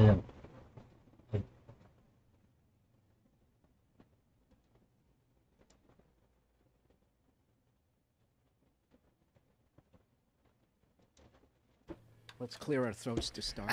Yeah. Let's clear our throats to start.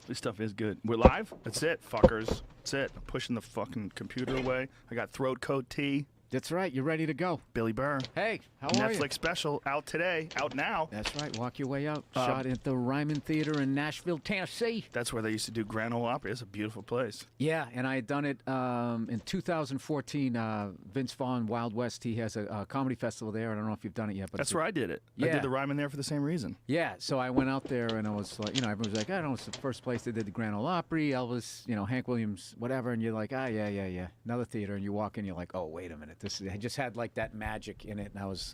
This stuff is good. We're live? That's it, fuckers. That's it. I'm pushing the fucking computer away. I got throat coat tea. That's right. You're ready to go. Billy Burr. Hey, how are you? Netflix special out today. Out now. That's right. Walk your way out. Shot at the Ryman Theater in Nashville, Tennessee. That's where they used to do Grand Ole Opry. It's a beautiful place. Yeah, and I had done it in 2014. Vince Vaughn, Wild West, he has a comedy festival there. I don't know if you've done it yet. But That's where I did it. I Yeah. did the Ryman there for the same reason. Yeah, so I went out there and I was like, everyone was like, I don't know, it's the first place they did the Grand Ole Opry, Elvis, Hank Williams, whatever, and you're like, yeah, another theater, and you walk in, you're like, oh, wait a minute, I just had like that magic in it, and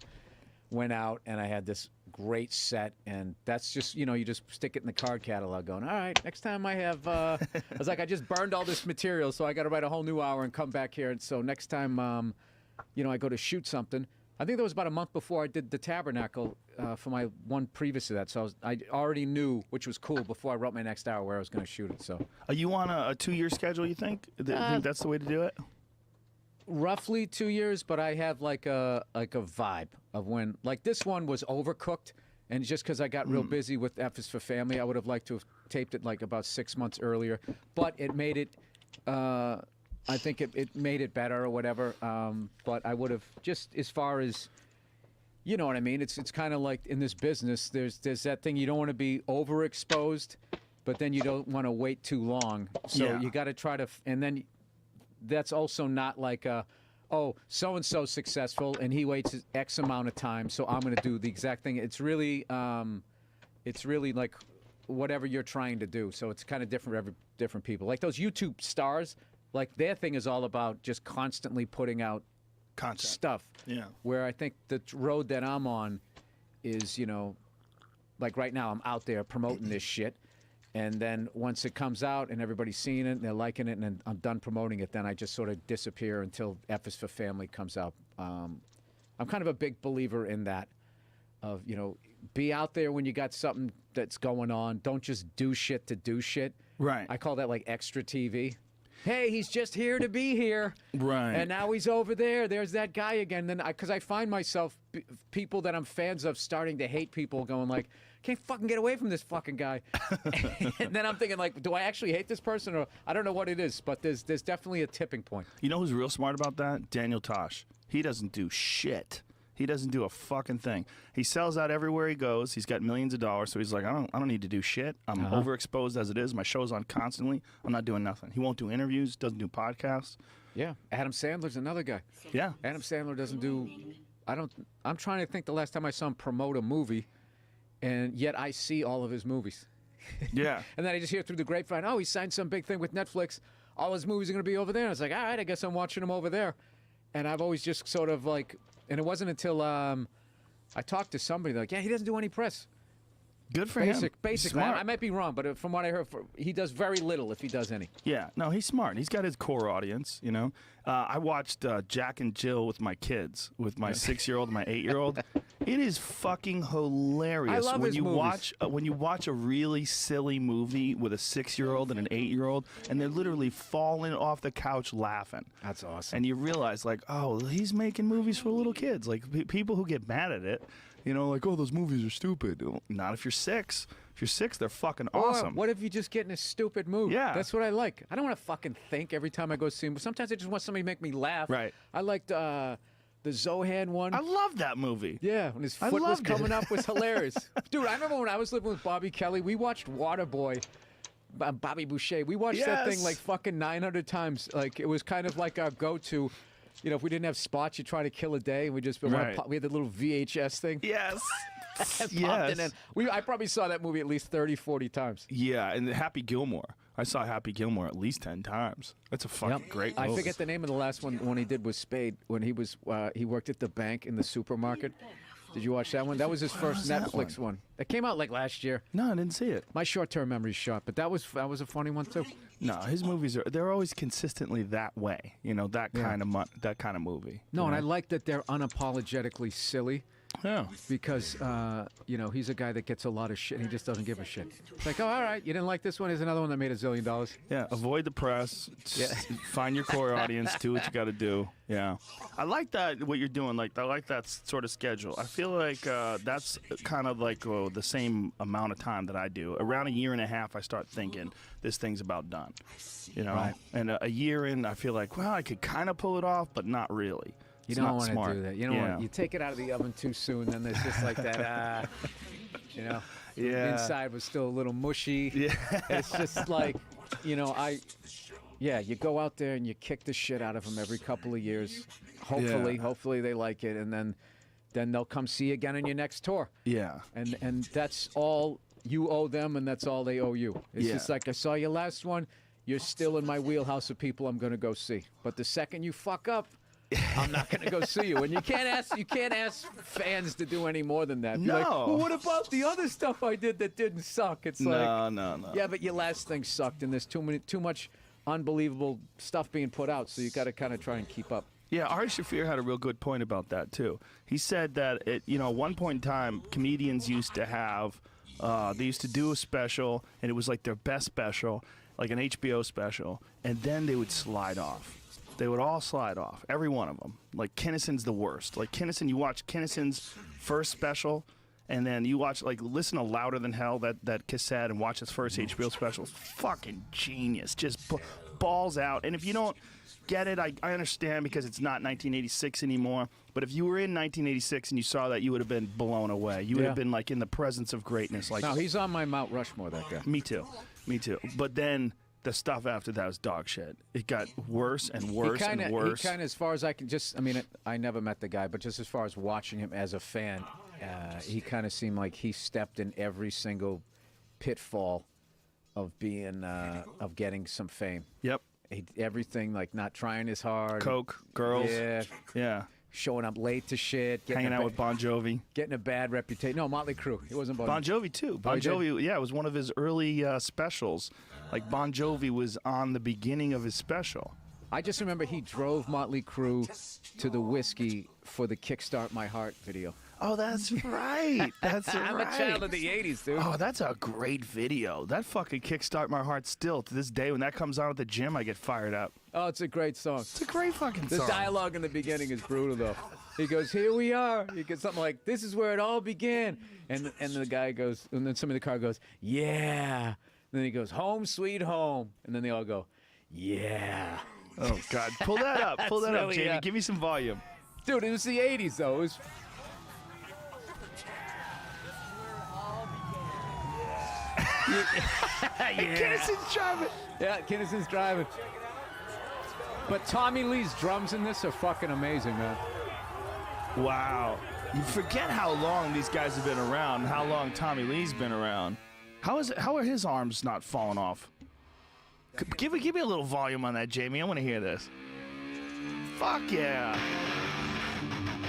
went out and I had this great set, and that's just, you just stick it in the card catalog going, all right, next time I have, I was like, I just burned all this material, so I got to write a whole new hour and come back here, and so next time, I go to shoot something. I think that was about a month before I did the Tabernacle for my one previous to that. So I already knew, which was cool, before I wrote my next hour where I was going to shoot it. So Are you on a 2-year schedule, you think? You think that's the way to do it? roughly 2 years, but I have like a vibe of when, like this one was overcooked. And just because I got real busy with F is for Family, I would have liked to have taped it like about 6 months earlier. But it made it... I think it made it better or whatever, but I would have, just as far as, you know what I mean? It's kind of like in this business, there's that thing, you don't want to be overexposed, but then you don't want to wait too long. So you got to try to, and then that's also not like, so-and-so's successful and he waits X amount of time, so I'm going to do the exact thing. It's really like whatever you're trying to do. So it's kind of different for every different people. Like those YouTube stars, like their thing is all about just constantly putting out Content. stuff. Yeah. Where I think the road that I'm on is, like right now I'm out there promoting this shit. And then once it comes out and everybody's seeing it and they're liking it and then I'm done promoting it, then I just sort of disappear until F is for Family comes out. I'm kind of a big believer in that of, be out there when you got something that's going on. Don't just do shit to do shit. Right. I call that like extra TV. Hey, he's just here to be here. Right. And now he's over there. There's that guy again. Then, because I find myself, people that I'm fans of starting to hate people going like, can't fucking get away from this fucking guy. And then I'm thinking like, do I actually hate this person? Or I don't know what it is, but there's definitely a tipping point. You know who's real smart about that? Daniel Tosh. He doesn't do shit. He doesn't do a fucking thing. He sells out everywhere he goes. He's got millions of dollars, so he's like, I don't need to do shit. I'm overexposed as it is. My show's on constantly. I'm not doing nothing. He won't do interviews, doesn't do podcasts. Yeah. Adam Sandler's another guy. Yeah. Adam Sandler doesn't do... I'm trying to think the last time I saw him promote a movie, and yet I see all of his movies. Yeah. And then I just hear through the grapevine, he signed some big thing with Netflix. All his movies are going to be over there. And I was like, all right, I guess I'm watching them over there. And I've always just sort of like... And it wasn't until I talked to somebody, like, yeah, he doesn't do any press. Good for him. Basically, Smart. I might be wrong, but from what I heard, he does very little if he does any. Yeah, no, he's smart. He's got his core audience, I watched Jack and Jill with my kids, with my 6-year-old and my 8-year-old. It is fucking hilarious. I love when his you movies. when you watch a really silly movie with a 6-year-old and an 8-year-old, and they're literally falling off the couch laughing. That's awesome. And you realize, like, oh, he's making movies for little kids. Like, people who get mad at it, like, oh, those movies are stupid. Not if you're 6. If you're 6, they're fucking awesome. Or what if you just get in a stupid mood? Yeah. That's what I like. I don't want to fucking think every time I go see him. Sometimes I just want somebody to make me laugh. Right. I liked the Zohan one. I love that movie. Yeah, when his I foot was loved it. coming up was hilarious. Dude, I remember when I was living with Bobby Kelly, we watched Waterboy. Bobby Boucher. We watched that thing like fucking 900 times. Like, it was kind of like our go-to. If we didn't have spots, you try to kill a day. And we just we had the little VHS thing. Yes. Yes. I probably saw that movie at least 30, 40 times. Yeah, and Happy Gilmore. I saw Happy Gilmore at least 10 times. That's a fucking great movie. I forget the name of the last one he did was Spade, when he worked at the bank in the supermarket. Did you watch that one? That was his first Netflix one. That came out like last year. No, I didn't see it. My short-term memory's shot, but that was a funny one too. No, his movies they're always consistently that way. That kind of movie. No, and I like that they're unapologetically silly. Yeah. Because, he's a guy that gets a lot of shit and he just doesn't give a shit. It's like, oh, all right, you didn't like this one? Here's another one that made $1 zillion. Yeah, avoid the press. Find your core audience. Do what you got to do. Yeah, I like that. What you're doing, I like that sort of schedule. I feel like that's kind of like the same amount of time that I do. Around a year and a half, I start thinking this thing's about done. Right. And a year in, I feel like, well, I could kind of pull it off, but not really. You don't want to do that. You don't want. You take it out of the oven too soon, then there's just like that. Yeah. Inside was still a little mushy. Yeah. It's just like, you go out there and you kick the shit out of them every couple of years. Hopefully they like it, and then they'll come see you again on your next tour. Yeah. And that's all you owe them, and that's all they owe you. It's just like, I saw your last one. You're still in my wheelhouse of people I'm going to go see. But the second you fuck up, I'm not going to go see you. And you can't ask fans to do any more than that. Be like, well, what about the other stuff I did that didn't suck? It's like, no. Yeah, but your last thing sucked, and there's too much unbelievable stuff being put out, so you got to kind of try and keep up. Yeah, Ari Shaffir had a real good point about that too. He said that at one point in time, comedians used to have, they used to do a special, and it was like their best special, like an HBO special, and then they would slide off. They would all slide off, every one of them. Like, Kinnison's the worst. Like, you watch Kinnison's first special, and then you listen to Louder Than Hell, that cassette, and watch his first HBO special. It's fucking genius. Just balls out. And if you don't get it, I understand, because it's not 1986 anymore. But if you were in 1986 and you saw that, you would have been blown away. You would have been, in the presence of greatness. No, he's on my Mount Rushmore, that guy. Me too. But then the stuff after that was dog shit. It got worse and worse and worse. He kind of, as far as I can I never met the guy, but just as far as watching him as a fan, he kind of seemed like he stepped in every single pitfall of getting some fame. Yep. Everything, like not trying as hard. Coke, girls. Yeah. Showing up late to shit. Hanging out with Bon Jovi. Getting a bad reputation. No, Motley Crue. It wasn't Bon Jovi, too. Bon Jovi, it was one of his early specials. Like, Bon Jovi was on the beginning of his special. I just remember he drove Motley Crue to the Whiskey for the Kickstart My Heart video. Oh, that's right. I'm a child of the 80s, dude. Oh, that's a great video. That fucking Kickstart My Heart still, to this day, when that comes on at the gym, I get fired up. Oh, it's a great song. It's a great fucking song. The dialogue in the beginning is brutal, though. He goes, here we are. He gets something like, this is where it all began. And the guy goes, and then somebody in the car goes, yeah. And then he goes, home, sweet home. And then they all go, yeah. Oh, God. Pull that up. Pull that up, Jamie. Give me some volume. Dude, it was the 80s, though. It was... Kinnison's driving. Yeah, Kinnison's driving. But Tommy Lee's drums in this are fucking amazing, man. Wow. You forget how long these guys have been around, and how long Tommy Lee's been around. How are his arms not falling off? Give me a little volume on that, Jamie. I want to hear this. Fuck yeah.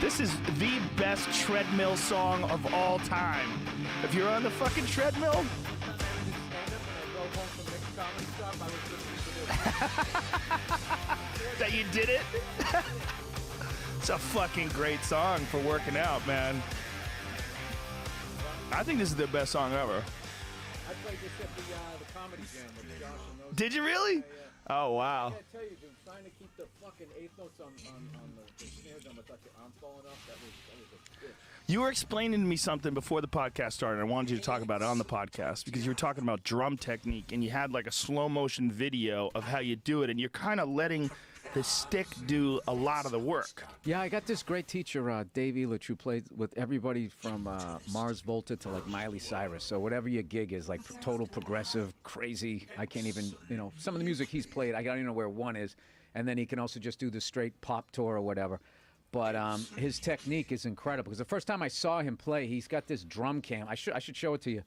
This is the best treadmill song of all time. If you're on the fucking treadmill... that you did it? It's a fucking great song for working out, man. I think this is their best song ever. I played this at the Comedy Jam with Josh and those. Did you really? Yeah. Oh, wow. I tell you, dude, trying to keep the fucking eighth notes on the snare drum without your arm falling off, that was a bitch. You were explaining to me something before the podcast started. I wanted you to talk about it on the podcast because you were talking about drum technique, and you had like a slow motion video of how you do it, and you're kind of letting the stick do a lot of the work. Yeah, I got this great teacher, Dave Elitch, who played with everybody from Mars Volta to like Miley Cyrus. So whatever your gig is, like total progressive, crazy. I can't even, some of the music he's played, I don't even know where one is. And then he can also just do the straight pop tour or whatever. But his technique is incredible. Because the first time I saw him play, he's got this drum cam. I should show it to you.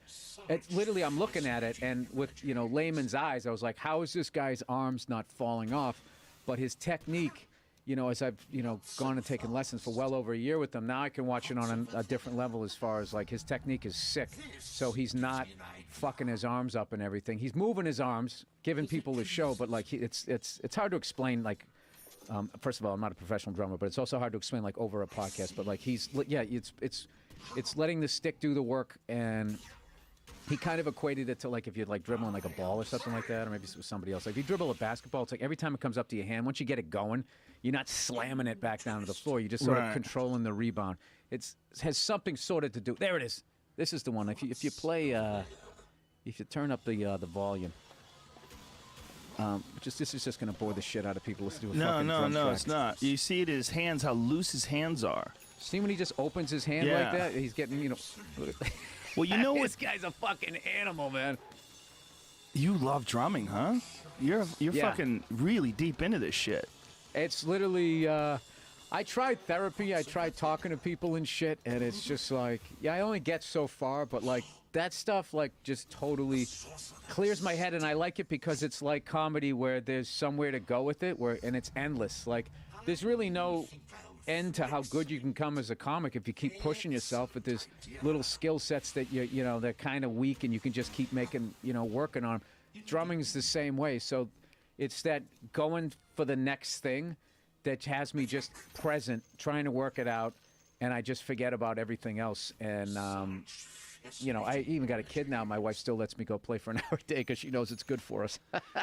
It's literally, I'm looking at it, and with layman's eyes, I was like, how is this guy's arms not falling off? But his technique, as I've gone and taken lessons for well over a year with him, now I can watch it on a different level as far as like his technique is sick. So he's not fucking his arms up and everything. He's moving his arms, giving people a show, but like it's hard to explain like First of all, I'm not a professional drummer, but it's also hard to explain like over a podcast. But like it's letting the stick do the work, and he kind of equated it to like if you're like dribbling like a ball or something like that, or maybe it was somebody else. Like if you dribble a basketball, it's like every time it comes up to your hand, once you get it going, you're not slamming it back down to the floor. You're just sort of controlling the rebound. It has something sort of to do. There it is. This is the one. If you play, if you turn up the volume. This is just going to bore the shit out of people listening to a fucking drum No, track. it's not. You see it in his hands, how loose his hands are. See when he just opens his hand like that? He's getting, Well, you know this guy's a fucking animal, man. You love drumming, huh? You're fucking really deep into this shit. It's literally, I tried therapy. I tried talking to people and shit, and it's just like, I only get so far, but like that stuff like just totally clears my head, and I like it because it's like comedy where there's somewhere to go with it, and it's endless. Like there's really no end to how good you can come as a comic if you keep pushing yourself, but there's little skill sets that they're kind of weak and you can just keep making, working on them. Drumming's the same way. So it's that going for the next thing that has me just present, trying to work it out, and I just forget about everything else. And I even got a kid now. My wife still lets me go play for an hour a day because she knows it's good for us.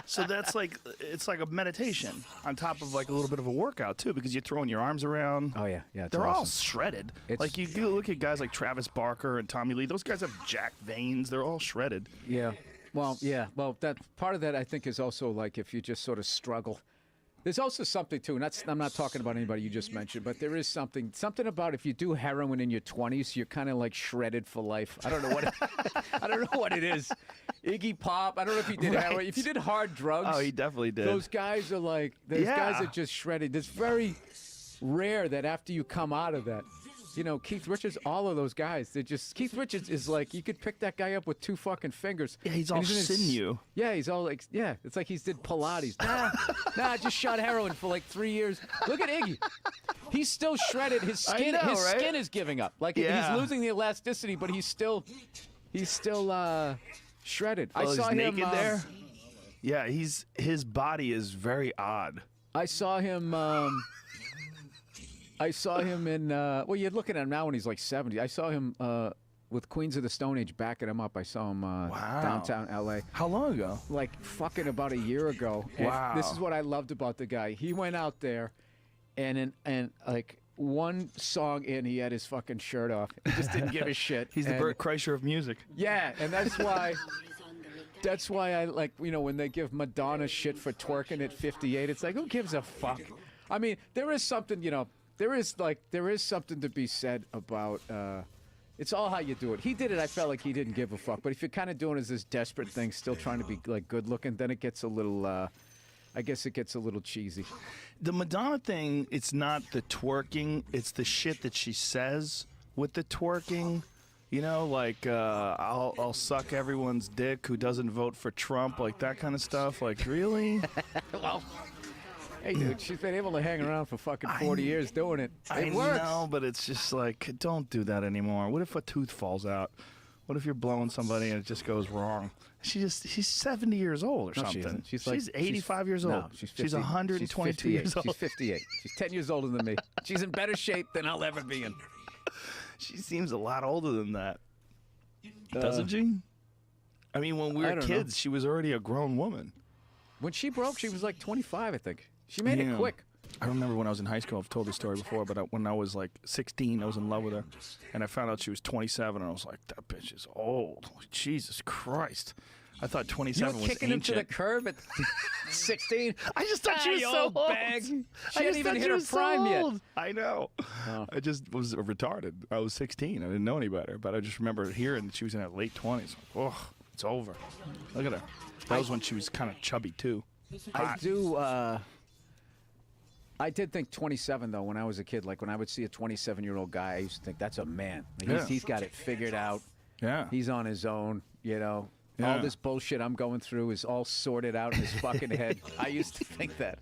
So that's like, it's like a meditation on top of like a little bit of a workout too, because you're throwing your arms around. Oh yeah, it's They're all awesome. shredded. Like you look at guys like Travis Barker and Tommy Lee. Those guys have jacked veins. They're all shredded. Yeah. Well, that part of that I think is also like if you just sort of struggle. There's also something too, and I'm not talking about anybody you just mentioned, but there is something about if you do heroin in your 20s, you're kind of like shredded for life. I don't know what I don't know what it is. Iggy Pop, I don't know if he did heroin. If you did hard drugs, oh, he definitely did. Those guys are like guys are just shredded. It's very rare that after you come out of that. Keith Richards, all of those guys, Keith Richards is like, you could pick that guy up with 2 fucking fingers. Yeah, he's all sinew. Yeah, he's all like, it's like he's did Pilates. Nah, just shot heroin for like 3 years. Look at Iggy. He's still shredded. His skin, skin is giving up. Like he's losing the elasticity, but he's still shredded. I saw him naked there. Yeah, his body is very odd. I saw him in, you're looking at him now when he's like 70. I saw him with Queens of the Stone Age backing him up. I saw him downtown L.A. How long ago? Like fucking about a year ago. Wow. And this is what I loved about the guy. He went out there and like one song in, he had his fucking shirt off. He just didn't give a shit. He's the Bert Kreischer of music. Yeah, and that's why I like, when they give Madonna shit for twerking at 58, it's like, who gives a fuck? I mean, there is something, there is something to be said about it's all how you do it. He did it, I felt like he didn't give a fuck. But if you're kind of doing it as this desperate thing, still trying to be like good looking, then it gets a little I guess it gets a little cheesy. The Madonna thing, it's not the twerking, it's the shit that she says with the twerking. Like I'll suck everyone's dick who doesn't vote for Trump, like that kind of stuff. Like, really? Well, hey, dude, she's been able to hang around for fucking 40 years doing it. It works. I know, but it's just like, don't do that anymore. What if a tooth falls out? What if you're blowing somebody and it just goes wrong? She's 70 years old or something. She isn't. She's 85 years old. No, she's 122 years old. She's 58. She's 10 years older than me. She's in better shape than I'll ever be in. She seems a lot older than that. Doesn't she? I mean, when we were kids, she was already a grown woman. When she broke, she was like 25, I think. She made it quick. I remember when I was in high school, I've told this story before, but when I was like 16, I was in love with her. And I found out she was 27, and I was like, that bitch is old. Jesus Christ. I thought 27 was ancient. You were kicking him to the curb at 16? I just thought she was so old. Bag. She hadn't even hit her prime yet. I know. Oh. I just was retarded. I was 16. I didn't know any better. But I just remember hearing that she was in her late 20s. Oh, it's over. Look at her. That was when she was kind of chubby, too. I did think 27, though, when I was a kid. Like, when I would see a 27-year-old guy, I used to think, that's a man. Like, he's got it figured out. Yeah. He's on his own, Yeah. All this bullshit I'm going through is all sorted out in his fucking head. I used to think that.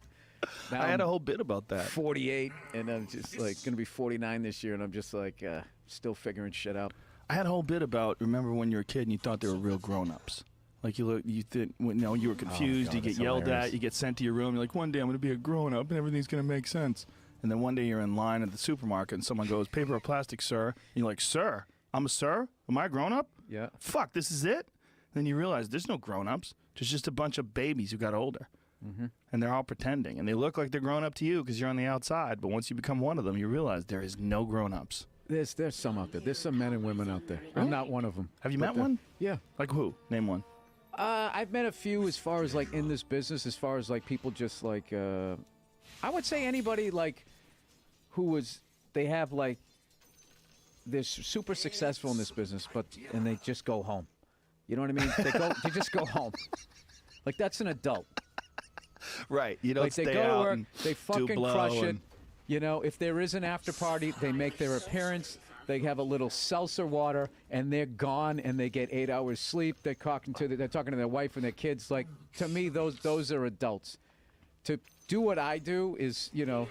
Now I had a whole bit about that. 48, and I'm just, like, going to be 49 this year, and I'm just, like, still figuring shit out. I had a whole bit about, remember when you were a kid and you thought they were real grown-ups? Like you think, you know, you were confused, God, you get that's yelled hilarious. at, you get sent to your room. You're like, one day I'm gonna be a grown up and everything's gonna make sense. And then one day you're in line at the supermarket and someone goes, paper or plastic, sir? And you're like, sir? I'm a sir? Am I a grown up? Yeah. Fuck, this is it? Then you realize there's no grown ups. There's just a bunch of babies who got older. And they're all pretending. And they look like they're grown up to you because you're on the outside. But once you become one of them, you realize there is no grown ups. There's some out there. There's some men and women out there. I'm not one of them. Have you met one? Yeah. Like who? Name one. I've met a few as far as like in this business, as far as like people just like, I would say anybody like they have like, they're super successful in this business, and they just go home. You know what I mean? They just go home. Like that's an adult. Right. You don't Like they stay go to out work, and they do fucking blow crush it. and- You know, if there is an after party, they make their appearance. They have a little seltzer water, and they're gone, and they get 8 hours sleep. They're talking to their wife and their kids. Like to me, those are adults. To do what I do is, you know,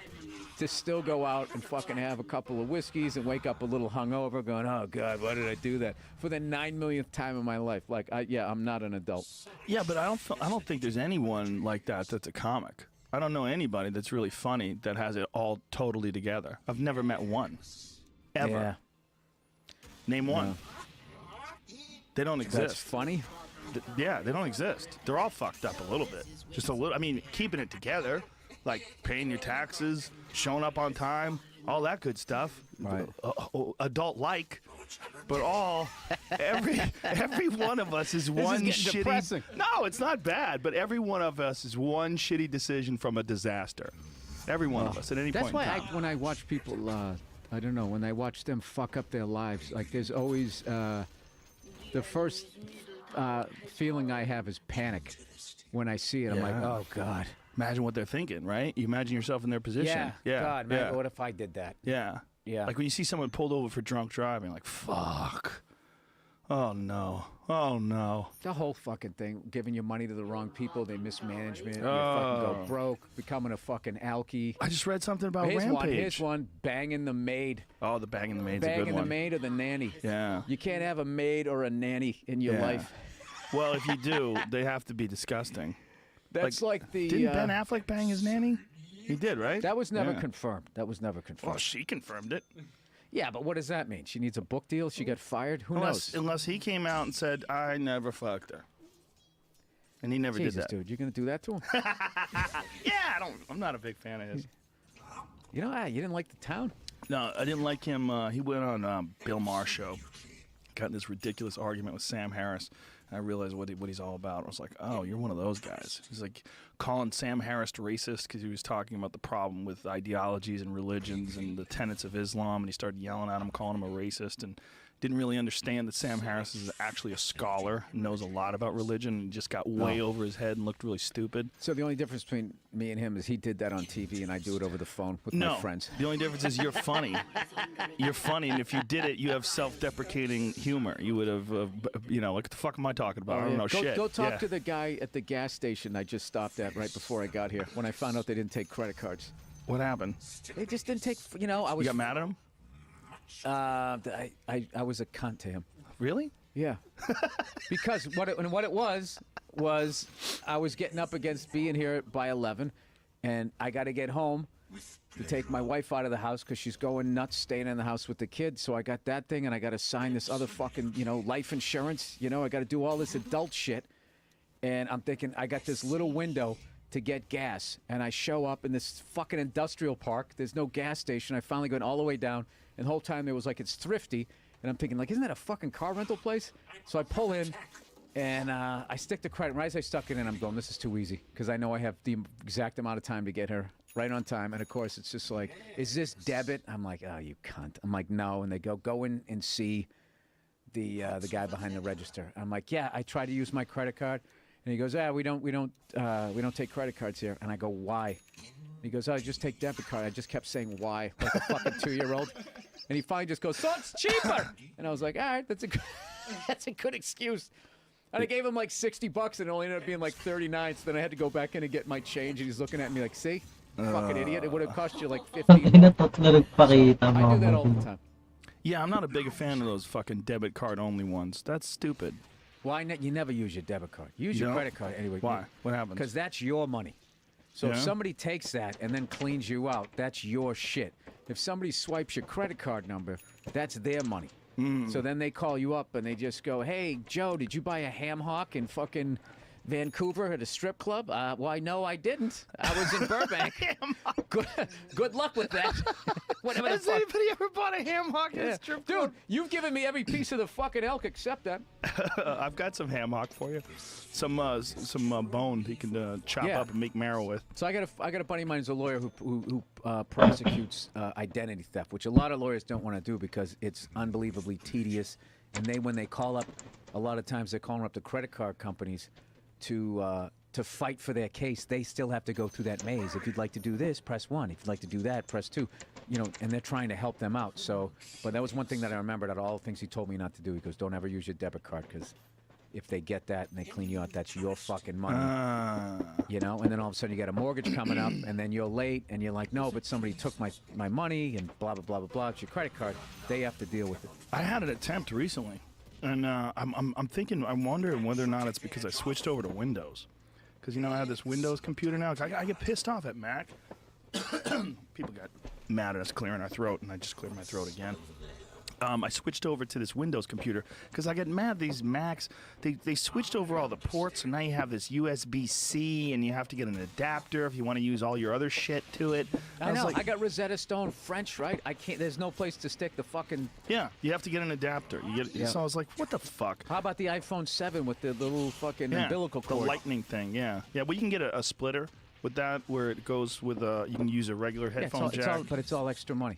to still go out and fucking have a couple of whiskeys and wake up a little hungover, going, "Oh God, why did I do that?" For the 9 millionth time in my life. Like, I'm not an adult. Yeah, but I don't think there's anyone like that that's a comic. I don't know anybody that's really funny that has it all totally together. I've never met one. Ever. Yeah. Name one. They don't That's exist. funny. Yeah, they don't exist. They're all fucked up a little bit. Just a little. I mean, keeping it together, like paying your taxes, showing up on time, all that good stuff. Right. Adult-like. But every one of us is one getting shitty. depressing. No, it's not bad. But every one of us is one shitty decision from a disaster. Every one of us at any That's point in why time. when I watch people, I don't know, when I watch them fuck up their lives, like there's always the first feeling I have is panic when I see it. I'm like, Yeah. oh God. Imagine what they're thinking, right? You imagine yourself in their position. Yeah. God, man, Yeah. what if I did that? Yeah. Yeah. Like when you see someone pulled over for drunk driving, like, fuck. Oh, no. Oh, no. The whole fucking thing, giving your money to the wrong people, they mismanagement, you fucking go broke, becoming a fucking alkie. I just read something about Rampage. Here's one, banging the maid. Oh, the banging the maid's a good Banging the one. maid or the nanny. Yeah. You can't have a maid or a nanny in your Yeah. life. Well, if you do, they have to be disgusting. That's like the... Didn't Ben Affleck bang his nanny? He did, right? That was never Yeah. confirmed. That was never confirmed. Well, she confirmed it. Yeah, but what does that mean? She needs a book deal? She got fired? Who knows? Unless he came out and said, I never fucked her. And he never Jesus, did that. dude, you're going to do that to him? Yeah, I'm not a big fan of his. You know, you didn't like the town? No, I didn't like him. He went on Bill Maher's show. Got in this ridiculous argument with Sam Harris. And I realized what he's all about. I was like, oh, you're one of those guys. He's like calling Sam Harris racist because he was talking about the problem with ideologies and religions and the tenets of Islam. And he started yelling at him, calling him a racist. And didn't really understand that Sam Harris is actually a scholar, knows a lot about religion, and just got way over his head and looked really stupid. So the only difference between me and him is he did that on TV and I do it over the phone with my friends. The only difference is you're funny. You're funny, and if you did it, you have self-deprecating humor. You would have, what the fuck am I talking about? I don't know shit. Go talk to the guy at the gas station I just stopped at right before I got here when I found out they didn't take credit cards. What happened? They just didn't take, I was... You got mad at him? I was a cunt to him. Really? Yeah. Because what it was I was getting up against being here by 11, and I got to get home to take my wife out of the house because she's going nuts staying in the house with the kids. So I got that thing, and I got to sign this other fucking, life insurance. I got to do all this adult shit. And I'm thinking, I got this little window to get gas, and I show up in this fucking industrial park. There's no gas station. I finally went all the way down, and the whole time there was like, it's thrifty. And I'm thinking, like, isn't that a fucking car rental place? So I pull in, and I stick the credit. Right as I stuck it in, I'm going, this is too easy, because I know I have the exact amount of time to get here right on time. And, of course, it's just like, is this debit? I'm like, oh, you cunt. I'm like, no. And they go in and see the guy behind the register. I'm like, yeah, I tried to use my credit card. And he goes, we don't take credit cards here. And I go, why? And he goes, just take debit card. I just kept saying why, like a fucking 2-year-old. And he finally just goes, so it's cheaper. And I was like, all right, that's a good excuse. And I gave him like $60, and it only ended up being like 39. So then I had to go back in and get my change. And he's looking at me like, see, fucking idiot. It would have cost you like 15. I do that all the time. Yeah, I'm not a big fan of those fucking debit card only ones. That's stupid. Why you never use your debit card? Use your credit card anyway. Why? What happens? Because that's your money. So if somebody takes that and then cleans you out, that's your shit. If somebody swipes your credit card number, that's their money. So then they call you up and they just go, "Hey, Joe, did you buy a ham hock in fucking Vancouver at a strip club?" Why, no, I didn't. I was in Burbank. Good luck with that. Whatever Has anybody ever bought a ham hock at a strip club? Dude, you've given me every piece of the fucking elk except that. I've got some ham hock for you. Some bone you can chop up and make marrow with. So I got a buddy of mine who's a lawyer who prosecutes identity theft, which a lot of lawyers don't want to do because it's unbelievably tedious. And when they call up, a lot of times they're calling up the credit card companies to fight for their case. They still have to go through that maze. If you'd like to do this, press 1. If you'd like to do that, press 2. You know, and they're trying to help them out. So, but that was one thing that I remembered out of all the things he told me not to do. He goes, "Don't ever use your debit card because if they get that and they clean you out, that's your fucking money." You know, and then all of a sudden you got a mortgage coming up, and then you're late, and you're like, "No, but somebody took my money," and blah blah blah blah blah. It's your credit card. They have to deal with it. I had an attempt recently, and I'm thinking, I'm wondering whether or not it's because I switched over to Windows, because you know I have this Windows computer now. I get pissed off at Mac. People got mad at us clearing our throat, and I just cleared my throat again. I switched over to this Windows computer because I get mad. These Macs, they switched over all the ports, and now you have this USB-C, and you have to get an adapter if you want to use all your other shit to it. I know. I got Rosetta Stone French, right? I can't. There's no place to stick the fucking. Yeah, you have to get an adapter. So I was like, what the fuck? How about the iPhone 7 with the little fucking umbilical cord? The lightning thing. Yeah. Well, you can get a splitter with that where it goes with you can use a regular headphone jack. But it's all extra money.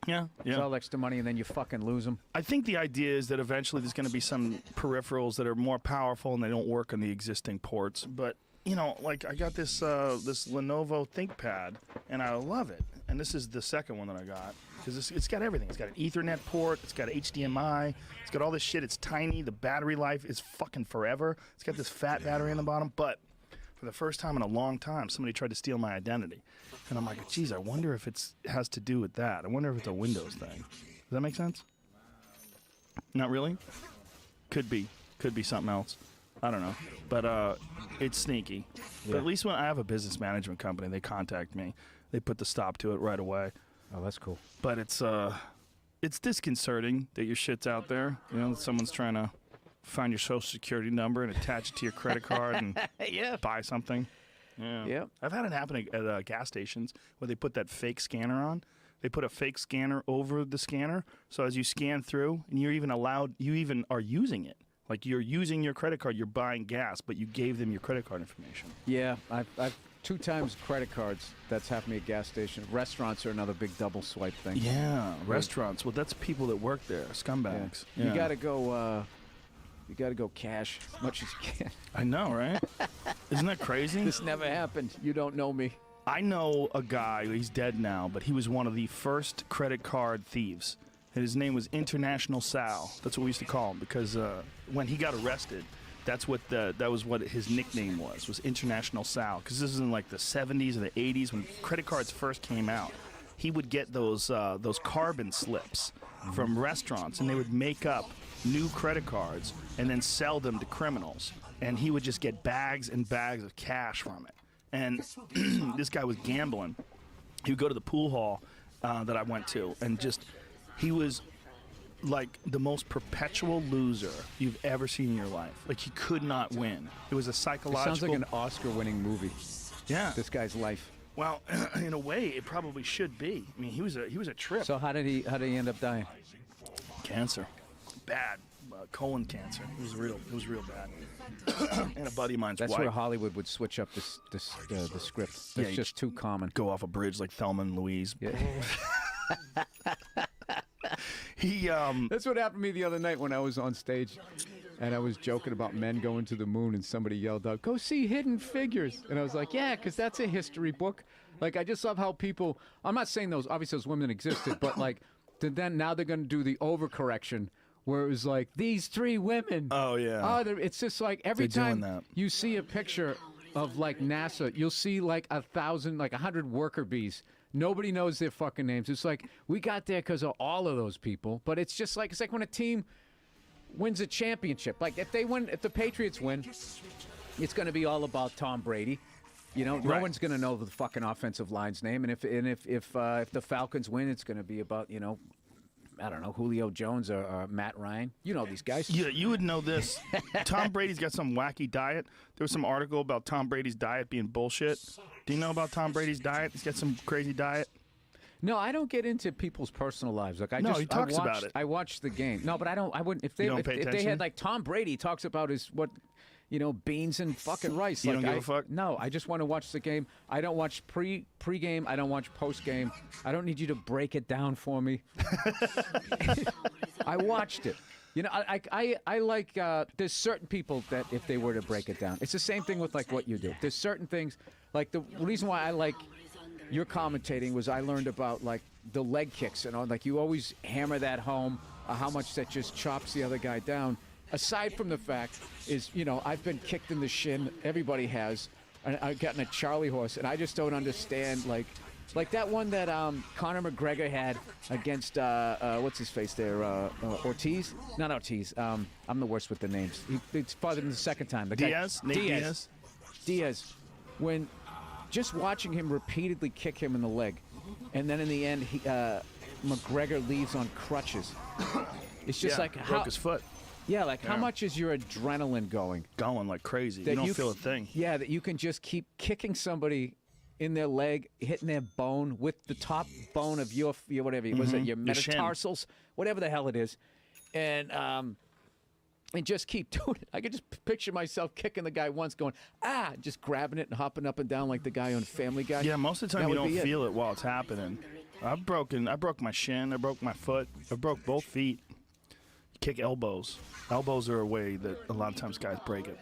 Yeah. It's all extra money, and then you fucking lose them. I think the idea is that eventually there's going to be some peripherals that are more powerful and they don't work on the existing ports. But, you know, like I got this Lenovo ThinkPad, and I love it. And this is the second one that I got because it's got everything. It's got an Ethernet port. It's got HDMI. It's got all this shit. It's tiny. The battery life is fucking forever. It's got this fat battery in the bottom. But for the first time in a long time, somebody tried to steal my identity. And I'm like, geez, I wonder if it has to do with that. I wonder if it's a Windows thing. Does that make sense? Not really? Could be. Could be something else. I don't know. But it's sneaky. Yeah. But at least when I have a business management company, they contact me. They put the stop to it right away. Oh, that's cool. But it's disconcerting that your shit's out there. You know, that someone's trying to find your social security number and attach it to your credit card and buy something. Yeah. Yep. I've had it happen at gas stations where they put that fake scanner on. They put a fake scanner over the scanner, so as you scan through, and you even are using it. Like you're using your credit card, you're buying gas, but you gave them your credit card information. Yeah, I've 2 times credit cards. That's happened to me at gas stations. Restaurants are another big double swipe thing. Yeah, restaurants. Well, that's people that work there, scumbags. Yeah. You gotta go. You got to go cash as much as you can. I know, right? Isn't that crazy? This never happened. You don't know me. I know a guy, he's dead now, but he was one of the first credit card thieves. And his name was International Sal. That's what we used to call him because when he got arrested, that was what his nickname was International Sal. Because this is in like the 70s or the 80s when credit cards first came out. He would get those carbon slips from restaurants, and they would make up new credit cards and then sell them to criminals. And he would just get bags and bags of cash from it. And this guy was gambling. He would go to the pool hall that I went to, and he was like the most perpetual loser you've ever seen in your life. Like he could not win. It was a psychological. It sounds like an Oscar-winning movie. Yeah. This guy's life. Well, in a way, it probably should be. I mean, he was a trip. So how did he end up dying? Cancer, bad, colon cancer. It was real bad. And a buddy of mine's That's wife. where Hollywood would switch up the script. That's just too common. Go off a bridge like Thelma and Louise. Yeah. That's what happened to me the other night when I was on stage. And I was joking about men going to the moon, and somebody yelled out, "Go see Hidden Figures." And I was like, yeah, because that's a history book. Like, I just love how people, I'm not saying obviously those women existed, but like, then now they're going to do the overcorrection where it was like, these 3 women. Oh, yeah. It's just like every time you see a picture of like NASA, you'll see like 1,000, like 100 worker bees. Nobody knows their fucking names. It's like, we got there because of all of those people. But it's just like, it's like when a team wins a championship. Like if the Patriots win, it's going to be all about Tom Brady. You know, no one's going to know the fucking offensive line's name, and if the Falcons win, it's going to be about, you know, I don't know, Julio Jones or Matt Ryan. You know these guys. Yeah, you would know this. Tom Brady's got some wacky diet. There was some article about Tom Brady's diet being bullshit. Do you know about Tom Brady's diet? He's got some crazy diet. No, I don't get into people's personal lives. Like he talks about it. I watched the game. No, but I wouldn't. If they had like Tom Brady talks about beans and fucking rice. You don't give a fuck? No, I just want to watch the game. I don't watch pre-game. I don't watch post-game. I don't need you to break it down for me. I watched it. You know, I like. There's certain people that if they were to break it down, it's the same thing with like what you do. There's certain things like the reason why I like your commentating was I learned about like the leg kicks and all. Like you always hammer that home. How much that just chops the other guy down. Aside from the fact is, you know, I've been kicked in the shin. Everybody has. And I've gotten a Charlie horse, and I just don't understand, like that one that Conor McGregor had against, what's his face there, Ortiz? Not Ortiz. I'm the worst with the names. It's farther than the second time. The Diaz? Guy, Diaz. Diaz. When just watching him repeatedly kick him in the leg, and then in the end, McGregor leaves on crutches. It's just like broke his foot. Yeah, like how much is your adrenaline going? Going like crazy. You don't feel a thing. Yeah, that you can just keep kicking somebody in their leg, hitting their bone with the top bone of your whatever was it, your metatarsals, whatever the hell it is, and just keep doing it. I could just picture myself kicking the guy once, going just grabbing it and hopping up and down like the guy on Family Guy. Yeah, most of the time you don't feel it while it's happening. I broke my shin. I broke my foot. I broke both feet. Kick elbows. Elbows are a way that a lot of times guys break it.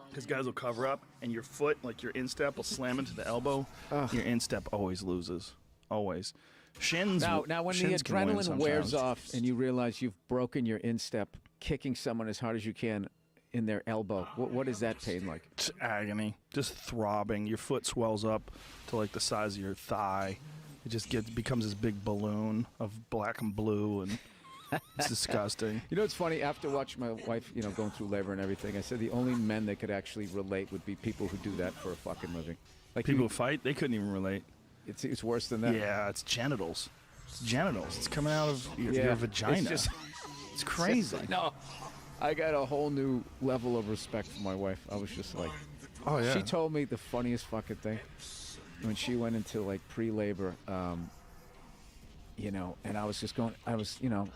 Because guys will cover up, and your foot, like your instep, will slam into the elbow. Your instep always loses. Always. Shins. Now when the adrenaline wears off and you realize you've broken your instep, kicking someone as hard as you can in their elbow, what is that pain like? It's agony. Just throbbing. Your foot swells up to like the size of your thigh. It just becomes this big balloon of black and blue, and it's disgusting. You know, it's funny. After watching my wife, you know, going through labor and everything, I said the only men that could actually relate would be people who do that for a fucking living. Like people who fight, they couldn't even relate. It's worse than that. Yeah, it's genitals. It's genitals. It's coming out of your vagina. It's crazy. No, I got a whole new level of respect for my wife. I was just like, oh yeah. She told me the funniest fucking thing when she went into like pre-labor, you know, and I was just going, you know,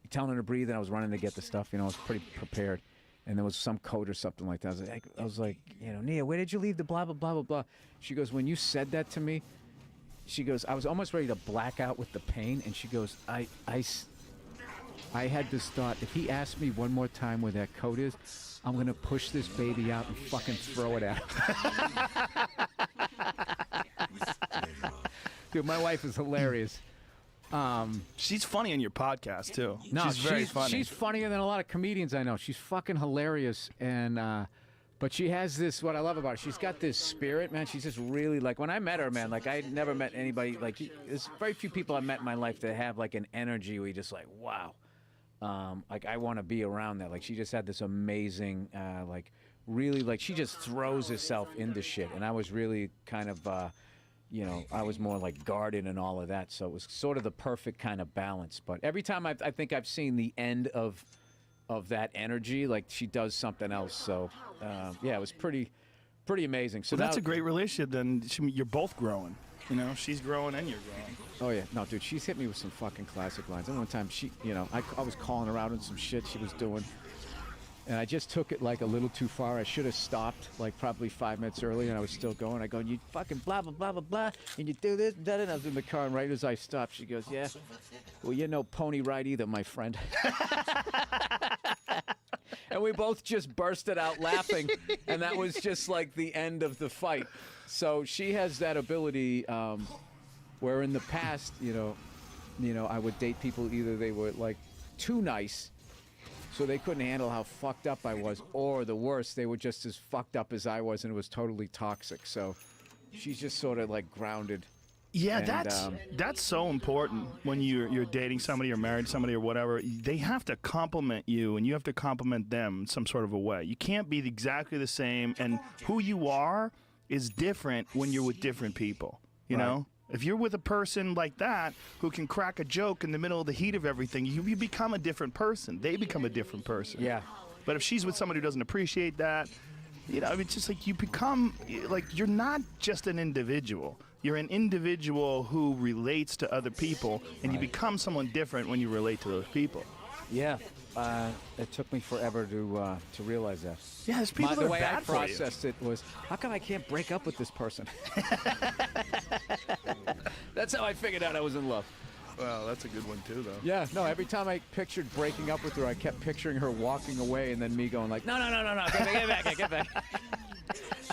telling her to breathe, and I was running to get the stuff. You know, I was pretty prepared, and there was some code or something like that. I was like, you know, Nia, where did you leave the blah blah blah blah blah? She goes, when you said that to me, she goes, I was almost ready to black out with the pain, and she goes, I had this thought, if he asked me one more time where that code is, I'm gonna push this baby out and fucking throw it at him. Dude, my wife is hilarious. She's funny on your podcast too. No, she's very funny. She's funnier than a lot of comedians I know. She's fucking hilarious, and but she has this. What I love about her, she's got this spirit, man. She's just really like. When I met her, man, like I never met anybody like. There's very few people I've met in my life that have like an energy where you're just like, wow, like I want to be around that. Like she just had this amazing, like really like she just throws herself into shit, and I was really kind of. You know, I was more like guarded and all of that, so it was sort of the perfect kind of balance. But every time I think I've seen the end of that energy, like she does something else. So yeah, it was pretty amazing. So that's a great relationship. Then you're both growing. You know, she's growing and you're growing. Oh yeah, no, dude, she's hit me with some fucking classic lines. And one time she, you know, I was calling her out on some shit she was doing. And I just took it like a little too far. I should have stopped like probably 5 minutes earlier, and I was still going. I go, you fucking blah, blah, blah, blah, blah, and you do this, that, and I was in the car, and right as I stopped, she goes, yeah, well, you're no pony ride either, my friend. And we both just bursted out laughing, and that was just like the end of the fight. So she has that ability where in the past, you know, I would date people, either they were like too nice, so they couldn't handle how fucked up I was, or the worst, they were just as fucked up as I was, and it was totally toxic. So she's just sort of like grounded. Yeah, And, that's so important when you're dating somebody or married to somebody or whatever. They have to compliment you, and you have to compliment them in some sort of a way. You can't be exactly the same, and who you are is different when you're with different people. You know, if you're with a person like that who can crack a joke in the middle of the heat of everything, you become a different person. They become a different person. Yeah. But if she's with somebody who doesn't appreciate that, you know, it's just like you become like you're not just an individual. You're an individual who relates to other people, and you become someone different when you relate to those people. Yeah. It took me forever to realize that. Yeah, there's people that The are way I bad for you. processed it was, how come I can't break up with this person? That's how I figured out I was in love. Well, that's a good one too, though. Yeah, no, every time I pictured breaking up with her, I kept picturing her walking away and then me going like, no, get back.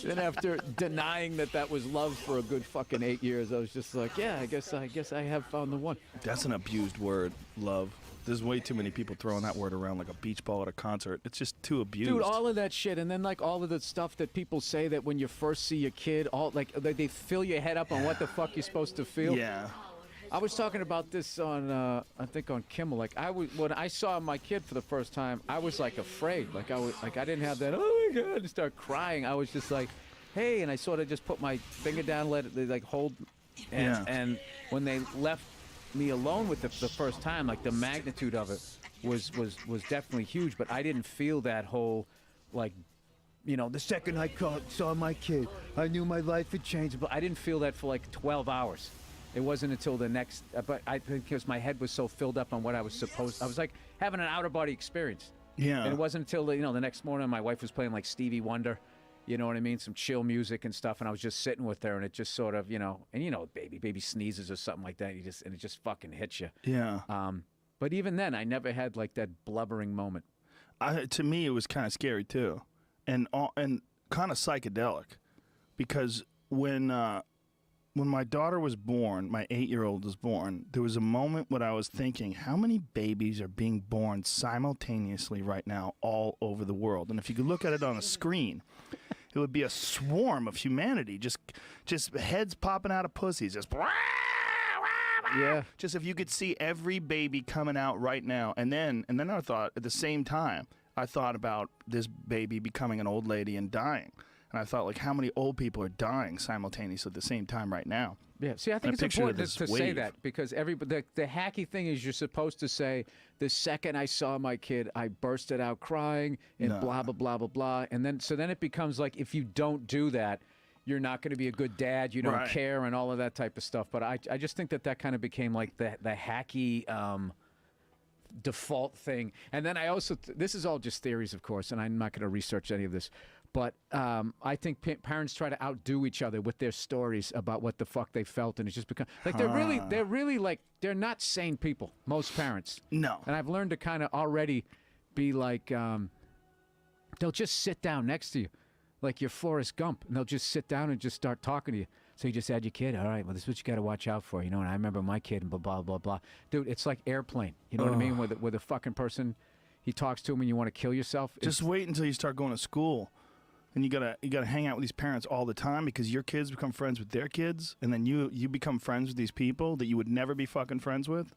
Then after denying that was love for a good fucking 8 years, I was just like, yeah, I guess I have found the one. That's an abused word, love. There's way too many people throwing that word around like a beach ball at a concert. It's just too abused. Dude, all of that shit, and then like all of the stuff that people say that when you first see your kid, all like they fill your head up on what the fuck you're supposed to feel. Yeah. I was talking about this on, I think on Kimmel. Like when I saw my kid for the first time, I was like afraid. Like I didn't have that. Oh my god! And start crying. I was just like, hey, and I sort of just put my finger down, let it like hold, and when they left me alone with the first time, like the magnitude of it was definitely huge. But I didn't feel that whole, like, you know, the second I saw my kid, I knew my life had changed. But I didn't feel that for like 12 hours. It wasn't until the next, but I think because my head was so filled up on what I was supposed. I was like having an outer body experience. Yeah. And it wasn't until the next morning my wife was playing like Stevie Wonder, you know what I mean, some chill music and stuff, and I was just sitting with her, and it just sort of, baby sneezes or something like that, and it just fucking hits you. Yeah. But even then, I never had like that blubbering moment. To me, it was kind of scary too, and kind of psychedelic, because when my daughter was born, my 8-year-old was born, there was a moment when I was thinking, how many babies are being born simultaneously right now all over the world? And if you could look at it on a screen, it would be a swarm of humanity, just heads popping out of pussies, just Yeah. Just if you could see every baby coming out right now. And then I thought, at the same time, I thought about this baby becoming an old lady and dying. And I thought, like, how many old people are dying simultaneously at the same time right now? Yeah, see, I think And it's I pictured important this to say wave. that, because the hacky thing is you're supposed to say, the second I saw my kid, I bursted out crying and No. blah, blah, blah, blah, blah. And then it becomes like, if you don't do that, you're not going to be a good dad, you don't Right. care, and all of that type of stuff. But I just think that kind of became like the hacky default thing. And then I also, this is all just theories, of course, and I'm not going to research any of this. But I think parents try to outdo each other with their stories about what the fuck they felt, and it's just become like they're really like, they're not sane people. Most parents. No. And I've learned to kind of already be like, they'll just sit down next to you, like you're Forrest Gump, and they'll just sit down and just start talking to you. So you just had your kid. All right, well, this is what you got to watch out for, And I remember my kid and blah blah blah blah. Dude, it's like Airplane. You know what I mean? Where the fucking person, he talks to him and you want to kill yourself. Just wait until you start going to school. And you gotta hang out with these parents all the time, because your kids become friends with their kids, and then you become friends with these people that you would never be fucking friends with.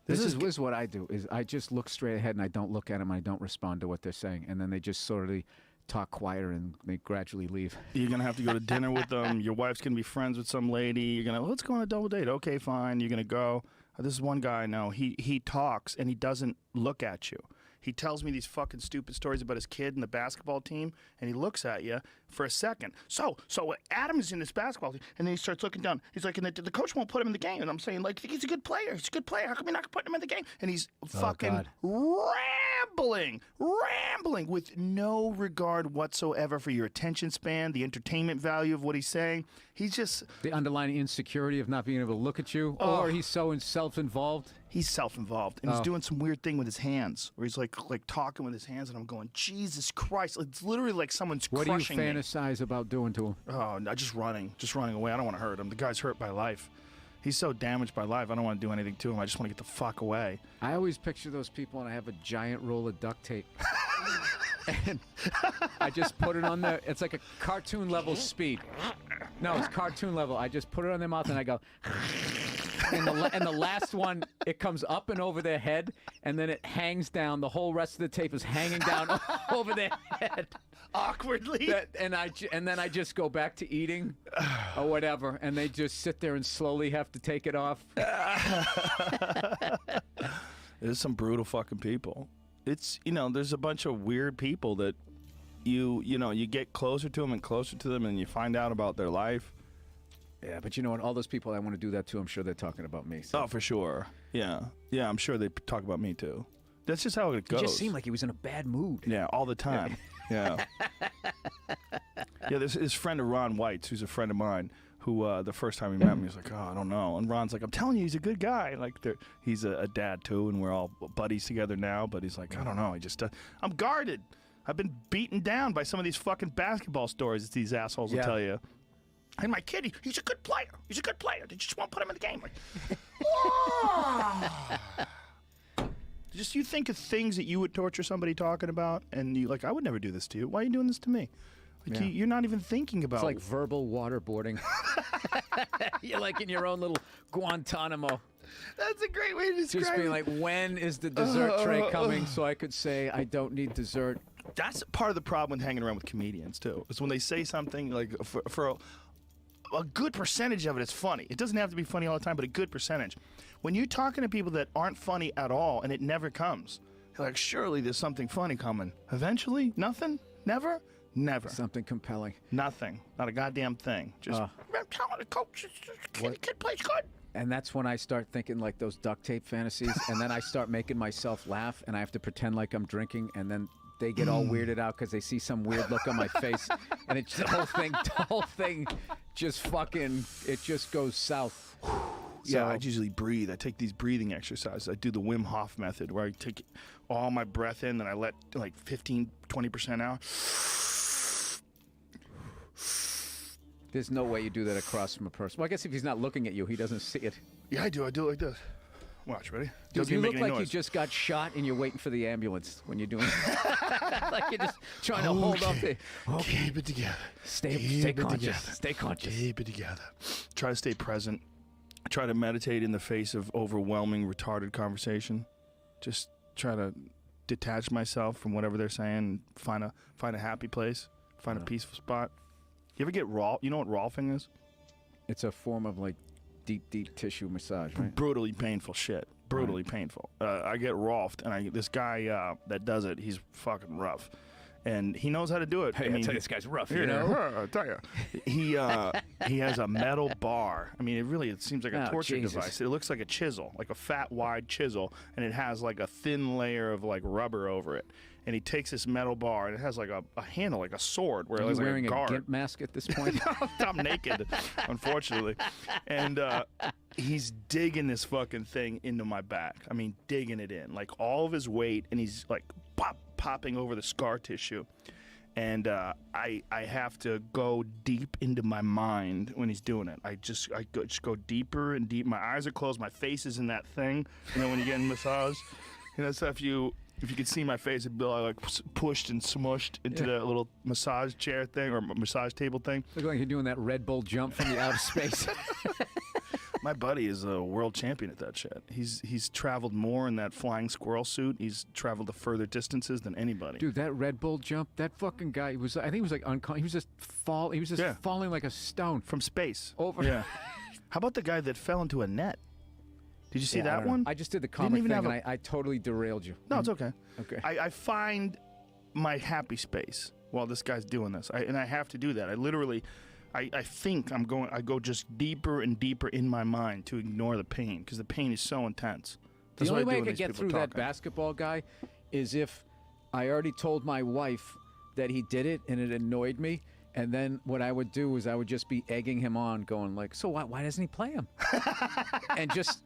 This is what I do. Is I just look straight ahead and I don't look at them. I don't respond to what they're saying, and then they just sort of talk quieter and they gradually leave. You're gonna have to go to dinner with them. Your wife's gonna be friends with some lady. You're gonna, let's go on a double date. Okay, fine. You're gonna go. This is one guy I know. He talks and he doesn't look at you. He tells me these fucking stupid stories about his kid and the basketball team, and he looks at you for a second. So Adam is in this basketball team, and then he starts looking down. He's like, and the coach won't put him in the game. And I'm saying, like, he's a good player. He's a good player. How come you're not putting him in the game? And he's fucking rambling with no regard whatsoever for your attention span, the entertainment value of what he's saying. He's just... The underlying insecurity of not being able to look at you, or he's so self-involved. He's self-involved, and he's doing some weird thing with his hands, where he's like talking with his hands, and I'm going, Jesus Christ! It's literally like someone's crushing me. What do you fantasize about doing to him? Oh, no, just running away. I don't want to hurt him. The guy's hurt by life. He's so damaged by life. I don't want to do anything to him. I just want to get the fuck away. I always picture those people, and I have a giant roll of duct tape. and I just put it on there. It's like a cartoon level speed. No, it's cartoon level. I just put it on their mouth and I go. And the last one, it comes up and over their head, and then it hangs down. The whole rest of the tape is hanging down over their head. Awkwardly. And then I just go back to eating or whatever, and they just sit there and slowly have to take it off. There's some brutal fucking people. It's, there's a bunch of weird people that you get closer to them and closer to them, and you find out about their life. Yeah, but you know what? All those people I want to do that to, I'm sure they're talking about me. So. Oh, for sure. Yeah. Yeah, I'm sure they talk about me, too. That's just how it goes. He just seemed like he was in a bad mood. Yeah, all the time. Yeah. Yeah, there's his friend of Ron White's, who's a friend of mine, who the first time he met me, he was like, oh, I don't know. And Ron's like, I'm telling you, he's a good guy. Like, he's a dad, too, and we're all buddies together now. But he's like, I don't know. I'm guarded. I've been beaten down by some of these fucking basketball stories that these assholes will tell you. And my kid, he's a good player. He's a good player. They just won't put him in the game. Like, just you think of things that you would torture somebody talking about, and you like, I would never do this to you. Why are you doing this to me? Like, you're not even thinking about. It's like verbal waterboarding. You're like in your own little Guantanamo. That's a great way to describe it. Just being like, when is the dessert tray coming so I could say I don't need dessert? That's part of the problem with hanging around with comedians, too. Is when they say something, like, for a good percentage of it is funny. It doesn't have to be funny all the time, but a good percentage. When you're talking to people that aren't funny at all and it never comes, you're like, surely there's something funny coming. Eventually? Nothing? Never? Never. Something compelling. Nothing. Not a goddamn thing. Just, I'm telling the coach, kid plays good. And that's when I start thinking like those duct tape fantasies, and then I start making myself laugh, and I have to pretend like I'm drinking, and then they get all weirded out because they see some weird look on my face, and it's the whole thing just fucking, it just goes south. Yeah, I usually breathe. I take these breathing exercises. I do the Wim Hof method, where I take all my breath in, and I let like 15, 20% out. There's no way you do that across from a person. Well, I guess if he's not looking at you, he doesn't see it. Yeah, I do. I do it like this. Watch, ready? Dude, you look like you just got shot and you're waiting for the ambulance when you're doing it. Like you're just trying to hold up the... Okay. Keep it together. Stay conscious. Stay conscious. Keep it together. Try to stay present. Try to meditate in the face of overwhelming, retarded conversation. Just try to detach myself from whatever they're saying. Find a happy place. Find a peaceful spot. You ever get Rolf? You know what Rolfing is? It's a form of like deep tissue massage, right? Brutally painful shit. Brutally painful. I get Rolfed, and this guy that does it, he's fucking rough. And he knows how to do it. Hey, I mean, I tell you, this guy's rough, you know? I tell you. He has a metal bar. I mean, it seems like a torture device. It looks like a chisel, like a fat, wide chisel, and it has like a thin layer of like rubber over it. And he takes this metal bar, and it has like a handle, like a sword, where it's like wearing a guard. A gimp mask at this point? No, I'm naked, unfortunately. And he's digging this fucking thing into my back. I mean, digging it in, like all of his weight, and he's like popping over the scar tissue. And I have to go deep into my mind when he's doing it. I just go deeper and deep. My eyes are closed. My face is in that thing. You know, when you get massage, so if you could see my face, it'd be like pushed and smushed into the little massage chair thing or massage table thing. Look like you're doing that Red Bull jump from the outer space. My buddy is a world champion at that shit. He's traveled more in that flying squirrel suit. He's traveled the further distances than anybody. Dude, that Red Bull jump, that fucking guy was, I think he was like he was just falling like a stone from space. Over. Yeah. How about the guy that fell into a net? Did you see that one? I just did the comic thing, and I totally derailed you. No, it's okay. Okay. I find my happy space while this guy's doing this, and I have to do that. I literally, I think I go just deeper and deeper in my mind to ignore the pain, because the pain is so intense. The only way I could get through that basketball guy is if I already told my wife that he did it, and it annoyed me. And then what I would do is I would just be egging him on, going like, so why doesn't he play him? and just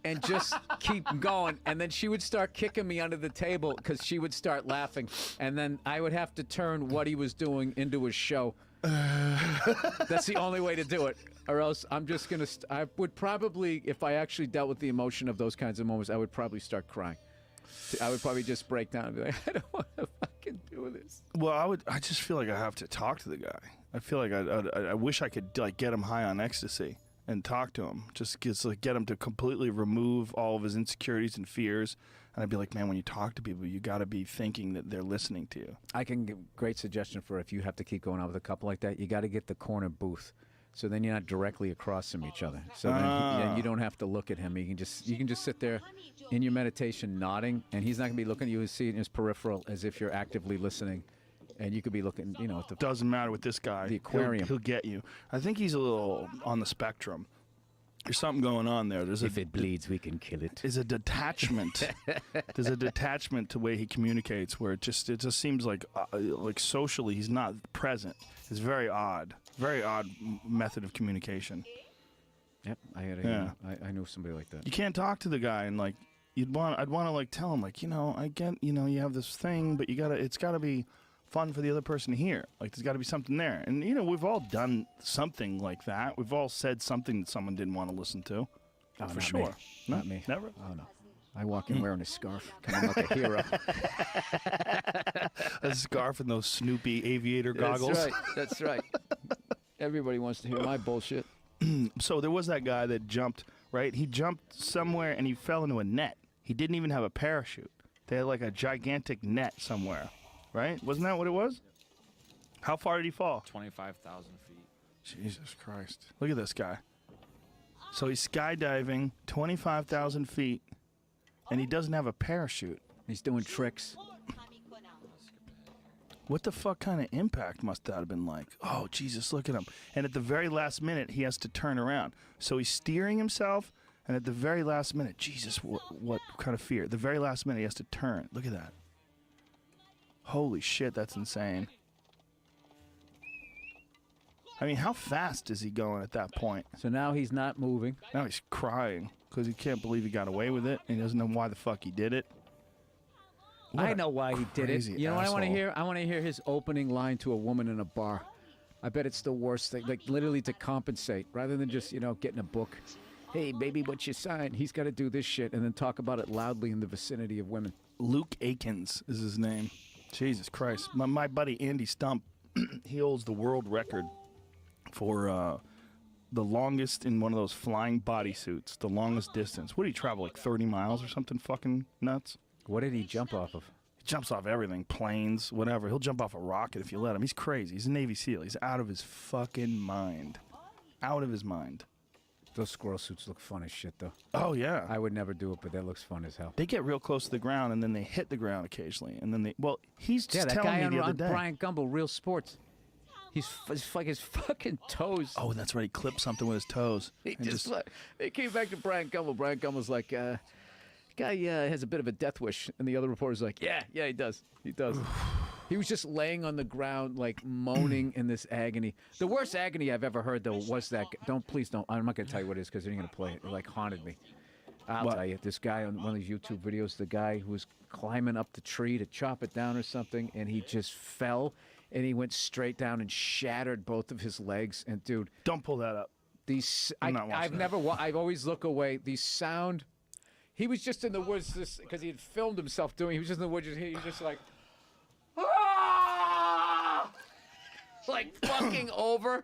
keep going. And then she would start kicking me under the table because she would start laughing. And then I would have to turn what he was doing into a show. That's the only way to do it. Or else I'm just going to, I would probably, if I actually dealt with the emotion of those kinds of moments, I would probably start crying. I would probably just break down and be like, I don't want to fucking. fucking do this. Well, I just feel like I have to talk to the guy. I feel like I wish I could like get him high on ecstasy and talk to him. Just get him to completely remove all of his insecurities and fears. And I'd be like, man, when you talk to people, you got to be thinking that they're listening to you. I can give great suggestion for if you have to keep going out with a couple like that, you got to get the corner booth. So then you're not directly across from each other. So then you don't have to look at him. You can just sit there in your meditation nodding, and he's not going to be looking at you and see it in his peripheral as if you're actively listening. And you could be looking, at the... Doesn't matter with this guy. The aquarium. He'll get you. I think he's a little on the spectrum. There's something going on there. If it bleeds, we can kill it. There's a detachment. There's a detachment to the way he communicates, where it just seems like socially he's not present. It's very odd method of communication. Yep, I knew somebody like that. You can't talk to the guy and like I'd want to like tell him like I get you have this thing, but it's gotta be fun for the other person to hear. Like there's got to be something there, and we've all done something like that. We've all said something that someone didn't want to listen to. Oh, for sure. Not me. Never. Oh no. I walk in wearing a scarf, kind of like a hero. A scarf and those Snoopy aviator goggles. That's right. Everybody wants to hear my bullshit. So there was that guy that jumped, right? He jumped somewhere and he fell into a net. He didn't even have a parachute. They had like a gigantic net somewhere, right? Wasn't that what it was? How far did he fall? 25,000 feet. Jesus Christ. Look at this guy. So he's skydiving 25,000 feet, and he doesn't have a parachute. He's doing tricks. What the fuck kind of impact must that have been like? Oh, Jesus, look at him. And at the very last minute, he has to turn around. So he's steering himself, and at the very last minute, Jesus, what kind of fear? At the very last minute, he has to turn. Look at that. Holy shit, that's insane. I mean, how fast is he going at that point? So now he's not moving. Now he's crying because he can't believe he got away with it, and he doesn't know why the fuck he did it. I know why he did it. You know what I want to asshole. hear? I want to hear his opening line to a woman in a bar. I bet it's the worst thing. Like, literally to compensate, rather than just, getting a book. Hey, baby, what's your sign? He's got to do this shit and then talk about it loudly in the vicinity of women. Luke Akins is his name. Jesus Christ. My buddy Andy Stump, he holds the world record for the longest in one of those flying bodysuits, the longest distance. What did he travel, like 30 miles or something fucking nuts? What did he jump off of? He jumps off everything, planes, whatever. He'll jump off a rocket if you let him. He's crazy. He's a Navy SEAL. He's out of his fucking mind. Out of his mind. Those squirrel suits look fun as shit, though. Oh, yeah. I would never do it, but that looks fun as hell. They get real close to the ground, and then they hit the ground occasionally. And then he's just that telling guy me the on other day. Brian Gumble, Real Sports. He's like his fucking toes. Oh, and that's right. He clipped something with his toes. They came back to Brian Gumble. Brian Gumble's like, guy has a bit of a death wish. And the other reporter's like, yeah, he does. He does. He was just laying on the ground, like moaning in this agony. The worst agony I've ever heard, though, was that. Please don't. I'm not going to tell you what it is because you're going to play it. It like haunted me. I'll tell you. This guy on one of these YouTube videos, the guy who was climbing up the tree to chop it down or something, and he just fell. And he went straight down and shattered both of his legs. And dude, don't pull that up. I've always look away. The sound. He was just in the woods because he had filmed himself doing. He was just in the woods. He was just like, like fucking over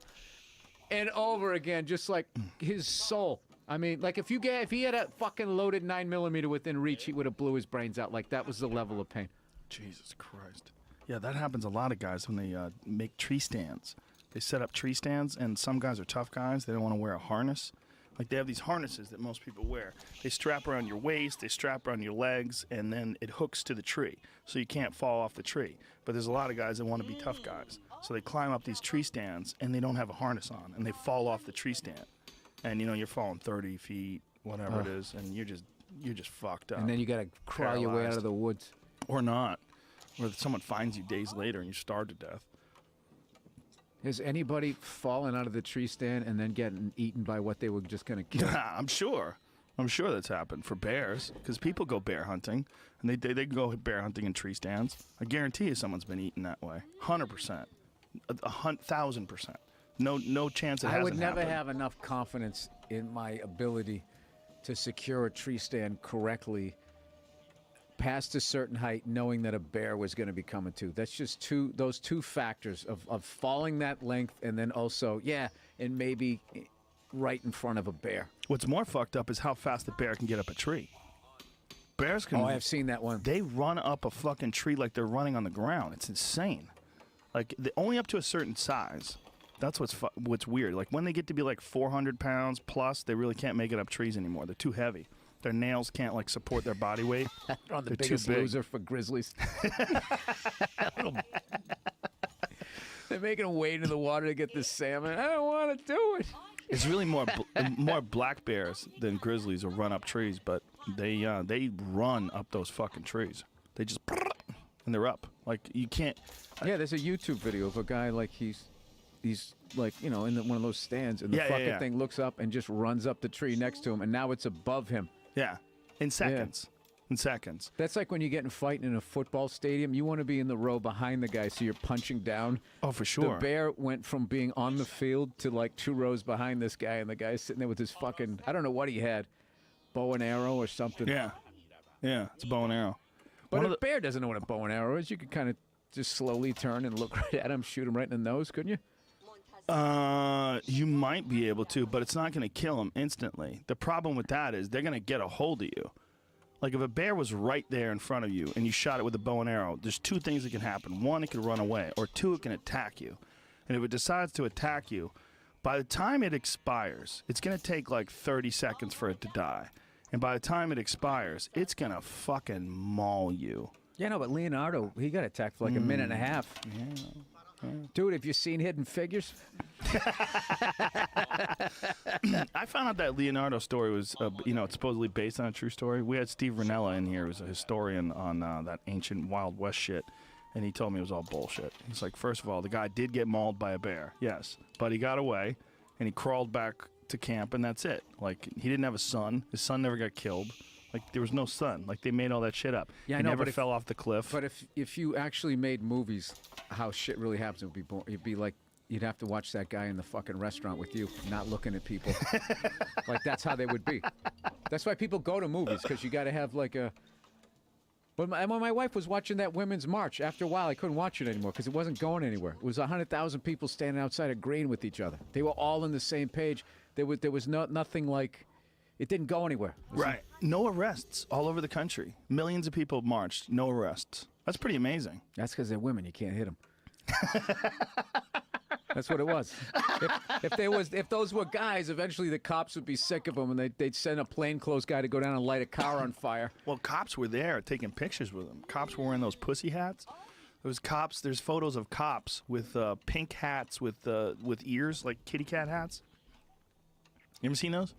and over again, just like his soul. I mean, like if he had a fucking loaded 9mm within reach, he would have blew his brains out. Like that was the level of pain. Jesus Christ. Yeah, that happens a lot of guys when they make tree stands. They set up tree stands, and some guys are tough guys. They don't want to wear a harness. Like they have these harnesses that most people wear. They strap around your waist, they strap around your legs, and then it hooks to the tree, so you can't fall off the tree. But there's a lot of guys that want to be tough guys. So they climb up these tree stands, and they don't have a harness on, and they fall off the tree stand. And, you're falling 30 feet, whatever it is, and you're just fucked up. And then you got to crawl your way out of the woods. Or not. Or someone finds you days later and you starve to death. Has anybody fallen out of the tree stand and then getting eaten by what they were just going to kill? I'm sure that's happened for bears, because people go bear hunting, and they go bear hunting in tree stands. I guarantee you someone's been eaten that way. 100%. 1,000%. No chance it hasn't I would never happened. have enough confidence in my ability to secure a tree stand correctly past a certain height knowing that a bear was going to be coming to. That's just those two factors of falling that length and then also, and maybe right in front of a bear. What's more fucked up is how fast the bear can get up a tree. Bears can. Oh, I've seen that one. They run up a fucking tree like they're running on the ground. It's insane. Like, only up to a certain size. That's what's weird. Like, when they get to be like 400 pounds plus, they really can't make it up trees anymore. They're too heavy. Their nails can't, like, support their body weight. They're on the They're biggest too big. loser for grizzlies. They're making them wade in the water to get the salmon. I don't want to do it. It's really more black bears than grizzlies will run up trees, but they run up those fucking trees. They just and they're up. Like, you can't. Yeah, there's a YouTube video of a guy like he's like, in one of those stands, and the fucking thing looks up and just runs up the tree next to him, and now it's above him. Yeah, in seconds. In seconds. That's like when you get in fighting in a football stadium. You want to be in the row behind the guy so you're punching down. Oh, for sure. The bear went from being on the field to like 2 rows behind this guy, and the guy's sitting there with his fucking, I don't know what he had, bow and arrow or something. Yeah. Yeah, it's a bow and arrow. But a bear doesn't know what a bow and arrow is. You could kind of just slowly turn and look right at him, shoot him right in the nose, couldn't you? You might be able to, but it's not going to kill him instantly. The problem with that is they're going to get a hold of you. Like, if a bear was right there in front of you and you shot it with a bow and arrow, there's 2 things that can happen. 1, it could run away, or 2, it can attack you. And if it decides to attack you, by the time it expires, it's going to take like 30 seconds for it to die. And by the time it expires, it's going to fucking maul you. Yeah, no, but Leonardo, he got attacked for like a minute and a half. Yeah. Dude, have you seen Hidden Figures? I found out that Leonardo story was, it's supposedly based on a true story. We had Steve Ranella in here, who's a historian on that ancient Wild West shit, and he told me it was all bullshit. He's like, first of all, the guy did get mauled by a bear, yes, but he got away, and he crawled back to camp, and that's it. Like, he didn't have a son. His son never got killed. Like, there was no son. Like, they made all that shit up. Yeah, he never fell off the cliff. But if you actually made movies, how shit really happens, it'd be like you'd have to watch that guy in the fucking restaurant with you, not looking at people. Like, that's how they would be. That's why people go to movies, because you got to have like a. But when my wife was watching that Women's March, after a while I couldn't watch it anymore because it wasn't going anywhere. It was 100,000 people standing outside agreeing with each other. They were all on the same page. There was nothing like. It didn't go anywhere. Right. No arrests all over the country. Millions of people marched. No arrests. That's pretty amazing. That's because they're women. You can't hit them. That's what it was. If those were guys, eventually the cops would be sick of them, and they'd send a plainclothes guy to go down and light a car on fire. Well, cops were there taking pictures with them. Cops were wearing those pussy hats. There's photos of cops with pink hats with ears, like kitty cat hats. You ever seen those?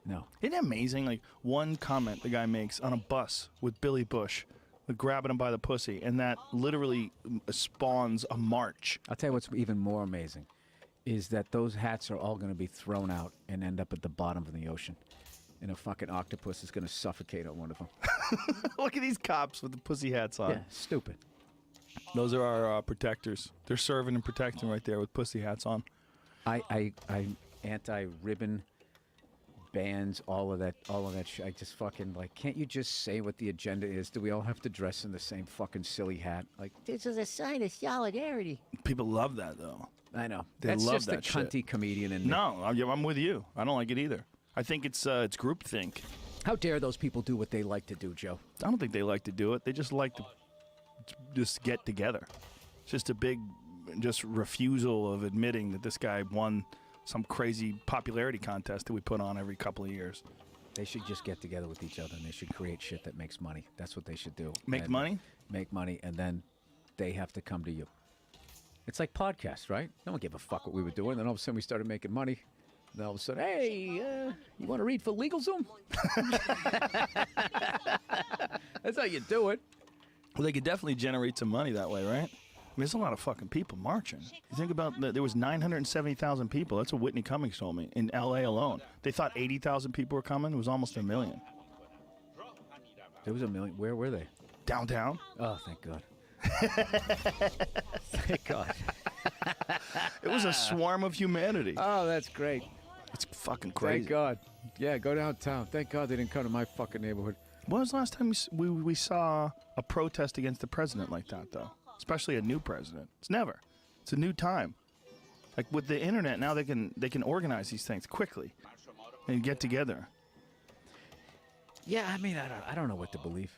No. Isn't it amazing? Like, one comment the guy makes on a bus with Billy Bush, with grabbing him by the pussy, and that literally spawns a march. I'll tell you what's even more amazing is that those hats are all going to be thrown out and end up at the bottom of the ocean. And a fucking octopus is going to suffocate on one of them. Look at these cops with the pussy hats on. Yeah, stupid. Those are our protectors. They're serving and protecting right there with pussy hats on. I'm anti-ribbon bans, all of that shit. I just fucking, like, can't you just say what the agenda is? Do we all have to dress in the same fucking silly hat? Like, this is a sign of solidarity. People love that, though. I know. That's just that the cunty shit. Comedian in No, I'm with you. I don't like it either. I think it's groupthink. How dare those people do what they like to do, Joe? I don't think they like to do it. They just like to just get together. It's just a big refusal of admitting that this guy won some crazy popularity contest that we put on every couple of years. They should just get together with each other, and they should create shit that makes money. That's what they should do. Make money, and then they have to come to you. It's like podcasts, right? No one gave a fuck what we were doing. Then all of a sudden we started making money. Then all of a sudden, hey, you want to read for LegalZoom? That's how you do it. Well, they could definitely generate some money that way, right? I mean, there's a lot of fucking people marching. You think about that, there was 970,000 people. That's what Whitney Cummings told me in L.A. alone. They thought 80,000 people were coming. It was almost 1 million. There was 1 million. Where were they? Downtown. Oh, thank God. Thank God. It was a swarm of humanity. Oh, that's great. It's fucking crazy. Thank God. Yeah, go downtown. Thank God they didn't come to my fucking neighborhood. When was the last time we saw a protest against the president like that, though? Especially a new president. It's never. It's a new time. Like with the internet now, they can organize these things quickly and get together. Yeah, I mean, I don't know what to believe.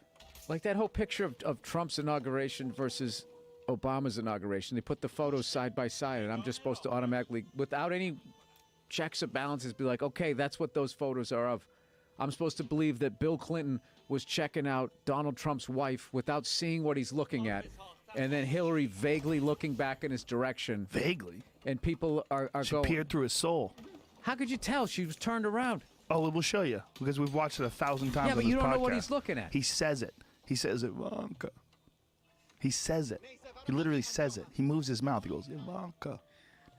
Like that whole picture of Trump's inauguration versus Obama's inauguration. They put the photos side by side, and I'm just supposed to automatically, without any checks or balances, be like, okay, that's what those photos are of. I'm supposed to believe that Bill Clinton was checking out Donald Trump's wife without seeing what he's looking at. And then Hillary vaguely looking back in his direction. Vaguely? And people are She going... peered through his soul. How could you tell? She was turned around. Oh, we'll show you, because we've watched it 1,000 times Yeah, on but this you don't know podcast. what he's looking at. He says it. He says Ivanka. He says it. He literally says it. He moves his mouth. He goes, Ivanka.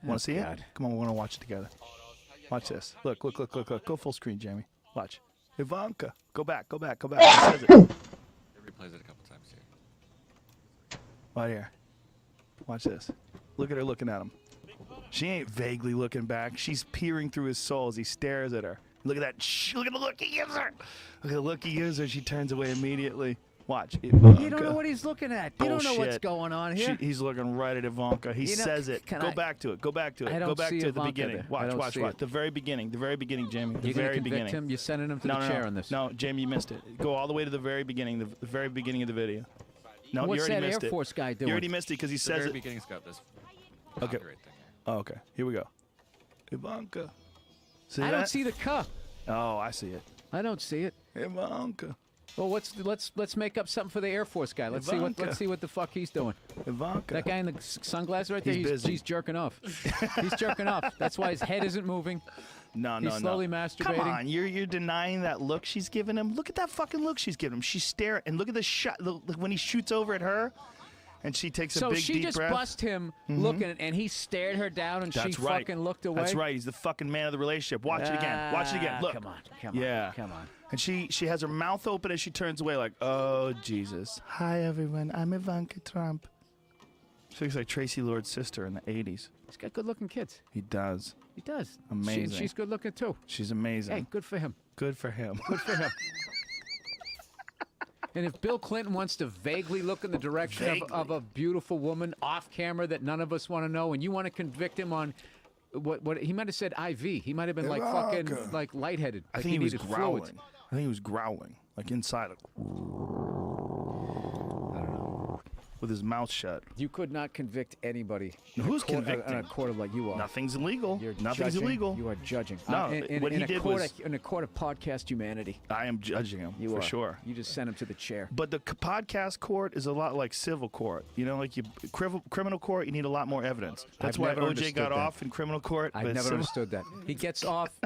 Want to see it? Come on, we're going to watch it together. Watch this. Look. Go full screen, Jamie. Watch. Ivanka. Go back. He says it. He replays it a couple times here. Right here. Watch this. Look at her looking at him. She ain't vaguely looking back. She's peering through his soul as he stares at her. Look at that. Look at the look he gives her. Look at the look he gives her. She turns away immediately. Watch. Ivanka. You don't know what he's looking at. You don't know what's going on here. He's looking right at Ivanka. He says it. Go back to it. Go back to it. I don't Go back see to the Ivanka beginning. there. Watch. The very beginning, Jamie. The You're very gonna convict beginning. him? You're sending him to the chair on this. No, Jamie, you missed it. Go all the way to the very beginning. The very beginning of the video. No, What's you already that missed Air it. Force guy doing? You already missed it because he The says very it. beginning's got this Okay. copyright thing. Oh, okay. Here we go. Ivanka. See I that? don't see the cuh. Oh, I see it. I don't see it. Ivanka. Well, let's make up something for the Air Force guy. Let's Ivanka. see what the fuck he's doing. Ivanka. That guy in the sunglasses right there. He's busy. He's jerking off. He's jerking off. That's why his head isn't moving. No. He's slowly masturbating. Come on, you're denying that look she's giving him. Look at that fucking look she's giving him. She's staring, and look at the shot when he shoots over at her, and she takes a big So she deep just breath. bust him looking, and he stared her down, and That's she right. fucking looked away. That's right. He's the fucking man of the relationship. Watch it again. Watch it again. Look. Come on. Yeah. Come on. And she has her mouth open as she turns away, like, oh Jesus. Hi everyone. I'm Ivanka Trump. She looks like Tracy Lord's sister in the '80s. He's got good-looking kids. He does. He does. Amazing. She's good-looking too. She's amazing. Hey, good for him. Good for him. Good for him. And if Bill Clinton wants to vaguely look in the direction of a beautiful woman off camera that none of us want to know, and you want to convict him on what he might have said IV. He might have been like fucking like lightheaded. I Like think he was needed growling. fluids. I think he was growling, like inside, like, with his mouth shut. You could not convict anybody. Who's in a convicting? court of like you are. Nothing's illegal. You're Nothing's judging. illegal. You are judging. No, in, what in he a did court was- in a court of podcast humanity. I am judging him You for are. sure. You just sent him to the chair. But the podcast court is a lot like civil court. You know, like criminal court, you need a lot more evidence. That's I've why never OJ understood got that. off in criminal court. I've but never civil- understood that. He gets off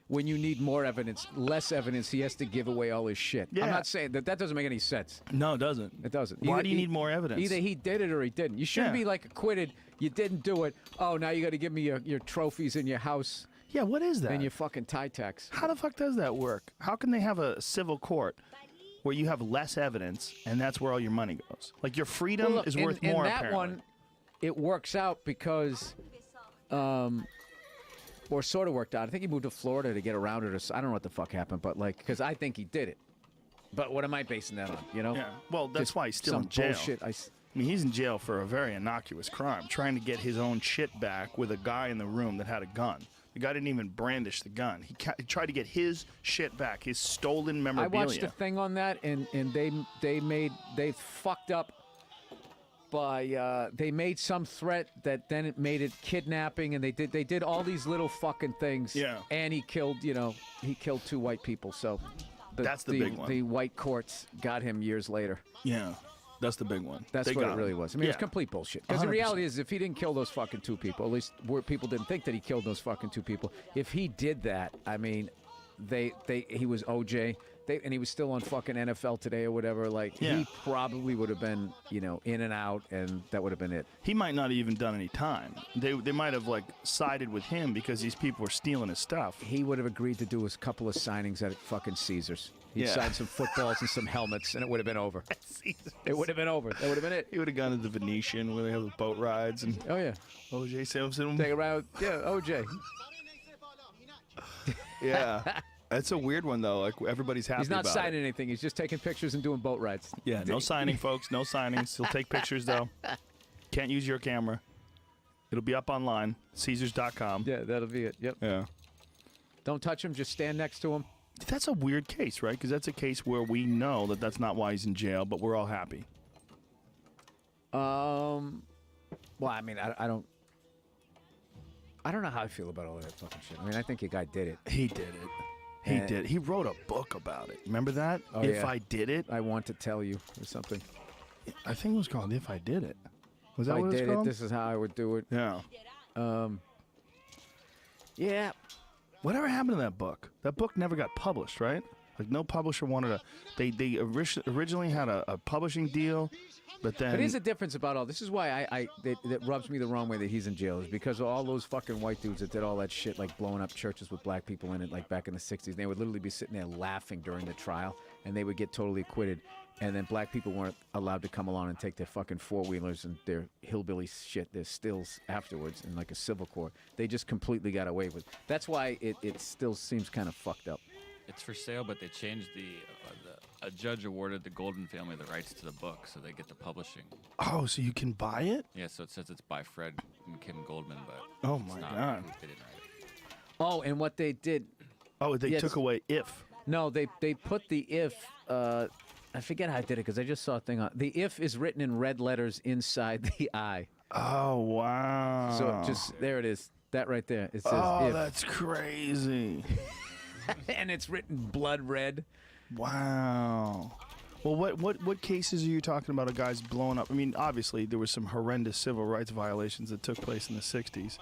when you need more evidence, less evidence. He has to give away all his shit. Yeah. I'm not saying that doesn't make any sense. No, it doesn't. It doesn't. Why do you need more evidence? Either he did it or he didn't. You shouldn't Yeah. be like acquitted. You didn't do it. Oh, now you got to give me your trophies in your house Yeah, what is that? and your fucking tie tax. How the fuck does that work? How can they have a civil court where you have less evidence and that's where all your money goes? Like your freedom Well, look, is in, worth in more. that apparently. one, it works out because, or sort of worked out. I think he moved to Florida to get around it. Or I don't know what the fuck happened, but like, because I think he did it. But what am I basing that on? You know? Yeah. Well, that's Just why he's still some in jail. bullshit. I mean, he's in jail for a very innocuous crime, trying to get his own shit back with a guy in the room that had a gun. The guy didn't even brandish the gun. He tried to get his shit back, his stolen I memorabilia. watched a thing on that, and they fucked up by they made some threat that then it made it kidnapping, and they did all these little fucking things. Yeah. And he killed 2 white people. So That's the big one. The white courts got him years later. Yeah, that's the big one. That's They what got it him. really was. I mean, it was Yeah. complete bullshit. Because the 100%. reality is, if he didn't kill those fucking 2 people, at least people didn't think that he killed those fucking 2 people. If he did that, I mean, he was OJ, and he was still on fucking NFL Today or whatever. Like, Yeah. he probably would have been, in and out, and that would have been it. He might not have even done any time. They might have like sided with him because these people were stealing his stuff. He would have agreed to do a couple of signings at fucking Caesars. He'd Yeah. sign some footballs and some helmets, and it would have been over. It would have been over. That would have been it. He would have gone to the Venetian where they have the boat rides and Oh yeah, OJ Simpson. take around. Yeah, OJ. Yeah. It's a weird one though. Like everybody's happy. He's not about signing it. anything. He's just taking pictures and doing boat rides. Yeah, no signing, folks. No signings. He'll take pictures though. Can't use your camera. It'll be up online. Caesars.com. Yeah, that'll be it. Yep. Yeah. Don't touch him. Just stand next to him. That's a weird case, right? Because that's a case where we know that that's not why he's in jail, but we're all happy. Well, I mean, I don't know how I feel about all that fucking shit. I mean, I think the guy did it. He did it. He did. He wrote a book about it. Remember that? Oh, If yeah. I Did It. I want to tell you or something. I think it was called If I Did It. Was that If what I it was did it, called? this is how I would do it. Yeah. Yeah. Whatever happened to that book? That book never got published, right? Like no publisher wanted to. They originally had a publishing deal, but then. But here's the difference about all this. Is why that rubs me the wrong way that he's in jail is because of all those fucking white dudes that did all that shit, like blowing up churches with black people in it, like back in the 60s. They would literally be sitting there laughing during the trial, and they would get totally acquitted. And then black people weren't allowed to come along and take their fucking four-wheelers and their hillbilly shit, their stills afterwards in like a civil court. They just completely got away with it. That's why it still seems kind of fucked up. It's for sale, but they changed a judge awarded the Goldman family the rights to the book, so they get the publishing. Oh, so you can buy it? Yeah, so it says it's by Fred and Kim Goldman, but Oh it's my not. God. They didn't write it. Oh, and what they did, Oh, they Yes. took away If. no, they put the if, I forget how I did it because I just saw a thing on, the if is written in red letters inside the I. Oh wow. So just, there it is, that right there. It says Oh, if. that's crazy. And it's written blood red. Wow. Well, what cases are you talking about of guys blowing up? I mean, obviously, there was some horrendous civil rights violations that took place in the 60s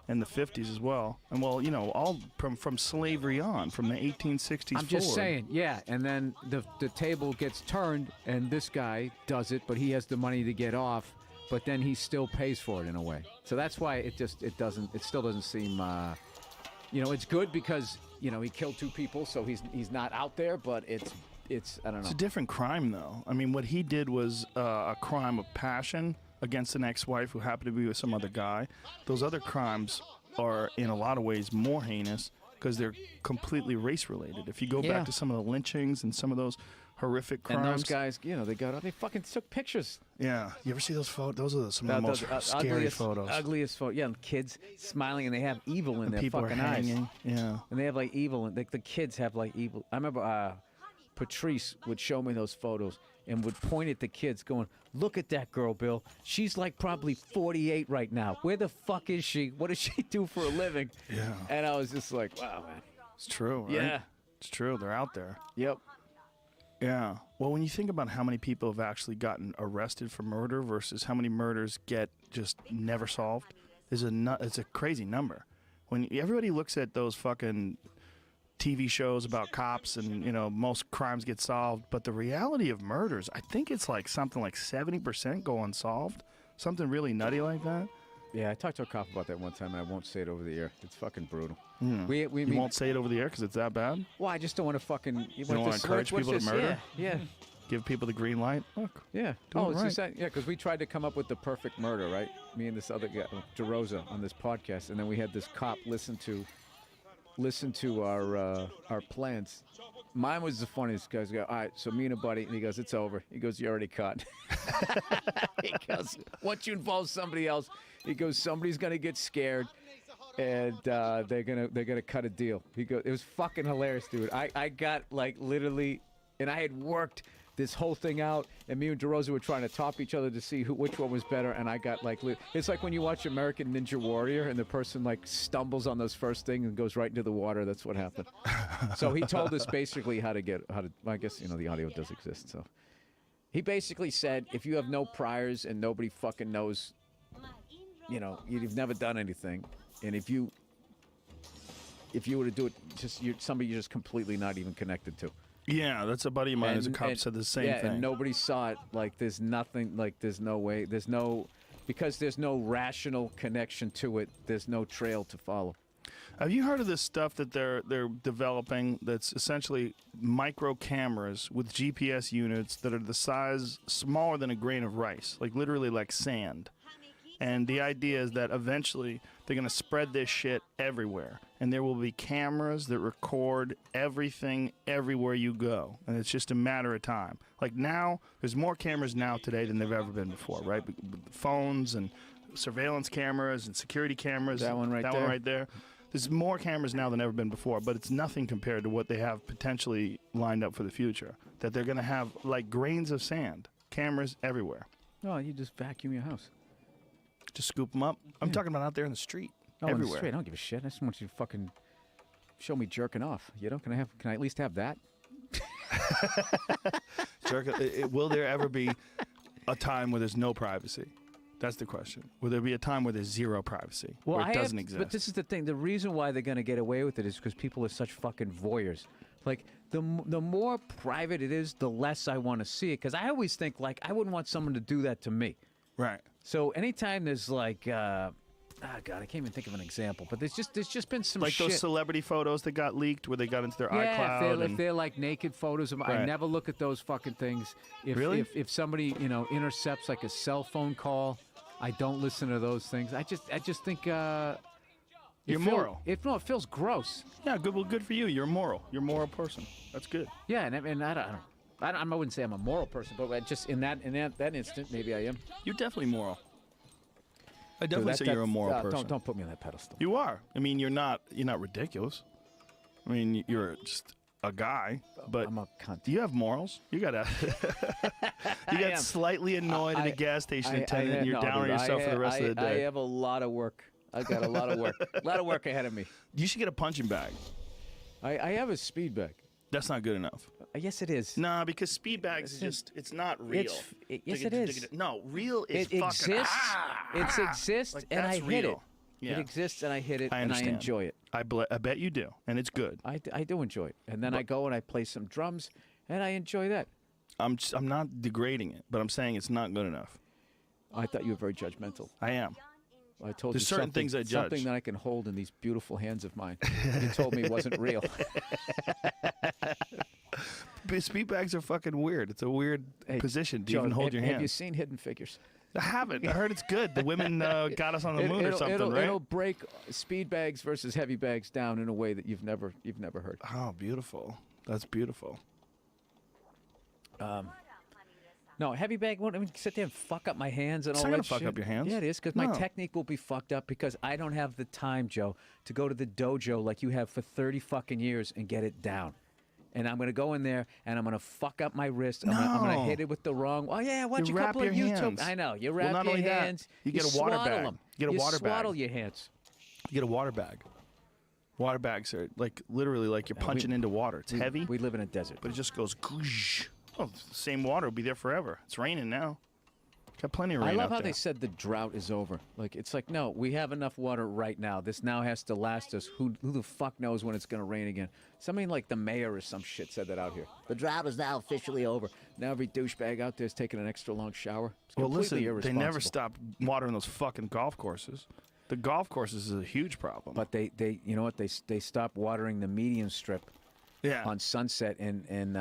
and the 50s as well. And, well, you know, all from slavery on, from the 1860s I'm just forward. saying, yeah. And then the table gets turned, and this guy does it, but he has the money to get off, but then he still pays for it in a way. So that's why it still doesn't seem, you know, it's good because, you know, he killed two people, so he's not out there, but it's I don't know. It's a different crime, though. I mean, what he did was a crime of passion against an ex-wife who happened to be with some other guy. Those other crimes are, in a lot of ways, more heinous because they're completely race-related. If you go Yeah. back to some of the lynchings and some of those horrific crimes. And those guys, you know, they fucking took pictures. Yeah. You ever see those photos? Those are some of the most scary ugliest, photos. Ugliest photo. Yeah, kids smiling, and they have evil in And their people are fucking eyes. hanging. Yeah. And they have like evil, and the kids have like evil. I remember Patrice would show me those photos and would point at the kids, going, "Look at that girl, Bill. She's like probably 48 right now. Where the fuck is she? What does she do for a living?" Yeah. And I was just like, "Wow, man." It's true, right? Yeah. It's true. They're out there. Yep. Yeah. Well, when you think about how many people have actually gotten arrested for murder versus how many murders get just never solved, it's a crazy number. When everybody looks at those fucking TV shows about cops and, you know, most crimes get solved, but the reality of murders, I think it's like something like 70% go unsolved. Something really nutty like that. Yeah, I talked to a cop about that one time, and I won't say it over the air. It's fucking brutal. You won't say it over the air because it's that bad? Well, I just don't want to fucking. You don't wanna encourage people to murder? Yeah. Give people the green light? Look. Yeah. Doing Oh, it it's right. just that, yeah, because we tried to come up with the perfect murder, right? Me and this other guy, DeRosa, on this podcast, and then we had this cop listen to our plans. Mine was the funniest. Guys go, all right, so me and a buddy, and he goes, it's over. He goes, you're already caught. He goes, once you involve somebody else, he goes, somebody's gonna get scared, and they're gonna cut a deal. He goes, it was fucking hilarious, dude. I got like literally, and I had worked this whole thing out, and me and DeRosa were trying to top each other to see which one was better, and I got like, it's like when you watch American Ninja Warrior and the person like stumbles on those first thing and goes right into the water. That's what happened. So he told us basically how to, I guess, you know, the audio does exist. So he basically said, if you have no priors and nobody fucking knows, you know, you've never done anything, and if you were to do it, just somebody you're just completely not even connected to. Yeah, that's a buddy of mine who's a cop said the same yeah, thing. and nobody saw it. Like, there's nothing, like, there's no way, because there's no rational connection to it, there's no trail to follow. Have you heard of this stuff that they're developing that's essentially micro cameras with GPS units that are the size smaller than a grain of rice, like literally like sand? And the idea is that eventually they're going to spread this shit everywhere. And there will be cameras that record everything everywhere you go. And it's just a matter of time. Like now, there's more cameras now today than there have ever been before, right? With phones and surveillance cameras and security cameras. That one right that there. one right there. There's more cameras now than ever been before, but it's nothing compared to what they have potentially lined up for the future. That they're going to have like grains of sand, cameras everywhere. No, you just vacuum your house. Just scoop them up. I'm talking about out there in the street, Oh, in the everywhere. street. I don't give a shit. I just want you to fucking show me jerking off. You know? Can I at least have that? Will there ever be a time where there's no privacy? That's the question. Will there be a time where there's zero privacy, where it doesn't exist? But this is the thing. The reason why they're going to get away with it is because people are such fucking voyeurs. Like, the more private it is, the less I want to see it. Because I always think, like, I wouldn't want someone to do that to me. Right. So anytime there's, like, God, I can't even think of an example. But there's just been some Like shit. those celebrity photos that got leaked where they got into their Yeah, iCloud. if they're like naked photos of, I Right. never look at those fucking things. Really? If somebody intercepts like a cell phone call, I don't listen to those things. I just think You're moral. It feels gross. Yeah, good. Well, good for you. You're moral. You're a moral person. That's good. Yeah, and I wouldn't say I'm a moral person, but just in that instant, maybe I am. You're definitely moral. I Dude, definitely say you're a moral person. Don't put me on that pedestal. You are. I mean, you're not ridiculous. I mean, you're just a guy, but I'm a cunt. you have morals. You got I am. slightly annoyed at a gas station attendant, and you're down on yourself for the rest of the day. I have a lot of work. I got a lot of work. A lot of work ahead of me. You should get a punching bag. I have a speed bag. That's not good enough. Yes, it is. Nah, because speed bags is just, it's not real. Yes, it is. No, real is It fucking, exists. It exists, Like, and I that's hit it. real. Yeah. It exists, and I hit it, I and I understand. enjoy it. I bet you do, and it's good. I do enjoy it. And then I go and I play some drums, and I enjoy that. I'm not degrading it, but I'm saying it's not good enough. I thought you were very judgmental. I am. I told There's you certain something, things I judge. something that I can hold in these beautiful hands of mine. You told me it wasn't real. But speed bags are fucking weird. It's a weird Hey, position to Joe, even hold your Have you hand. seen Hidden Figures? I haven't. I heard it's good. The women got us on the moon or something, right? It'll break speed bags versus heavy bags down in a way that you've never heard. Oh, beautiful. That's beautiful. No, heavy bag won't even sit there and fuck up my hands and It's all not that gonna fuck shit. up your hands. Yeah, it is, because No. my technique will be fucked up because I don't have the time, Joe, to go to the dojo like you have for 30 fucking years and get it down. And I'm going to go in there and I'm going to fuck up my wrist. I'm going to No. hit it with the wrong. Oh, yeah, watch You a wrap couple of your YouTube. hands. I know. You Well, wrap not your only that, hands. you get a water swaddle bag. them. You get a water bag. swaddle your hands. You get a water bag. Water bags are like literally like you're punching into water. It's heavy, We live in a desert. but it just goes. Goosh. Oh, the same water will be there forever. It's raining now. Got plenty of rain I love out how there. they said the drought is over. Like, it's like, no, we have enough water right now. This now has to last us. Who the fuck knows when it's going to rain again? Somebody like the mayor or some shit said that out here. The drought is now officially over. Now every douchebag out there is taking an extra long shower. It's Well, listen, completely they never irresponsible. stopped watering those fucking golf courses. The golf courses is a huge problem. But they you know what? They stopped watering the median strip yeah, on Sunset in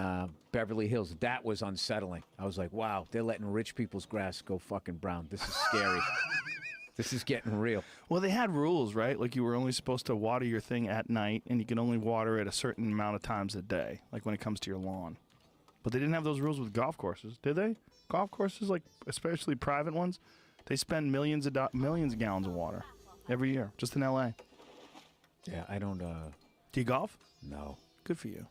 Beverly Hills. That was unsettling. I was like, wow, they're letting rich people's grass go fucking brown. This is scary. This is getting real. well, they had rules, right? Like you were only supposed to water your thing at night, and you can only water it a certain amount of times a day, like when it comes to your lawn. But they didn't have those rules with golf courses, did they? Golf courses, like especially private ones, they spend millions of gallons of water every year just in LA. Yeah, I don't. Do you golf? No. Good for you.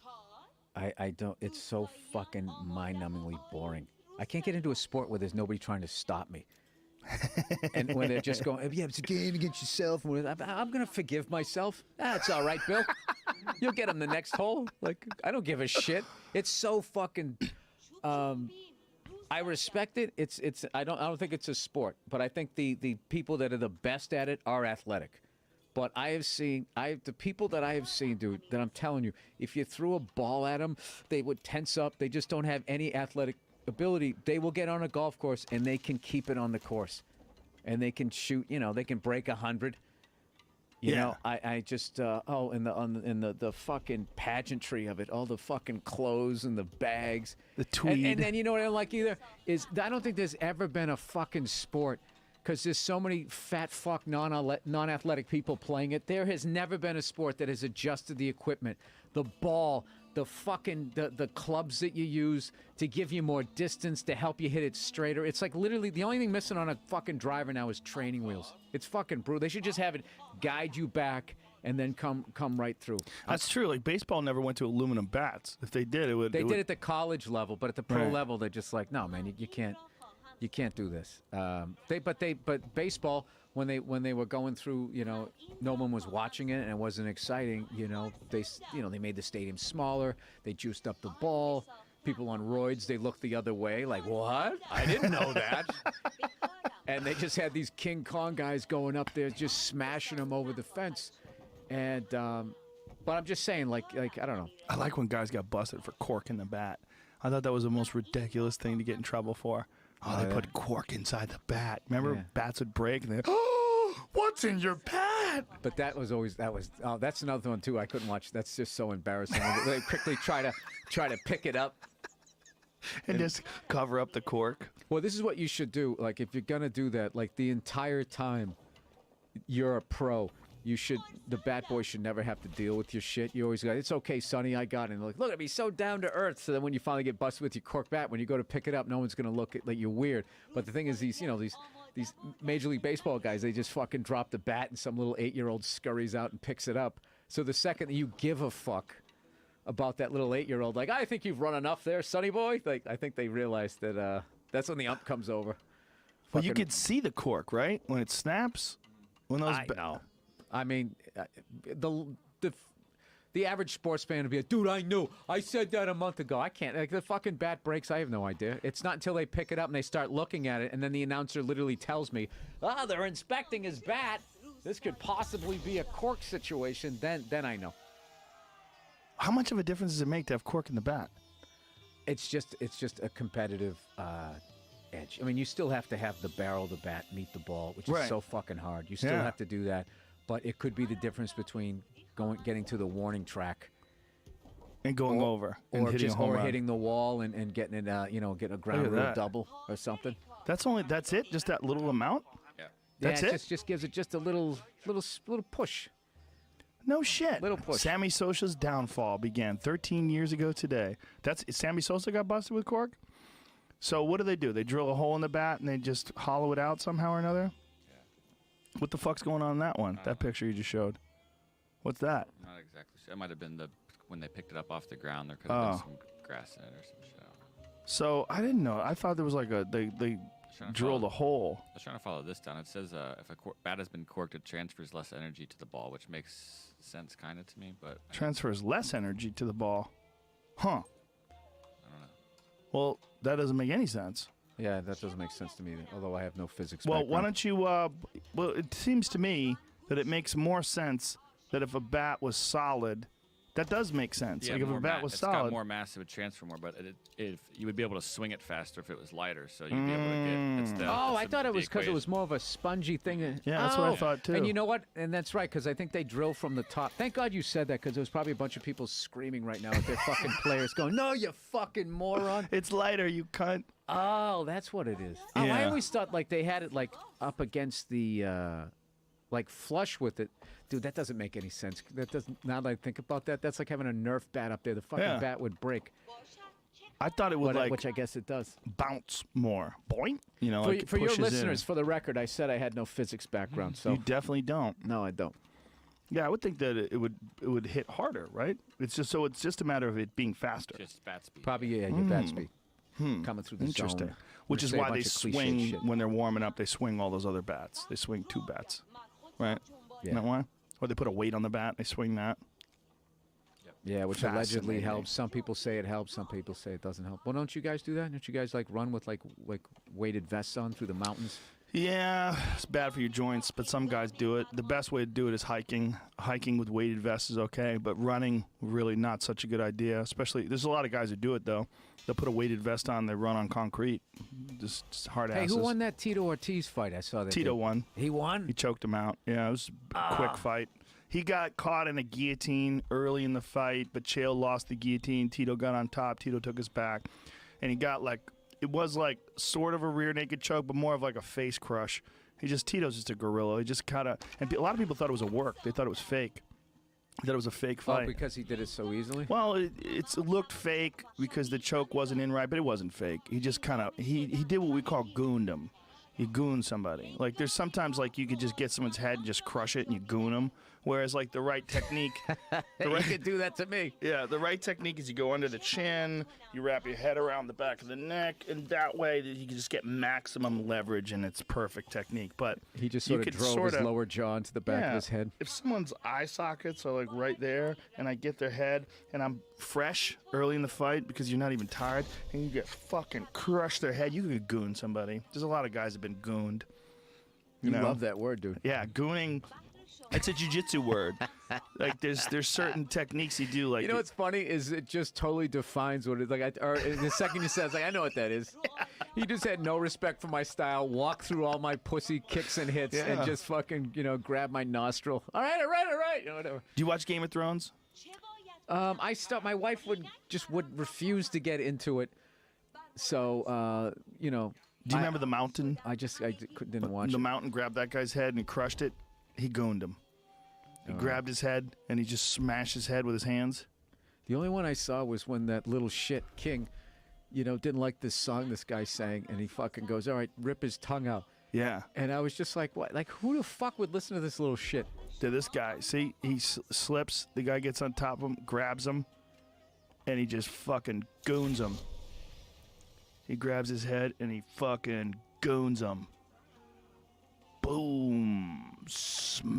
I don't. It's so fucking mind-numbingly boring. I can't get into a sport where there's nobody trying to stop me. And when they're just going, yeah, it's a game against yourself. I'm going to forgive myself. That's all right, Bill. You'll get him the next hole. Like, I don't give a shit. It's so fucking. I respect it. It's. I don't think it's a sport, but I think the people that are the best at it are athletic. But the people that I have seen, dude, that I'm telling you, if you threw a ball at them, they would tense up. They just don't have any athletic ability. They will get on a golf course and they can keep it on the course, and they can shoot. They can break 100. You know, I just in the fucking pageantry of it, all the fucking clothes and the bags, The tweed. and then you know what I don't like either is I don't think there's ever been a fucking sport because there's so many fat fuck non-athletic people playing it. There has never been a sport that has adjusted the equipment, the ball, the fucking the clubs that you use to give you more distance, to help you hit it straighter. It's like literally the only thing missing on a fucking driver now is training wheels. It's fucking brutal. They should just have it guide you back and then come right through. That's true. Like baseball never went to aluminum bats. If they did, it would. They did at the college level, but at the pro level, they're just like, no, man, you can't do this. But baseball, when they were going through, no one was watching it and it wasn't exciting. They made the stadium smaller. They juiced up the ball. People on roids, they looked the other way, like, what? I didn't know that. And they just had these King Kong guys going up there, just smashing them over the fence. And but I'm just saying, like I don't know. I like when guys got busted for cork in the bat. I thought that was the most ridiculous thing to get in trouble for. Oh, they put cork inside the bat. Remember, bats would break, and they, oh, what's in your bat? But that's another one too. I couldn't watch. That's just so embarrassing. They quickly try to pick it up and just cover up the cork. Well, this is what you should do. Like, if you're gonna do that, like the entire time you're a pro, the bat boy should never have to deal with your shit. You always go, it's okay, Sonny, I got it. And they're like, look at me, so down to earth. So then when you finally get busted with your cork bat, when you go to pick it up, no one's gonna look at like you're weird. But the thing is, these Major League Baseball guys, they just fucking drop the bat and some little 8-year-old scurries out and picks it up. So the second that you give a fuck about that little 8-year-old, like, I think you've run enough there, Sonny boy. Like, I think they realize that that's when the ump comes over. Well, you could see the cork, right? When it snaps. When those I know. I mean, the average sports fan would be like, dude, I knew. I said that a month ago. I can't. Like, the fucking bat breaks, I have no idea. It's not until they pick it up and they start looking at it, and then the announcer literally tells me, they're inspecting his bat. This could possibly be a cork situation. Then I know. How much of a difference does it make to have cork in the bat? It's just a competitive edge. I mean, you still have to have the barrel of the bat meet the ball, which is so fucking hard. You still have to do that. But it could be the difference between getting to the warning track and going over and hitting the wall and getting it, getting a ground rule double or something. That's it. Just that little amount. Yeah. That's it. Just gives it just a little push. No shit. Little push. Sammy Sosa's downfall began 13 years ago today. Sammy Sosa got busted with cork. So what do? They drill a hole in the bat and they just hollow it out somehow or another. What the fuck's going on in that one? That picture you just showed. What's that? Not exactly sure. It might have been when they picked it up off the ground. There could have been some grass in it or some shit. So I didn't know. I thought there was like they drilled a hole. I was trying to follow this down. It says if a bat has been corked, it transfers less energy to the ball, which makes sense kind of to me. But transfers less energy to the ball. Huh. I don't know. Well, that doesn't make any sense. Yeah, that doesn't make sense to me, although I have no physics Well, background. why don't you, well, it seems to me that it makes more sense that if a bat was solid, that does make sense. Yeah, like if a bat was it's solid. got more mass, it would transfer more, but if you would be able to swing it faster if it was lighter, so you'd be able to get. I thought it was because it was more of a spongy thing. Yeah, that's what I thought too. And you know what? And that's right, because I think they drill from the top. Thank God you said that, because there's probably a bunch of people screaming right now at their fucking players, going, "No, you fucking moron! It's lighter, you cunt." Oh, that's what it is. Oh, I always thought like they had it like up against the, like flush with it. Dude, that doesn't make any sense. That doesn't. Now that I think about that, that's like having a Nerf bat up there. The fucking bat would break. I thought it would which I guess it does. Bounce more. Boing. You know, for your listeners, for the record, I said I had no physics background. So you definitely don't. No, I don't. Yeah, I would think that it would hit harder, right? It's just a matter of it being faster. Just bat speed. Probably your bat speed. Coming through the Interesting. zone. Which is why they swing when they're warming up. They swing all those other bats. They swing 2 bats, right? Yeah. Isn't that why? Or they put a weight on the bat. They swing that. Yeah, which allegedly helps. Some people say it helps. Some people say it doesn't help. Well, don't you guys do that? Don't you guys like run with like weighted vests on through the mountains? Yeah, it's bad for your joints, but some guys do it. The best way to do it is hiking. Hiking with weighted vests is okay, but running, really not such a good idea. Especially, there's a lot of guys who do it, though. They'll put a weighted vest on, they run on concrete. Just hard asses. Hey, who won that Tito Ortiz fight? I saw that. Tito won. He won? He choked him out. Yeah, it was a quick fight. He got caught in a guillotine early in the fight, but Chael lost the guillotine. Tito got on top. Tito took his back. And he got like, it was like sort of a rear naked choke, but more of like a face crush. Tito's just a gorilla. He just kind of, and a lot of people thought it was a work. They thought it was fake. They thought it was a fake fight. Oh, because he did it so easily? Well, it looked fake because the choke wasn't in right, but it wasn't fake. He just kind of, he did what we call gooned him. You goon somebody. Like, there's sometimes, like, you could just get someone's head and just crush it and you goon them. Whereas, like, the right technique... You could do that to me. Yeah, the right technique is you go under the chin, you wrap your head around the back of the neck, and that way you can just get maximum leverage, and it's perfect technique. But he just sort of drove his lower jaw into the back of his head. If someone's eye sockets are, like, right there, and I get their head, and I'm fresh early in the fight because you're not even tired, and you get fucking crushed their head, you could goon somebody. There's a lot of guys that have been gooned. You love that word, dude. Yeah, gooning... It's a jiu-jitsu word. Like, there's certain techniques you do. Like, you know what's funny is it just totally defines what it's like. Or in the second you said, it's like, I know what that is. Yeah. He just had no respect for my style, walked through all my pussy kicks and hits, and just fucking, grab my nostril. All right. Whatever. Do you watch Game of Thrones? I stopped. My wife would refuse to get into it. So, Do you remember The Mountain? I didn't watch The Mountain grabbed that guy's head and crushed it. He gooned him. He grabbed his head and he just smashed his head with his hands. The only one I saw was when that little shit King, didn't like this song this guy sang, and he fucking goes, all right, rip his tongue out. Yeah. And I was just like, what? Like, who the fuck would listen to this little shit? To this guy. See, he slips. The guy gets on top of him, grabs him, and he just fucking goons him. He grabs his head and he fucking goons him. Boom. Smash.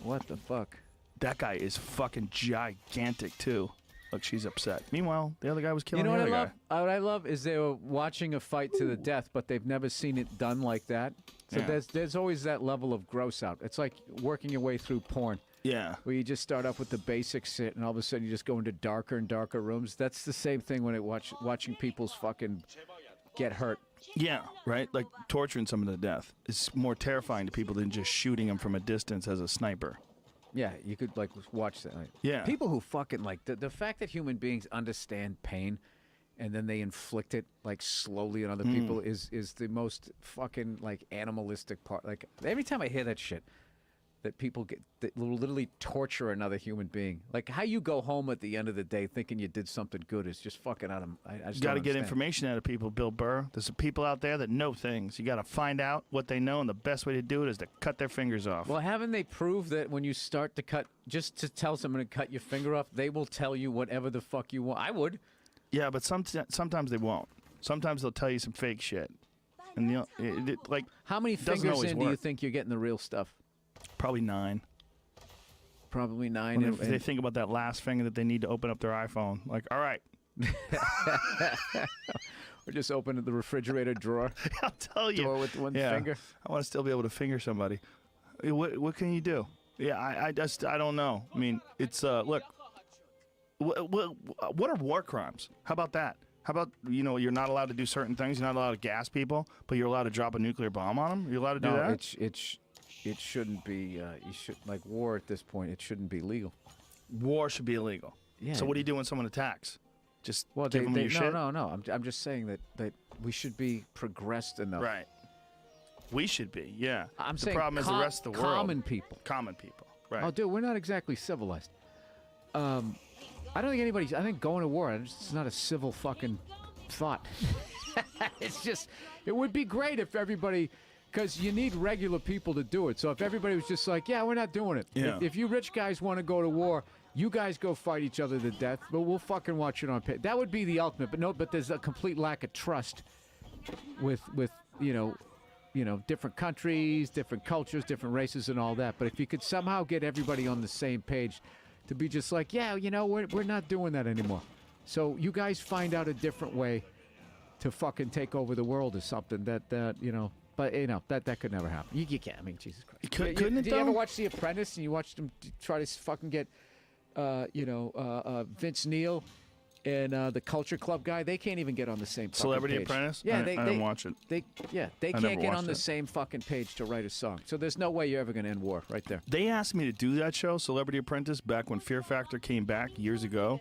What the fuck? That guy is fucking gigantic, too. Look, she's upset. Meanwhile, the other guy was killing the other guy. What I love is they were watching a fight to the death, but they've never seen it done like that. So there's always that level of gross out. It's like working your way through porn. Yeah. Where you just start off with the basic shit, and all of a sudden you just go into darker and darker rooms. That's the same thing when watching people's fucking get hurt. Yeah, right? Like torturing someone to death is more terrifying to people than just shooting them from a distance as a sniper. Yeah, you could like watch that. Like, yeah. People who fucking like the fact that human beings understand pain and then they inflict it like slowly on other people is the most fucking like animalistic part. Like every time I hear that shit, that people that will literally torture another human being. Like how you go home at the end of the day thinking you did something good is just fucking out of. I just got to get information out of people, Bill Burr. There's some people out there that know things. You got to find out what they know, and the best way to do it is to cut their fingers off. Well, haven't they proved that when you start to cut, just to tell someone to cut your finger off, they will tell you whatever the fuck you want? I would. Yeah, but sometimes they won't. Sometimes they'll tell you some fake shit. And like how many fingers in do you think you're getting the real stuff? Probably 9. Probably 9. If they think about that last finger that they need to open up their iPhone, like, all right. Or just open the refrigerator drawer. I'll tell you. Door with one finger. I want to still be able to finger somebody. What can you do? Yeah, I don't know. I mean, it's look. What are war crimes? How about that? How about, you're not allowed to do certain things. You're not allowed to gas people, but you're allowed to drop a nuclear bomb on them? You're allowed to do that? It shouldn't be. You should like war at this point. It shouldn't be legal. War should be illegal. Yeah. So what do you do when someone attacks? Just give them your your shit? No. I'm just saying that we should be progressed enough. Right. We should be. Yeah. I'm the saying problem is the rest of the world. Common people. Common people. Right. Oh, dude, we're not exactly civilized. I don't think anybody's. I think going to war. It's not a civil fucking thought. It's just. It would be great if everybody. Because you need regular people to do it. So if everybody was just like, yeah, we're not doing it. Yeah. If you rich guys want to go to war, you guys go fight each other to death, but we'll fucking watch it on pay. That would be the ultimate. But there's a complete lack of trust with different countries, different cultures, different races, and all that. But if you could somehow get everybody on the same page to be just like, yeah, we're not doing that anymore. So you guys find out a different way to fucking take over the world or something that. But, that could never happen. You can't. I mean, Jesus Christ. Couldn't it, Did you ever watch The Apprentice and you watched them try to fucking get, Vince Neil and the Culture Club guy? They can't even get on the same fucking Celebrity page. Apprentice? Yeah, I didn't watch it. They never can't get on the watched it. same fucking page to write a song. So there's no way you're ever going to end war right there. They asked me to do that show, Celebrity Apprentice, back when Fear Factor came back years ago.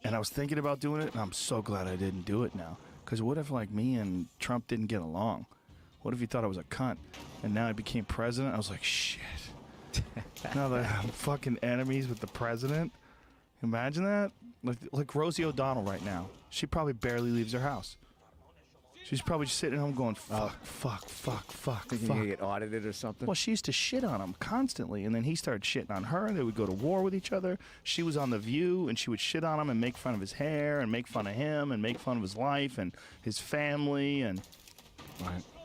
And I was thinking about doing it, and I'm so glad I didn't do it now. Because what if, like, me and Trump didn't get along? What if he thought I was a cunt? And now I became president? I was like, shit. Now that I'm fucking enemies with the president? Imagine that? Like Rosie O'Donnell right now. She probably barely leaves her house. She's probably just sitting at home going, fuck. Thinking you get audited or something. Well, she used to shit on him constantly, and then he started shitting on her, and they would go to war with each other. She was on The View, and she would shit on him and make fun of his hair and make fun of him and make fun of his life and his family. And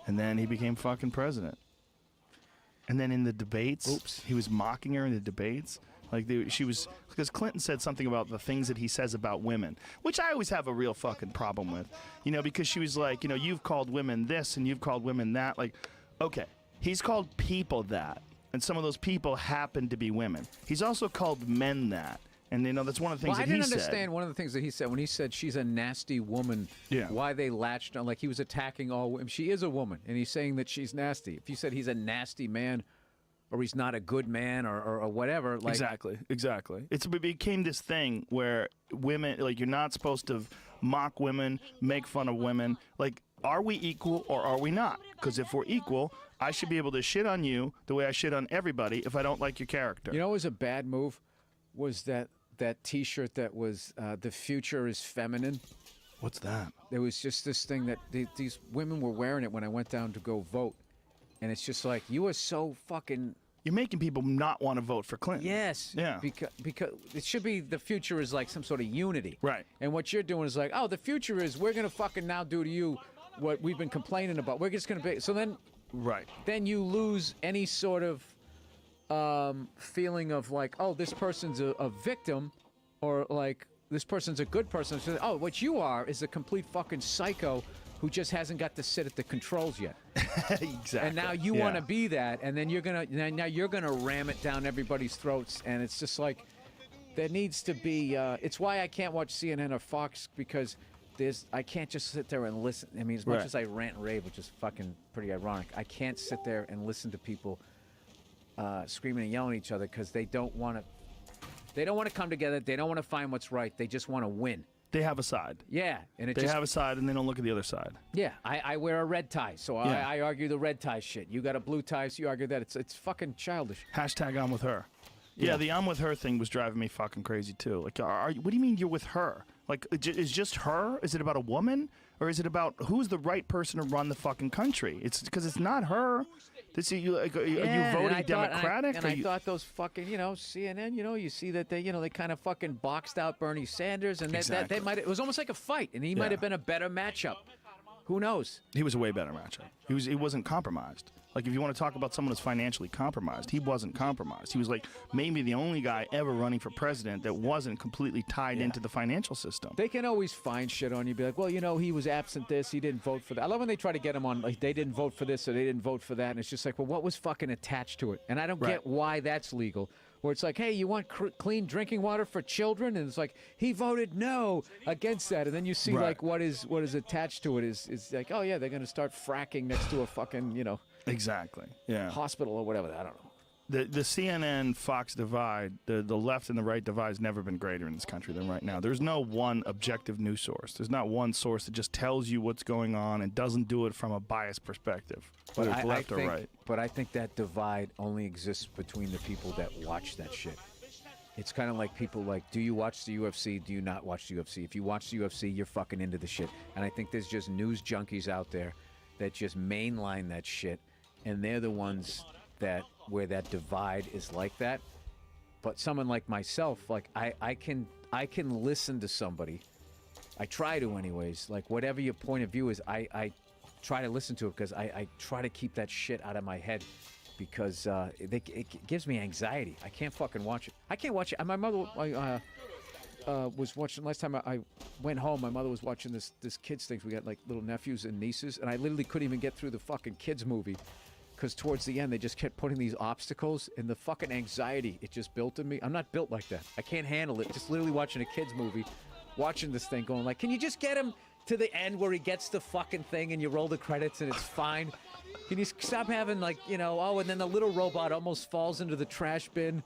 then he became fucking president. And then in the debates, he was mocking her in the debates. Like, she was, because Clinton said something about the things that he says about women, which I always have a real fucking problem with, you know, because she was like, you know, you've called women this and you've called women that. Like, okay, he's called people that, and some of those people happen to be women. He's also called men that. And, you know, that's one of the things that he said. I didn't understand one of the things that he said when he said she's a nasty woman, why they latched on, like he was attacking all women. She is a woman, and he's saying that she's nasty. If you said he's a nasty man, or he's not a good man, or whatever. Like, exactly. It became this thing where women, like, you're not supposed to mock women, make fun of women. Like, are we equal or are we not? Because if we're equal, I should be able to shit on you the way I shit on everybody if I don't like your character. You know what was a bad move? Was that T-shirt that was, the future is feminine. What's that? There was just this thing that these women were wearing it when I went down to go vote. And it's just like, you are so fucking... You're making people not want to vote for Clinton. Yes. Yeah. Because it should be the future is like some sort of unity. Right. And what you're doing is like, oh, the future is we're going to fucking now do to you what we've been complaining about. We're just going to be... So then... Right. Then you lose any sort of feeling of like, oh, this person's a victim, or like, this person's a good person. So, oh, what you are is a complete fucking psycho who just hasn't got to sit at the controls yet. Exactly. And now you want to be that, and then now you're gonna ram it down everybody's throats, and it's just like there needs to be. It's why I can't watch CNN or Fox, because I can't just sit there and listen. I mean, as much as I rant and rave, which is fucking pretty ironic, I can't sit there and listen to people screaming and yelling at each other because they don't want to. They don't want to come together. They don't want to find what's right. They just want to win. They have a side. Yeah, and they have a side, and they don't look at the other side. Yeah, I wear a red tie, so I argue the red tie shit. You got a blue tie, so you argue that. It's fucking childish. Hashtag I'm with her. Yeah, the I'm with her thing was driving me fucking crazy too. Like, what do you mean you're with her? Like, is just her? Is it about a woman, or is it about who's the right person to run the fucking country? It's because it's not her. Are you voting Democratic? I thought those fucking, CNN, you see that they kind of fucking boxed out Bernie Sanders, and that they might. It was almost like a fight, and he might have been a better matchup. Who knows? He was a way better matchup. He wasn't compromised. Like, if you want to talk about someone who's financially compromised, he wasn't compromised. He was like maybe the only guy ever running for president that wasn't completely tied into the financial system. They can always find shit on you. Be like, well, he was absent this. He didn't vote for that. I love when they try to get him on, like, they didn't vote for this or they didn't vote for that. And it's just like, well, what was fucking attached to it? And I don't get why that's legal. Where it's like, hey, you want clean drinking water for children? And it's like, he voted no against that. And then you see, like, what is attached to it is like, oh, yeah, they're going to start fracking next to a fucking, Exactly. Yeah. hospital or whatever. I don't know. The CNN Fox divide, the left and the right divide has never been greater in this country than right now. There's no one objective news source. There's not one source that just tells you what's going on and doesn't do it from a biased perspective, whether it's left or right. But I think that divide only exists between the people that watch that shit. It's kind of like people like, do you watch the UFC? Do you not watch the UFC? If you watch the UFC, you're fucking into the shit. And I think there's just news junkies out there that just mainline that shit, and they're the ones where that divide is like that. But someone like myself, like I can listen to somebody. I try to anyways. Like, whatever your point of view is, I try to listen to it because I try to keep that shit out of my head, because it gives me anxiety. I can't fucking watch it. I can't watch it. My mother was watching, last time I went home, my mother was watching this kids things. We got like little nephews and nieces, and I literally couldn't even get through the fucking kids movie because towards the end they just kept putting these obstacles, and the fucking anxiety it just built in me. I'm not built like that. I can't handle it. Just literally watching a kids movie, watching this thing, going like, can you just get him to the end where he gets the fucking thing and you roll the credits and it's fine? Can you stop having like, oh, and then the little robot almost falls into the trash bin.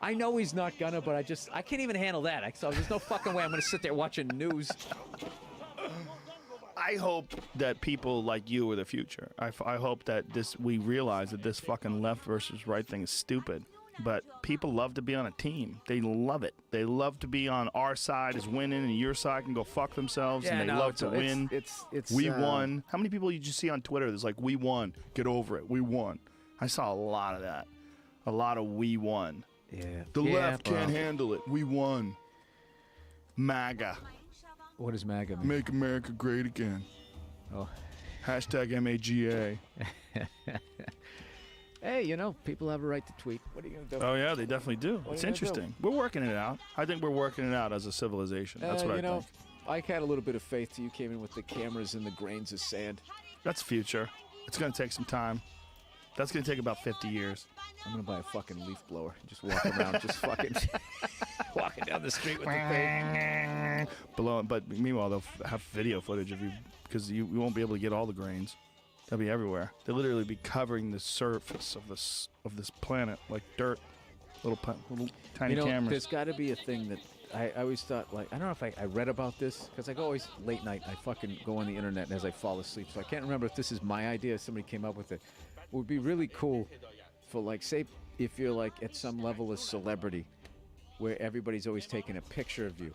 I know he's not gonna, but I can't even handle that. So there's no fucking way I'm gonna sit there watching news. I hope that people like you are the future. I hope that we realize that this fucking left versus right thing is stupid. But people love to be on a team. They love it. They love to be on our side is winning, and your side can go fuck themselves, and they love to win. We won. How many people you just see on Twitter that's like, we won, get over it, we won? I saw a lot of that. A lot of we won. Yeah. The left can't handle it. We won. MAGA. What does MAGA mean? Make America Great Again. Oh. Hashtag MAGA. Hey, you know, people have a right to tweet. What are you going to do? Oh, yeah, they definitely do. It's interesting. We're working it out. I think we're working it out as a civilization. That's what I think. I had a little bit of faith till you came in with the cameras and the grains of sand. That's future. It's going to take some time. That's going to take about 50 years. I'm going to buy a fucking leaf blower and just walk around, just fucking walking down the street with the thing. But meanwhile, they'll have video footage of you because you won't be able to get all the grains. They'll be everywhere. They'll literally be covering the surface of this planet like dirt. Little tiny cameras. There's got to be a thing that I always thought, like, I don't know if I read about this, because I go always late night, I fucking go on the internet as I fall asleep, so I can't remember if this is my idea, somebody came up with it. It would be really cool for, like, say, if you're, like, at some level of celebrity, where everybody's always taking a picture of you.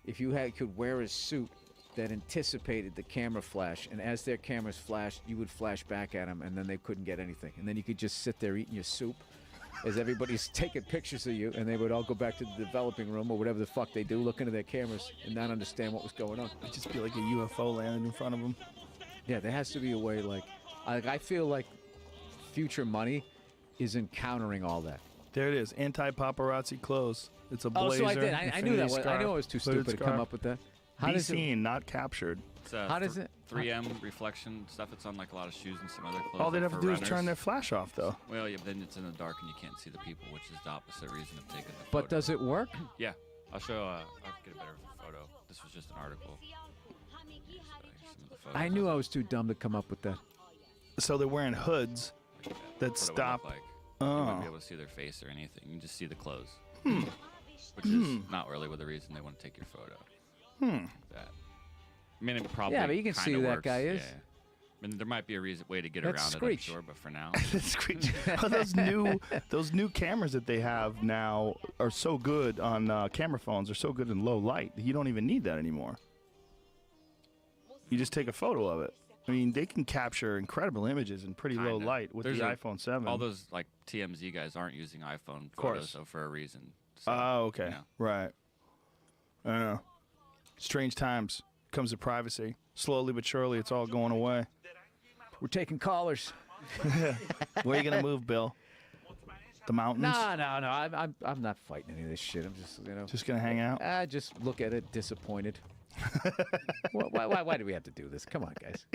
If you could wear a suit that anticipated the camera flash, and as their cameras flashed, you would flash back at them, and then they couldn't get anything. And then you could just sit there eating your soup as everybody's taking pictures of you, and they would all go back to the developing room or whatever the fuck they do, look into their cameras, and not understand what was going on. It'd just be like a UFO landing in front of them. Yeah, there has to be a way, like I feel like future money is encountering all that. There it is. Anti-paparazzi clothes. It's a blazer. Oh, so I did. I knew that. I knew I was too stupid to come up with that. Be seen, not captured. It's how does it? 3M reflection stuff. It's on like a lot of shoes and some other clothes. All they'd have to do runners. is turn their flash off, though. Well, yeah, but then it's in the dark and you can't see the people, which is the opposite reason of taking the photo. But does it work? Yeah, I'll show. I'll get a better photo. This was just an article. Some of the photos I knew I was too dumb to come up with that. So they're wearing hoods that stop. Like. You wouldn't be able to see their face or anything. You can just see the clothes. Which is not really the reason they want to take your photo. That. I mean, it probably. Yeah, but you can see who that works. guy is. Yeah. I mean, there might be a way to get That's around Screech. it, I'm sure, but for now. Screech. Oh, those new cameras that they have now are so good on camera phones. Are so good in low light. You don't even need that anymore. You just take a photo of it. I mean, they can capture incredible images in pretty low light with the iPhone 7. All those like TMZ guys aren't using iPhone photos, so for a reason. So, oh, okay, right. I don't know. Strange times. Comes to privacy. Slowly but surely, it's all going away. We're taking callers. Where are you gonna move, Bill? The mountains? No. I'm not fighting any of this shit. I'm just, just gonna hang out. I just look at it disappointed. Why do we have to do this? Come on, guys.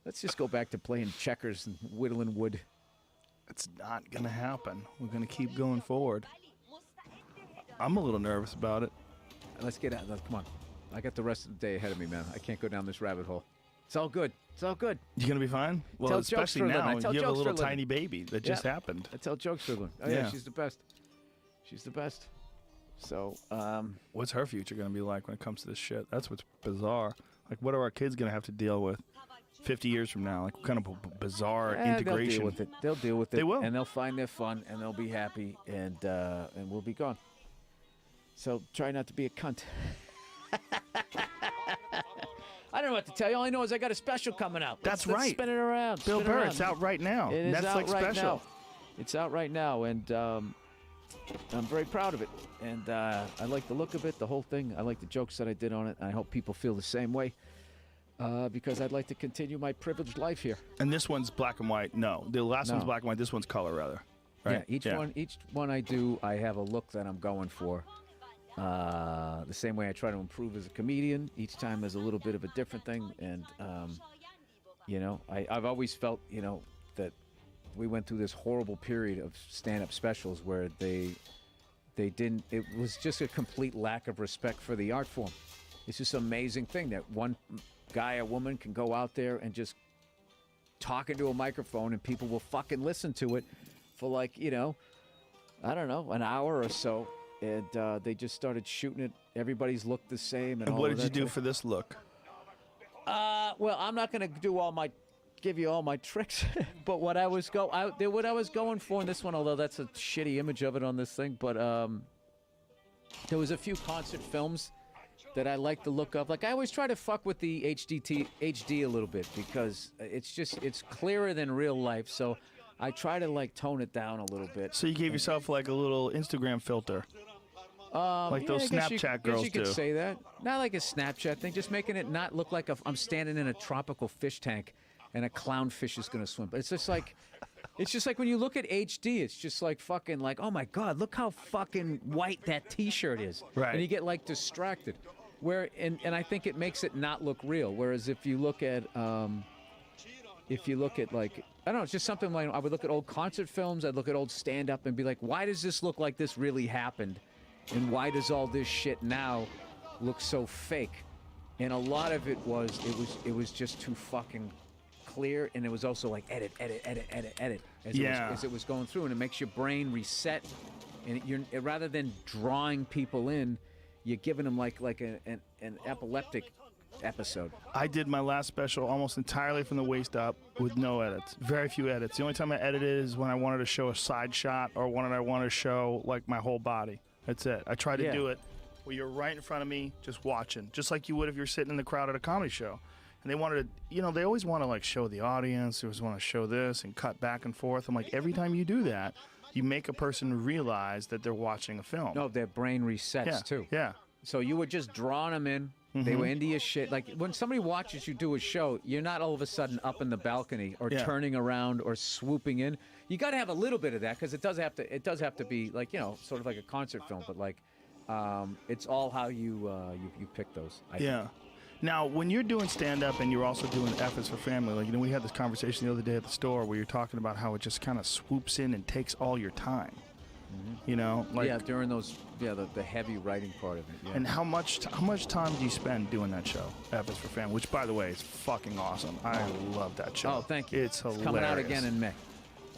Let's just go back to playing checkers and whittling wood. It's not gonna happen. We're gonna keep going forward. I'm a little nervous about it. Let's get out. Come on. I got the rest of the day ahead of me, man. I can't go down this rabbit hole. It's all good. It's all good. You gonna be fine? Well, tell especially jokes for now. a living. You have a little tiny baby that just happened. I tell jokes for a living. Oh yeah, she's the best. She's the best. So, what's her future gonna be like when it comes to this shit? That's what's bizarre. Like, what are our kids gonna have to deal with 50 years from now? Like, what kind of bizarre integration? They'll deal with it. They'll deal with it. They will, and they'll find their fun, and they'll be happy, and we'll be gone. So try not to be a cunt. I don't know what to tell you. All I know is I got a special coming out. That's Let's right. Spin it around. Bill Burr, it's out right now. It is Netflix out right special. now. It's out right now, and I'm very proud of it. And I like the look of it, the whole thing. I like the jokes that I did on it. I hope people feel the same way, because I'd like to continue my privileged life here. And this one's black and white. No, the last one's black and white. This one's color, rather. Right? Yeah, each one I do, I have a look that I'm going for. The same way I try to improve as a comedian. Each time there's a little bit of a different thing, and I've always felt that we went through this horrible period of stand-up specials where they didn't. It was just a complete lack of respect for the art form. It's just an amazing thing that one guy or woman can go out there and just talk into a microphone, and people will fucking listen to it for I don't know, an hour or so. And they just started shooting it. Everybody's looked the same. And what did you do for this look? Well, I'm not going to give you all my tricks, but what I was going for in this one, although that's a shitty image of it on this thing, but there was a few concert films that I like the look of. Like I always try to fuck with the HD a little bit because it's clearer than real life. So I try to like tone it down a little bit. So you gave yourself like a little Instagram filter. Like those Snapchat girls do. You could say that. Not like a Snapchat thing, just making it not look like I'm standing in a tropical fish tank and a clownfish is going to swim. But it's just like when you look at HD, it's just like fucking like, oh my God, look how fucking white that T-shirt is. Right. And you get like distracted. And I think it makes it not look real. Whereas if you look at like, I don't know, it's just something like I would look at old concert films, I'd look at old stand-up and be like, why does this look like this really happened? And why does all this shit now look so fake? And a lot of it was just too fucking clear, and it was also like edit as it was going through, and it makes your brain reset. And rather than drawing people in, you're giving them like an epileptic episode. I did my last special almost entirely from the waist up with no edits. Very few edits. The only time I edited is when I wanted to show a side shot or when I wanted to show like my whole body. That's it. I try to do it where you're right in front of me just watching, just like you would if you're sitting in the crowd at a comedy show. And they wanted to, they always want to like show the audience, they always want to show this and cut back and forth. I'm like, every time you do that, you make a person realize that they're watching a film. No, their brain resets too. Yeah. So you were just drawing them in. They were into your shit. Like when somebody watches you do a show, you're not all of a sudden up in the balcony or turning around or swooping in. You got to have a little bit of that because it does have to be like sort of like a concert film, but like it's all how you pick those. I think. Now, when you're doing stand-up and you're also doing efforts for family, like we had this conversation the other day at the store where you're talking about how it just kind of swoops in and takes all your time. Like during those the heavy writing part of it. Yeah. And how much time do you spend doing that show, Efforts for Family? Which, by the way, is fucking awesome. I love that show. Oh, thank you. It's hilarious. Coming out again in May.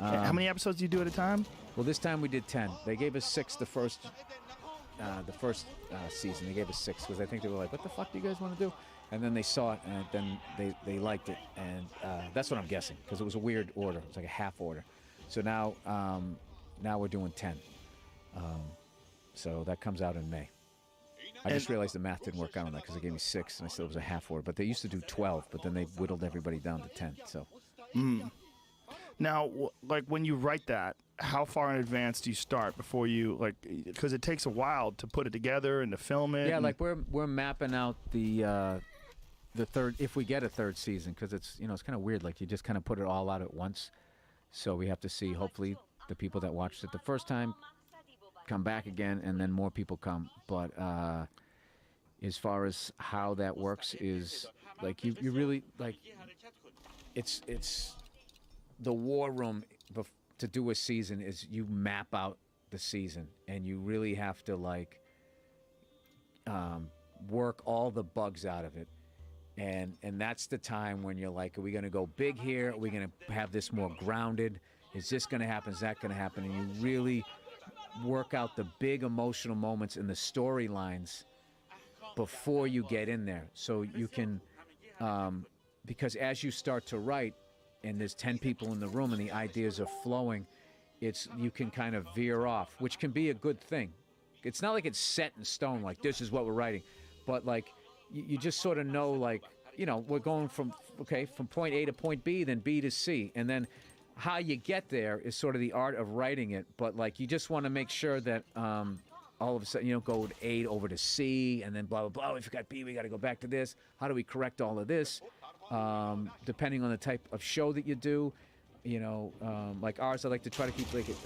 How many episodes do you do at a time? Well, this time we did 10. They gave us 6 the first season. They gave us 6 because I think they were like, "What the fuck do you guys want to do?" And then they saw it, and then they liked it, and that's what I'm guessing because it was a weird order. It was like a half order. So now we're doing 10. So that comes out in May. I just realized the math didn't work out on that because they gave me 6, and I said it was a half order. But they used to do 12, but then they whittled everybody down to 10. So. Now, like when you write that, how far in advance do you start before you because it takes a while to put it together and to film it. Yeah, like we're mapping out the third, if we get a third season, because it's it's kind of weird. Like you just kind of put it all out at once. So we have to see. Hopefully, the people that watched it the first time come back again, and then more people come. But as far as how that works is like you really like it's the war room to do a season is you map out the season, and you really have to like work all the bugs out of it. And that's the time when you're like, are we going to go big here? Are we going to have this more grounded? Is this going to happen? Is that going to happen? And you really work out the big emotional moments in the storylines before you get in there. So you can, because as you start to write, and there's 10 people in the room and the ideas are flowing, you can kind of veer off, which can be a good thing. It's not like it's set in stone, like this is what we're writing, but like you just sort of know, like, we're going from point A to point B, then B to C, and then how you get there is sort of the art of writing it. But like you just want to make sure that all of a sudden you don't go to A over to C and then blah blah blah. We forgot B, we got to go back to this. How do we correct all of this? Depending on the type of show that you do, like ours, I like to try to keep like it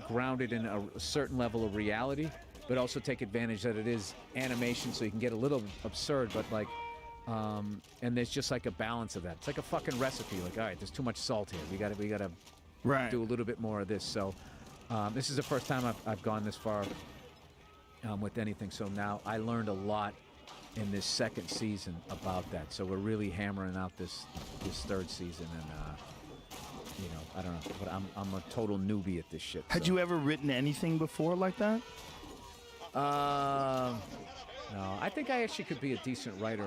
grounded in a certain level of reality, but also take advantage that it is animation, so you can get a little absurd, but like, and there's just like a balance of that. It's like a fucking recipe. Like, all right, there's too much salt here. We gotta do a little bit more of this. So, this is the first time I've gone this far with anything. So now I learned a lot in this second season about that. So we're really hammering out this third season, and I don't know, but I'm a total newbie at this shit. Had you ever written anything before like that? No, I think I actually could be a decent writer.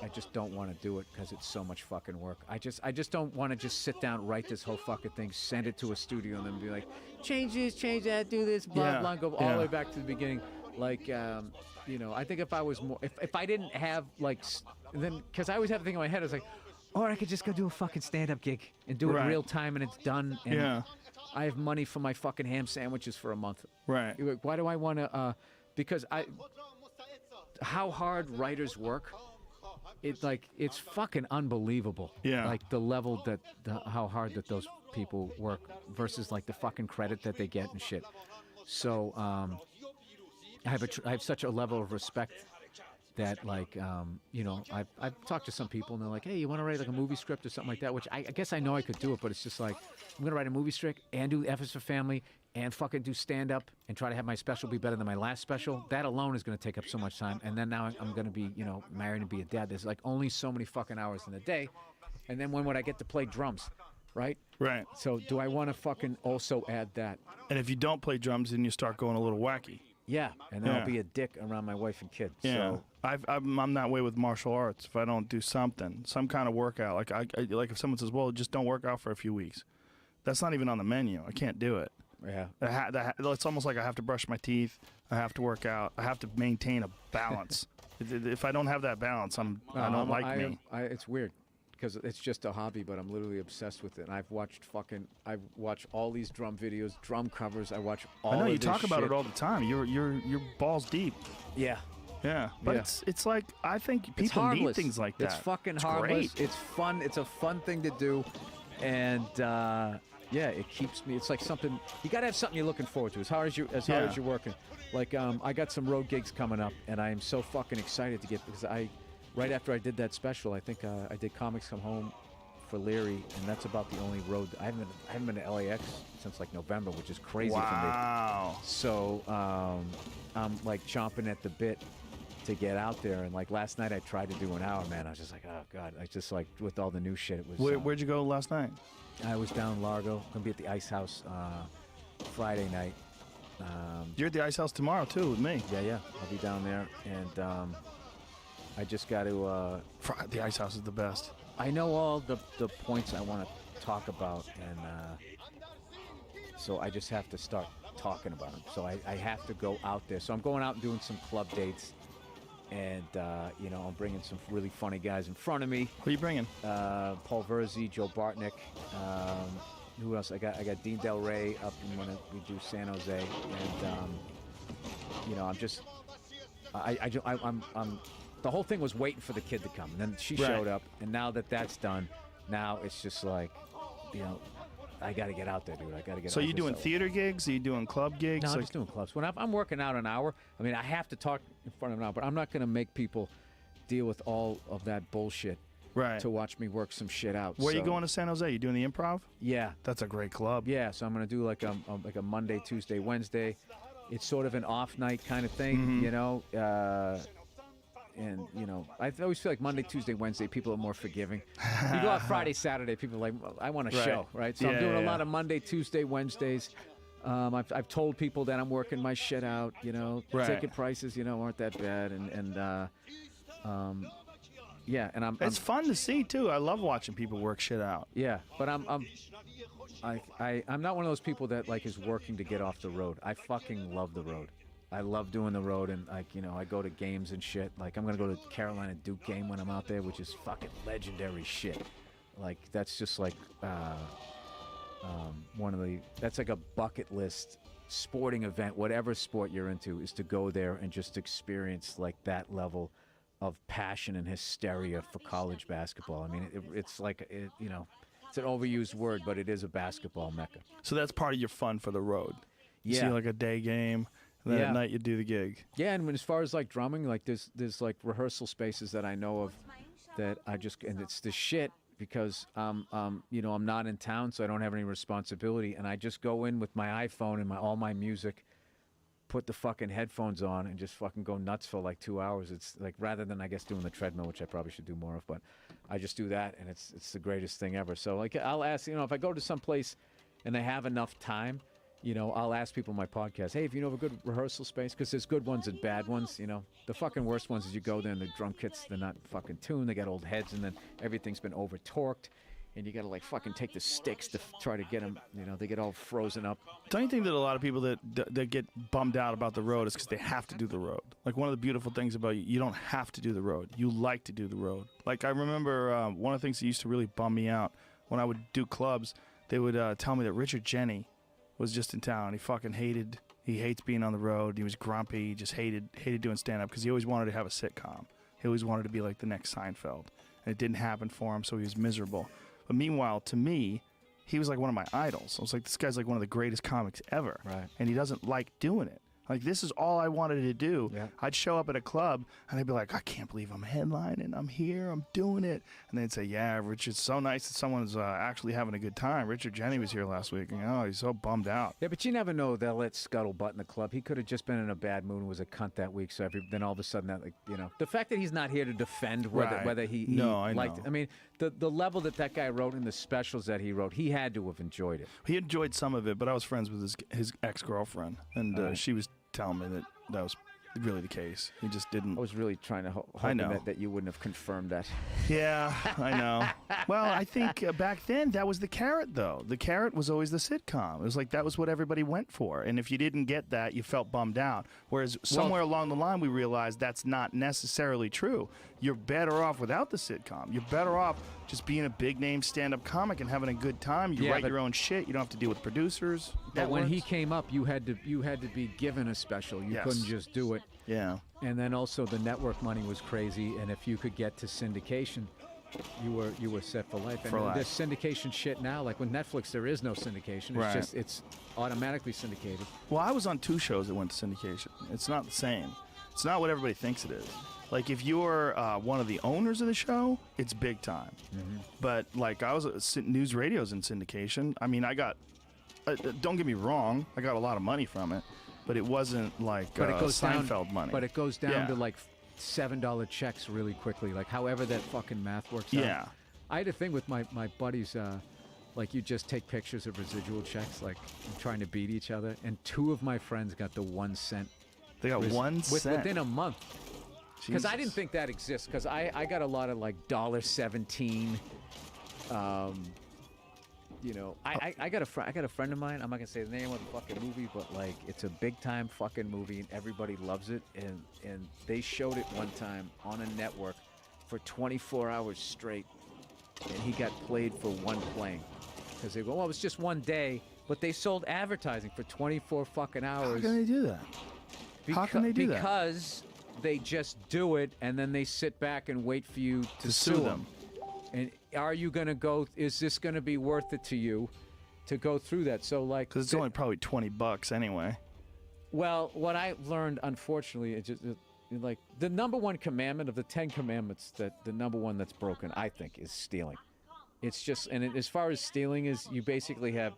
I just don't want to do it because it's so much fucking work. I just don't want to just sit down, write this whole fucking thing, send it to a studio, and then be like, change this, change that, do this, blah blah, and go all the way back to the beginning. Like, you know, I think if I was more, if I didn't have like, then because I always have the thing in my head, I was like, or I could just go do a fucking stand-up gig and do it in real time, and it's done. And I have money for my fucking ham sandwiches for a month. Right. Why do I want to? Because how hard writers work, it's fucking unbelievable. Yeah. Like the level that how hard that those people work versus like the fucking credit that they get and shit. So I have such a level of respect that like you know, I've talked to some people and they're like, hey, you want to write like a movie script or something like that, which I guess I know I could do it, but it's just like I'm gonna write a movie script and do F is for Family and fucking do stand up and try to have my special be better than my last special. That alone is gonna take up so much time, and then now I'm gonna be, you know, married and be a dad. There's like only so many fucking hours in a day, and then when would I get to play drums? Right? Right. So do I want to fucking also add that? And if you don't play drums, then you start going a little wacky. Yeah, and then I'll be a dick around my wife and kid. Yeah, So I'm that way with martial arts. If I don't do something, some kind of workout, like like if someone says, "Well, just don't work out for a few weeks," that's not even on the menu. I can't do it. yeah, It's almost like I have to brush my teeth. I have to work out. I have to maintain a balance. If I don't have that balance, I don't like me. It's weird because it's just a hobby, but I'm literally obsessed with it. And I've watched all these drum videos, drum covers. I watch all. I know of you this talk about shit. it all the time. You're balls deep. Yeah. Yeah, but it's like I think people need things like that. It's fucking it's harmless. Great. It's fun. It's a fun thing to do, and yeah, it keeps me. It's like something you gotta have something you're looking forward to. As hard as you're working. Like I got some road gigs coming up, and I am so fucking excited to get because right after I did that special, I think I did Comics Come Home for Leary, and that's about the only road. I haven't been to LAX since like November, which is crazy for me. Wow. So I'm like chomping at the bit to get out there, and like last night I tried to do an hour, man. I was just like, oh god, I just like with all the new shit. It was. Where'd you go last night? I was down in Largo. Gonna be at the Ice House Friday night. You're at the Ice House tomorrow too with me. Yeah, I'll be down there, and I just got to. The Ice House is the best. I know all the points I want to talk about, and so I just have to start talking about them. So I have to go out there. So I'm going out and doing some club dates. And, you know, I'm bringing some really funny guys in front of me. Who are you bringing? Paul Verzi, Joe Bartnick. Who else? I got Dean Del Rey up when we do San Jose. And, you know, I'm just... I'm the whole thing was waiting for the kid to come. And then she showed up. And now that that's done, now it's just like, you know... I got to get out there, dude. I got to get So out there. you doing theater gigs? Are you doing club gigs? No, I'm just doing clubs. When I'm working out an hour, I mean, I have to talk in front of an hour, but I'm not going to make people deal with all of that bullshit to watch me work some shit out. Where are you going to San Jose? You doing the Improv? Yeah. That's a great club. Yeah, so I'm going to do like a Monday, Tuesday, Wednesday. It's sort of an off night kind of thing, you know. And, you know, I always feel like Monday, Tuesday, Wednesday, people are more forgiving. You go out Friday, Saturday, people are like, well, I want a show, right? So I'm doing a lot of Monday, Tuesday, Wednesdays. I've told people that I'm working my shit out, you know. Ticket prices, you know, aren't that bad. Yeah, and It's fun to see, too. I love watching people work shit out. Yeah, but I'm not one of those people that, like, is working to get off the road. I fucking love the road. I love doing the road, and like, you know, I go to games and shit. Like, I'm gonna go to Carolina Duke game when I'm out there, which is fucking legendary shit. Like, that's just like that's like a bucket list sporting event. Whatever sport you're into, is to go there and just experience like that level of passion and hysteria for college basketball. I mean, it's like you know, it's an overused word, but it is a basketball mecca. So that's part of your fun for the road. You see like a day game. And then at night you do the gig. Yeah, and as far as like drumming, like there's like rehearsal spaces that I know of that and it's the shit because you know, I'm not in town, so I don't have any responsibility, and I just go in with my iPhone and all my music, put the fucking headphones on, and just fucking go nuts for like 2 hours. It's like, rather than I guess doing the treadmill, which I probably should do more of, but I just do that, and it's the greatest thing ever. So like, I'll ask, you know, if I go to some place and they have enough time, You know, I'll ask people on my podcast, hey, if you know of a good rehearsal space, because there's good ones and bad ones, you know. The fucking worst ones is you go there and the drum kits, they're not fucking tuned, they got old heads, and then everything's been over-torqued, and you got to, like, fucking take the sticks to try to get them, you know, they get all frozen up. Don't you think that a lot of people that get bummed out about the road is because they have to do the road? Like, one of the beautiful things about you don't have to do the road. You like to do the road. Like, I remember one of the things that used to really bum me out when I would do clubs, they would tell me that Richard Jeni was just in town. He hates being on the road. He was grumpy. He just hated doing stand-up because he always wanted to have a sitcom. He always wanted to be like the next Seinfeld. And it didn't happen for him, so he was miserable. But meanwhile, to me, he was like one of my idols. I was like, this guy's like one of the greatest comics ever. Right. And he doesn't like doing it. Like, this is all I wanted to do. Yeah. I'd show up at a club, and I'd be like, I can't believe I'm headlining. I'm here. I'm doing it. And they'd say, yeah, Rich, it's so nice that someone's actually having a good time. Richard Jeni was here last week, and he's so bummed out. Yeah, but you never know. They'll let Scuttlebutt in the club. He could have just been in a bad mood and was a cunt that week. So then all of a sudden, that, like, you know, the fact that he's not here to defend whether he liked it. I mean, the level that guy wrote in the specials that he wrote, he had to have enjoyed it. He enjoyed some of it, but I was friends with his ex-girlfriend, and she was telling me that was really the case. He just didn't. I was really trying to hope that you wouldn't have confirmed that. Yeah, I know. Well, I think back then that was the carrot, though. The carrot was always the sitcom. It was like that was what everybody went for. And if you didn't get that, you felt bummed out. Whereas somewhere along the line, we realized that's not necessarily true. You're better off without the sitcom. You're better off just being a big-name stand-up comic and having a good time. You write your own shit. You don't have to deal with producers. But when he came up, you had to be given a special. You couldn't just do it. Yeah. And then also the network money was crazy, and if you could get to syndication, you were set for life. And this syndication shit now, like with Netflix, there is no syndication. It's automatically syndicated. Well, I was on 2 shows that went to syndication. It's not the same. It's not what everybody thinks it is. Like, if you're one of the owners of the show, it's big time. Mm-hmm. But, like, I was at News Radio's in syndication. I mean, I got, don't get me wrong, I got a lot of money from it, but it wasn't like Seinfeld money. But it goes down to, like, $7 checks really quickly, like, however that fucking math works out. Yeah. I had a thing with my buddies, like, you just take pictures of residual checks, like, trying to beat each other, and 2 of my friends got the 1 cent. They got 1 cent? Within a month. Because I didn't think that exists. Because I got a lot of like $1.17. You know, I got a friend of mine. I'm not gonna say the name of the fucking movie, but like it's a big time fucking movie and everybody loves it. And they showed it one time on a network for 24 hours straight, and he got played for 1 playing. Because they go, well, it was just 1 day, but they sold advertising for 24 fucking hours. How can they do that? How can they do that? Because they just do it, and then they sit back and wait for you to sue them. And are you going to go, is this going to be worth it to you to go through that? So, like... Because it's only probably $20 anyway. Well, what I learned, unfortunately, is just, like, the number 1 commandment of the 10 commandments, that the number 1 that's broken, I think, is stealing. It's just, and as far as stealing is, you basically have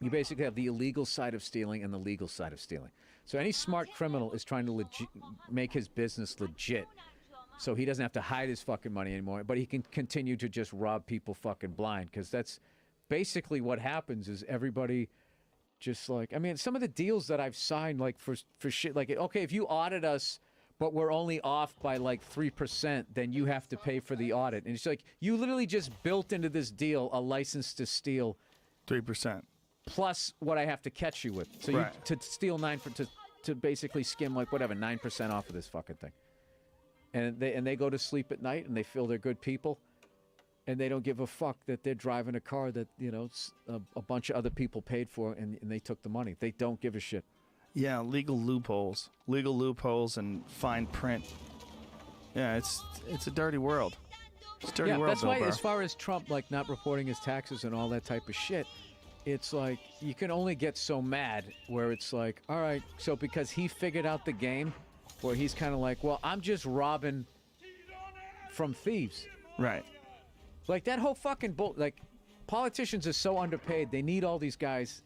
the illegal side of stealing and the legal side of stealing. So any smart criminal is trying to make his business legit, so he doesn't have to hide his fucking money anymore, but he can continue to just rob people fucking blind, because that's basically what happens is everybody just like, I mean, some of the deals that I've signed, like for shit, like, okay, if you audit us, but we're only off by like 3%, then you have to pay for the audit. And it's like, you literally just built into this deal a license to steal 3%. Plus what I have to catch you with. So you to steal to basically skim like whatever 9% off of this fucking thing. And they go to sleep at night and they feel they're good people, and they don't give a fuck that they're driving a car that, you know, a bunch of other people paid for, and they took the money. They don't give a shit. Yeah, legal loopholes and fine print. Yeah, it's a dirty world. It's a dirty world. That's why, as far as Trump like not reporting his taxes and all that type of shit, it's like you can only get so mad where it's like, all right, so because he figured out the game where he's kind of like, well, I'm just robbing from thieves. Right. Like that whole fucking like politicians are so underpaid. They need all these guys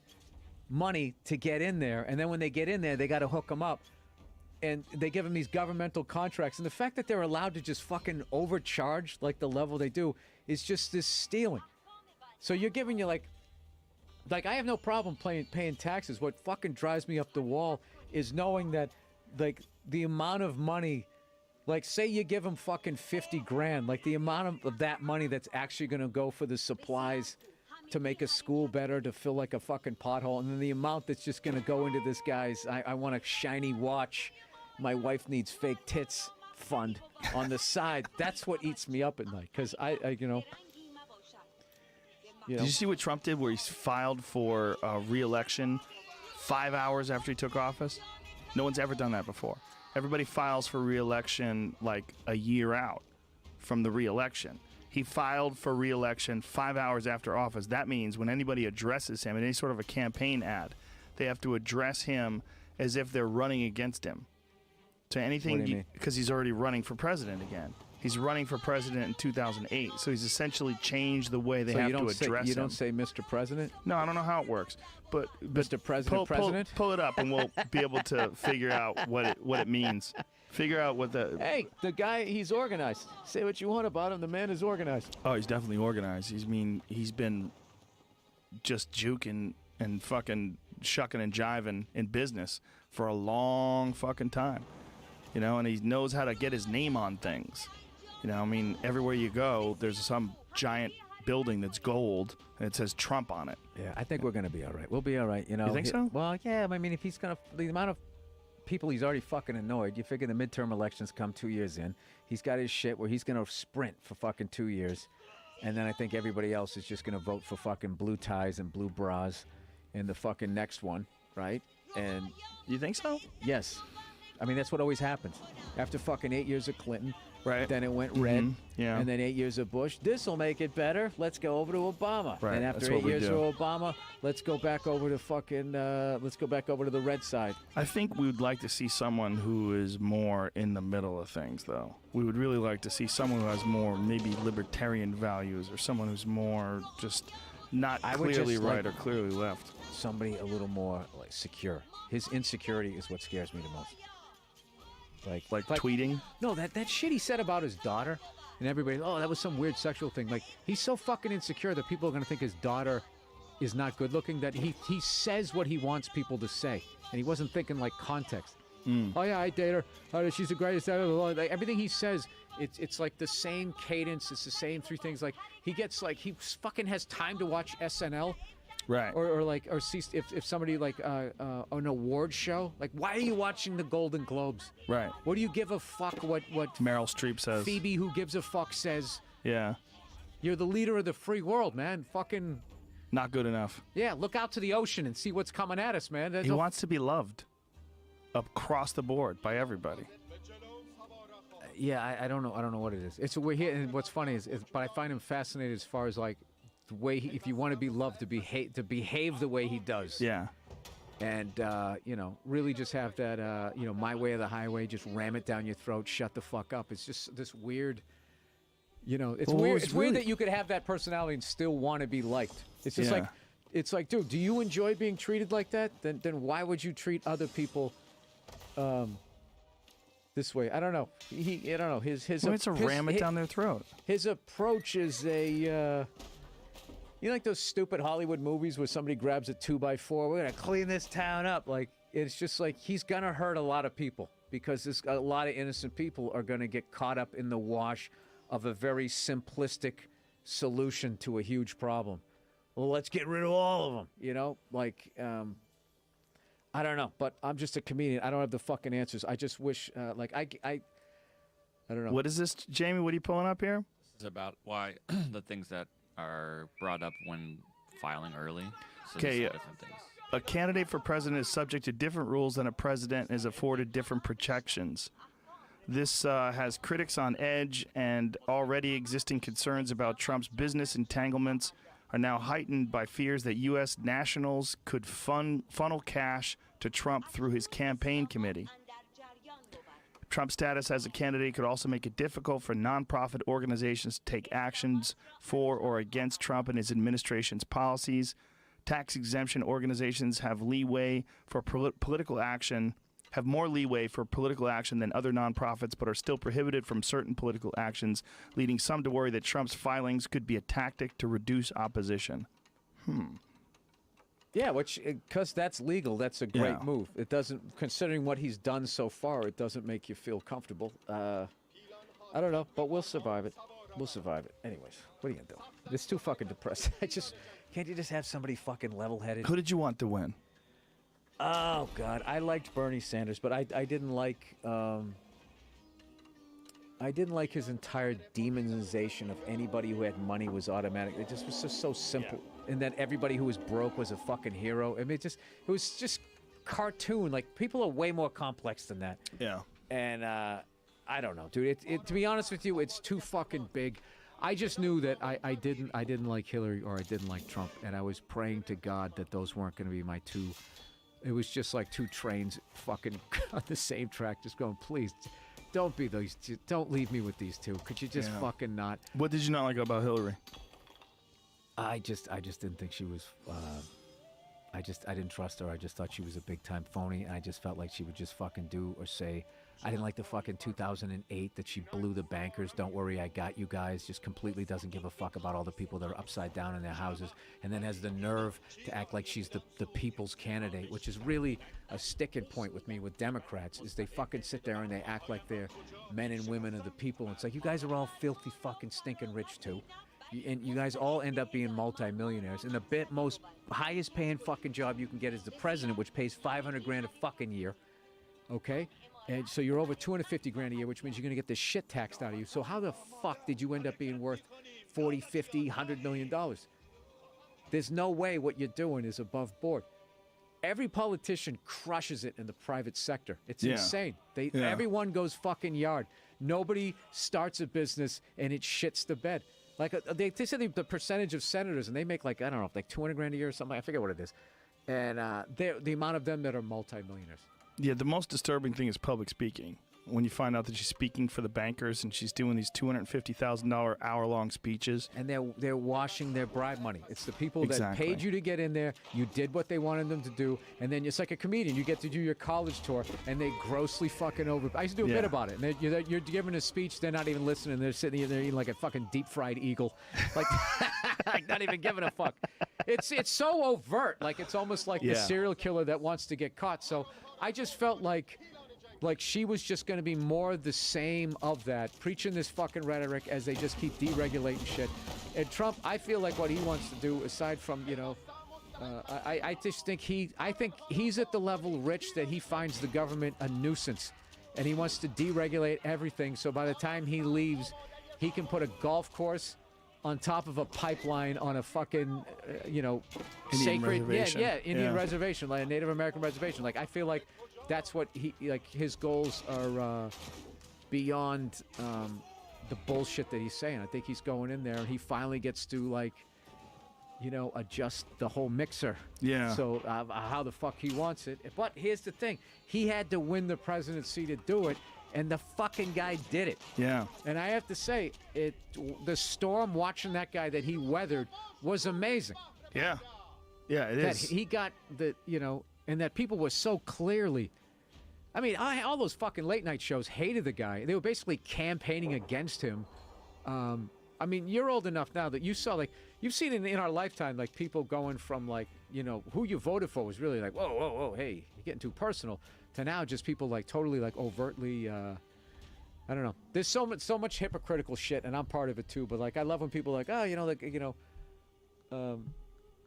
money to get in there, and then when they get in there, they got to hook them up, and they give them these governmental contracts, and the fact that they're allowed to just fucking overcharge like the level they do is just this stealing. So you're giving you like Like, I have no problem paying taxes. What fucking drives me up the wall is knowing that, like, the amount of money, like, say you give them fucking 50 grand, like, the amount of that money that's actually going to go for the supplies to make a school better, to fill, like, a fucking pothole, and then the amount that's just going to go into this guy's, I want a shiny watch, my wife needs fake tits fund on the side. That's what eats me up at night, because I you know. Did you see what Trump did where he filed for re-election 5 hours after he took office? No one's ever done that before. Everybody files for re-election like a year out from the re-election. He filed for re-election 5 hours after office. That means when anybody addresses him in any sort of a campaign ad, they have to address him as if they're running against him. So anything, because he's already running for president again. He's running for president in 2008, so he's essentially changed the way they have to address him. You don't say Mr. President? No, I don't know how it works. But Mr. President? Pull it up, and we'll be able to figure out what it means. Figure out what the... Hey, the guy, he's organized. Say what you want about him. The man is organized. Oh, he's definitely organized. He's been just juking and fucking shucking and jiving in business for a long fucking time. You know, and he knows how to get his name on things. You know, I mean, everywhere you go, there's some giant building that's gold, and it says Trump on it. Yeah, I think we're going to be all right. We'll be all right, you know. You think so? Well, yeah, I mean, if he's going to... The amount of people he's already fucking annoyed, you figure the midterm elections come 2 years in. He's got his shit where he's going to sprint for fucking 2 years, and then I think everybody else is just going to vote for fucking blue ties and blue bras in the fucking next one, right? And... You think so? Yes. I mean, that's what always happens. After fucking 8 years of Clinton... Right. Then it went red. Yeah. And then 8 years of Bush. This'll make it better. Let's go over to Obama. Right. And after That's 8 what years we do. of Obama, let's go back over to fucking. Let's go back over to the red side. I think we would like to see someone who is more in the middle of things, though. We would really like to see someone who has more maybe libertarian values, or someone who's more just not clearly right or clearly left. Somebody a little more like secure. His insecurity is what scares me the most. Like tweeting? No, that shit he said about his daughter, and everybody, oh, that was some weird sexual thing. Like, he's so fucking insecure that people are going to think his daughter is not good looking, that he says what he wants people to say, and he wasn't thinking like context. Oh yeah, I date her. Oh, she's the greatest ever. Like, everything he says, it's like the same cadence. It's the same three things. Like, he gets like, he fucking has time to watch SNL. Right. Or see if somebody like an award show, like, why are you watching the Golden Globes? Right. What do you give a fuck what Meryl Streep says? Phoebe, who gives a fuck, says? Yeah. You're the leader of the free world, man. Fucking. Not good enough. Yeah, look out to the ocean and see what's coming at us, man. He wants to be loved across the board by everybody. Yeah, I don't know. I don't know what it is. It's we're here, and what's funny is, but I find him fascinated as far as like the way if you want to be loved, to behave the way he does. Yeah. And you know, really just have that you know, my way or the highway, just ram it down your throat, shut the fuck up. It's just this weird, you know, it's weird. It's weird that you could have that personality and still want to be liked. It's just like, it's like, dude, do you enjoy being treated like that? Then why would you treat other people this way? I don't know. I don't know. It's a ram it down their throat. His approach is a. You know, like those stupid Hollywood movies where somebody grabs a 2x4, we're going to clean this town up. Like, it's just like he's going to hurt a lot of people because a lot of innocent people are going to get caught up in the wash of a very simplistic solution to a huge problem. Well, let's get rid of all of them, you know? Like, I don't know, but I'm just a comedian. I don't have the fucking answers. I just wish, like, I don't know. What is this, Jamie? What are you pulling up here? This is about why the things that are brought up when filing early. So Okay, different things. A candidate for president is subject to different rules than a president and is afforded different protections. This has critics on edge, and already existing concerns about Trump's business entanglements are now heightened by fears that U.S. nationals could funnel cash to Trump through his campaign committee. Trump's status as a candidate could also make it difficult for nonprofit organizations to take actions for or against Trump and his administration's policies. Tax exemption organizations have leeway for political action, have more leeway for political action than other nonprofits, but are still prohibited from certain political actions, leading some to worry that Trump's filings could be a tactic to reduce opposition. Yeah, which because that's legal, that's a great Yeah. move. It doesn't, considering what he's done so far, it doesn't make you feel comfortable. I don't know, but we'll survive it. We'll survive it. Anyways, what are you gonna do? It's too fucking depressing. Can't you just have somebody fucking level-headed? Who did you want to win? Oh God, I liked Bernie Sanders, but I didn't like his entire demonization of anybody who had money was automatic. It just was just so simple, and that everybody who was broke was a fucking hero. I mean, it was just cartoon. Like, people are way more complex than that. Yeah. And I don't know, dude. To be honest with you, it's too fucking big. I just knew that I didn't like Hillary or I didn't like Trump, and I was praying to God that those weren't going to be my two. It was just like two trains fucking on the same track, just going, please, don't be those two. Don't leave me with these two. Could you just fucking not? What did you not like about Hillary? I just didn't think she was. I didn't trust her. I just thought she was a big time phony, and I just felt like she would just fucking do or say. I didn't like the fucking 2008 that she blew the bankers. Don't worry, I got you guys. Just completely doesn't give a fuck about all the people that are upside down in their houses, and then has the nerve to act like she's the people's candidate, which is really a sticking point with me with Democrats. Is they fucking sit there and they act like they're men and women of the people. It's like, you guys are all filthy fucking stinking rich too. And you guys all end up being multimillionaires. And the most highest paying fucking job you can get is the president, which pays $500,000 a fucking year. Okay? And so you're over $250,000 a year, which means you're going to get the shit taxed out of you. So how the fuck did you end up being worth $40, $50, $100 million? There's no way what you're doing is above board. Every politician crushes it in the private sector. It's insane. Everyone goes fucking yard. Nobody starts a business and it shits the bed. Like they said the percentage of senators, and they make like, I don't know, like $200,000 a year or something. I forget what it is. And the amount of them that are multimillionaires. Yeah, the most disturbing thing is public speaking. When you find out that she's speaking for the bankers and she's doing these $250,000 hour-long speeches. And they're washing their bribe money. It's the people that Exactly. paid you to get in there. You did what they wanted them to do. And then it's like a comedian. You get to do your college tour, and they grossly fucking over. I used to do a bit about it. And you're giving a speech. They're not even listening. They're sitting there eating like a fucking deep-fried eagle. Like, like not even giving a fuck. It's so overt. Like, it's almost like the serial killer that wants to get caught. So I just felt like she was just going to be more the same of that, preaching this fucking rhetoric as they just keep deregulating shit. And Trump, I feel like what he wants to do, aside from, I just think he's at the level rich that he finds the government a nuisance, and he wants to deregulate everything. So by the time he leaves, he can put a golf course on top of a pipeline on a fucking, sacred reservation. Indian reservation, like a Native American reservation. Like, I feel like that's what his goals are beyond the bullshit that he's saying. I think he's going in there and he finally gets to adjust the whole mixer. Yeah. So how the fuck he wants it. But here's the thing. He had to win the presidency to do it, and the fucking guy did it. Yeah. And I have to say, the storm watching that guy that he weathered was amazing. Yeah. Yeah, it That is. he got and that people were so clearly. I mean, all those fucking late night shows hated the guy. They were basically campaigning against him. I mean, you're old enough now that you saw, you've seen in our lifetime, people going from, who you voted for was really like, whoa, whoa, whoa, hey, you're getting too personal, to now just people, totally, overtly, I don't know. There's so much hypocritical shit, and I'm part of it, too. But, I love when people are like,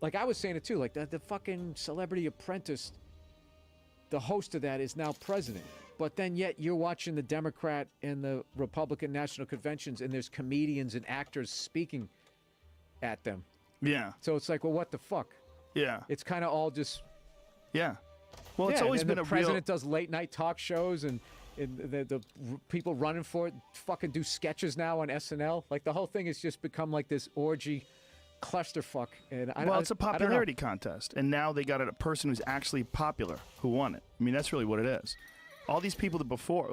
like I was saying it, too. Like, the fucking Celebrity Apprentice, the host of that is now president. But then yet you're watching the Democrat and the Republican National Conventions, and there's comedians and actors speaking at them. Yeah. So it's like, well, what the fuck? Yeah. It's kind of all just... Yeah. Well, it's always been the a president does late-night talk shows, and the people running for it fucking do sketches now on SNL. Like, the whole thing has just become like this orgy clusterfuck. And it's a popularity contest, and now they got a person who's actually popular who won it. I mean, that's really what it is. All these people that before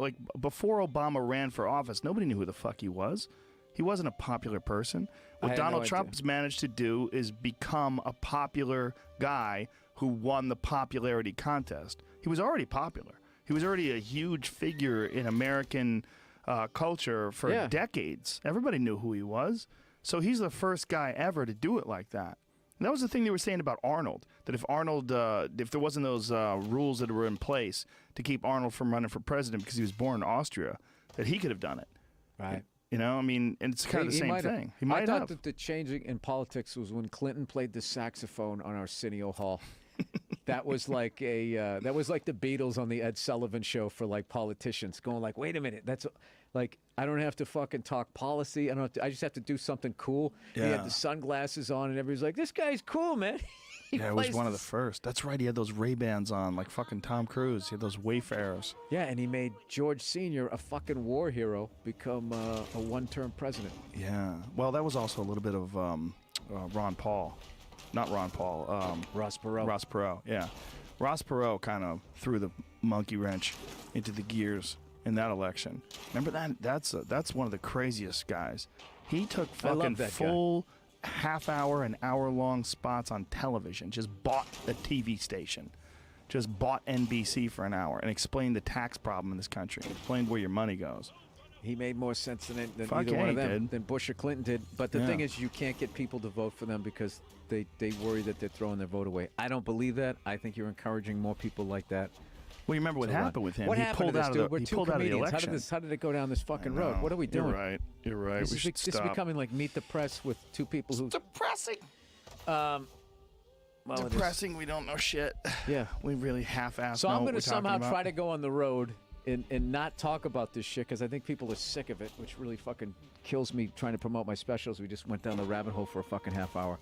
Obama ran for office, nobody knew who the fuck he was. He wasn't a popular person. What Donald Trump's managed to do is become a popular guy who won the popularity contest. He was already popular. He was already a huge figure in American culture for decades. Everybody knew who he was. So he's the first guy ever to do it like that. And that was the thing they were saying about Arnold, that if Arnold, if there wasn't those rules that were in place to keep Arnold from running for president because he was born in Austria, that he could have done it. Right. You know, I mean, and it's kind of the same thing. He might I thought have. that the changing in politics was when Clinton played the saxophone on Arsenio Hall. That was like the Beatles on the Ed Sullivan Show for like politicians, going like, wait a minute, that's like I don't have to fucking talk policy. I just have to do something cool. Yeah. He had the sunglasses on, and everybody's like, this guy's cool, man. Yeah, it was one of the first. That's right. He had those Ray-Bans on, like fucking Tom Cruise. He had those Wayfarers. Yeah, and he made George Sr., a fucking war hero, become a one-term president. Yeah. Well, that was also a little bit of Ron Paul. Not Ron Paul. Ross Perot. Ross Perot, yeah. Ross Perot kind of threw the monkey wrench into the gears in that election. Remember that? That's one of the craziest guys. He took fucking full half-hour and hour-long spots on television. Just bought a TV station. Just bought NBC for an hour and explained the tax problem in this country. Explained where your money goes. He made more sense than either Fuck one yeah, of them did. than Bush or Clinton did. But the thing is, you can't get people to vote for them because they worry that they're throwing their vote away. I don't believe that. I think you're encouraging more people like that. Well, you remember what happened with him? What he happened pulled to this out dude? of the, We're he two pulled out of the comedians. election. How did it go down this fucking road? What are we doing? You're right. You're right. This we is should just stop. becoming like Meet the Press with two people who. It's depressing. Well, it is. Depressing. We don't know shit. Yeah. We really half-assed. So I'm going to somehow try to go on the road and not talk about this shit because I think people are sick of it, which really fucking kills me trying to promote my specials. We just went down the rabbit hole for a fucking half hour.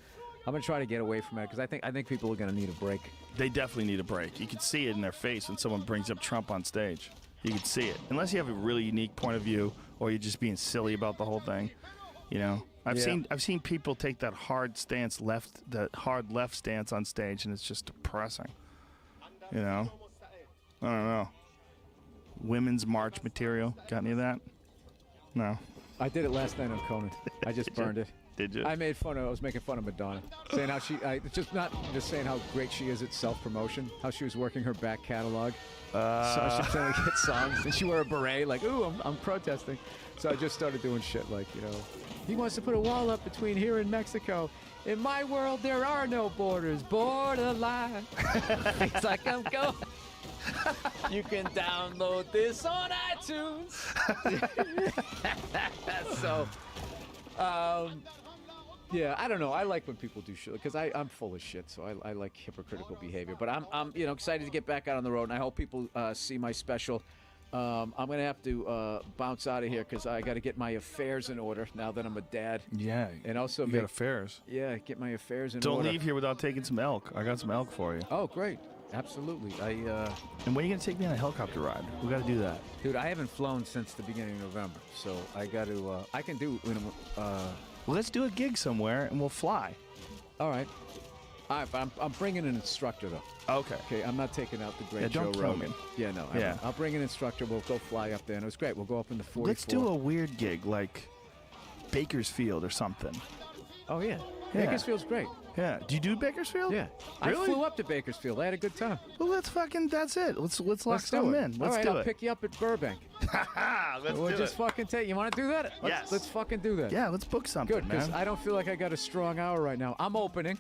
I'm gonna try to get away from it because I think people are gonna need a break. They definitely need a break. You can see it in their face when someone brings up Trump on stage. You can see it. Unless you have a really unique point of view or you're just being silly about the whole thing. You know? I've seen people take that hard left stance on stage, and it's just depressing. You know? I don't know. Women's march material. Got any of that? No. I did it last night on Conan. I just burned it. Did you? I was making fun of Madonna, saying how just saying how great she is at self-promotion, how she was working her back catalog. So she was trying to get songs, and she wore a beret, like, ooh, I'm protesting. So I just started doing shit like, he wants to put a wall up between here and Mexico. In my world, there are no borders. Borderline. It's like I'm going. You can download this on iTunes. So, yeah, I don't know. I like when people do shit because I'm full of shit, so I like hypocritical behavior. But I'm excited to get back out on the road, and I hope people see my special. I'm gonna have to bounce out of here because I got to get my affairs in order now that I'm a dad. Yeah. And also you got affairs. Yeah, get my affairs in Don't order. leave here without taking some elk. I got some elk for you. Oh, great. Absolutely. And when are you going to take me on a helicopter ride? We got to do that. Dude, I haven't flown since the beginning of November, so I got to. I can do. Well, let's do a gig somewhere and we'll fly. All right. All right, but I'm bringing an instructor though. Okay. Okay, I'm not taking out the great don't Joe kill Rogan. me. Yeah, no. Yeah. I'll bring an instructor. We'll go fly up there, and it was great. We'll go up in the 44. Let's do a weird gig like Bakersfield or something. Oh yeah. Yeah. Bakersfield's great. Yeah. Do you do Bakersfield? Yeah. Really? I flew up to Bakersfield. I had a good time. Well, that's it. Let's lock Let's do something it. in. All Let's right, do I'll it. pick you up at Burbank. Let's We'll do just it. fucking take. You want to do that? Yes. Let's fucking do that. Yeah, let's book something, Good, because man. I don't feel like I got a strong hour right now. I'm opening.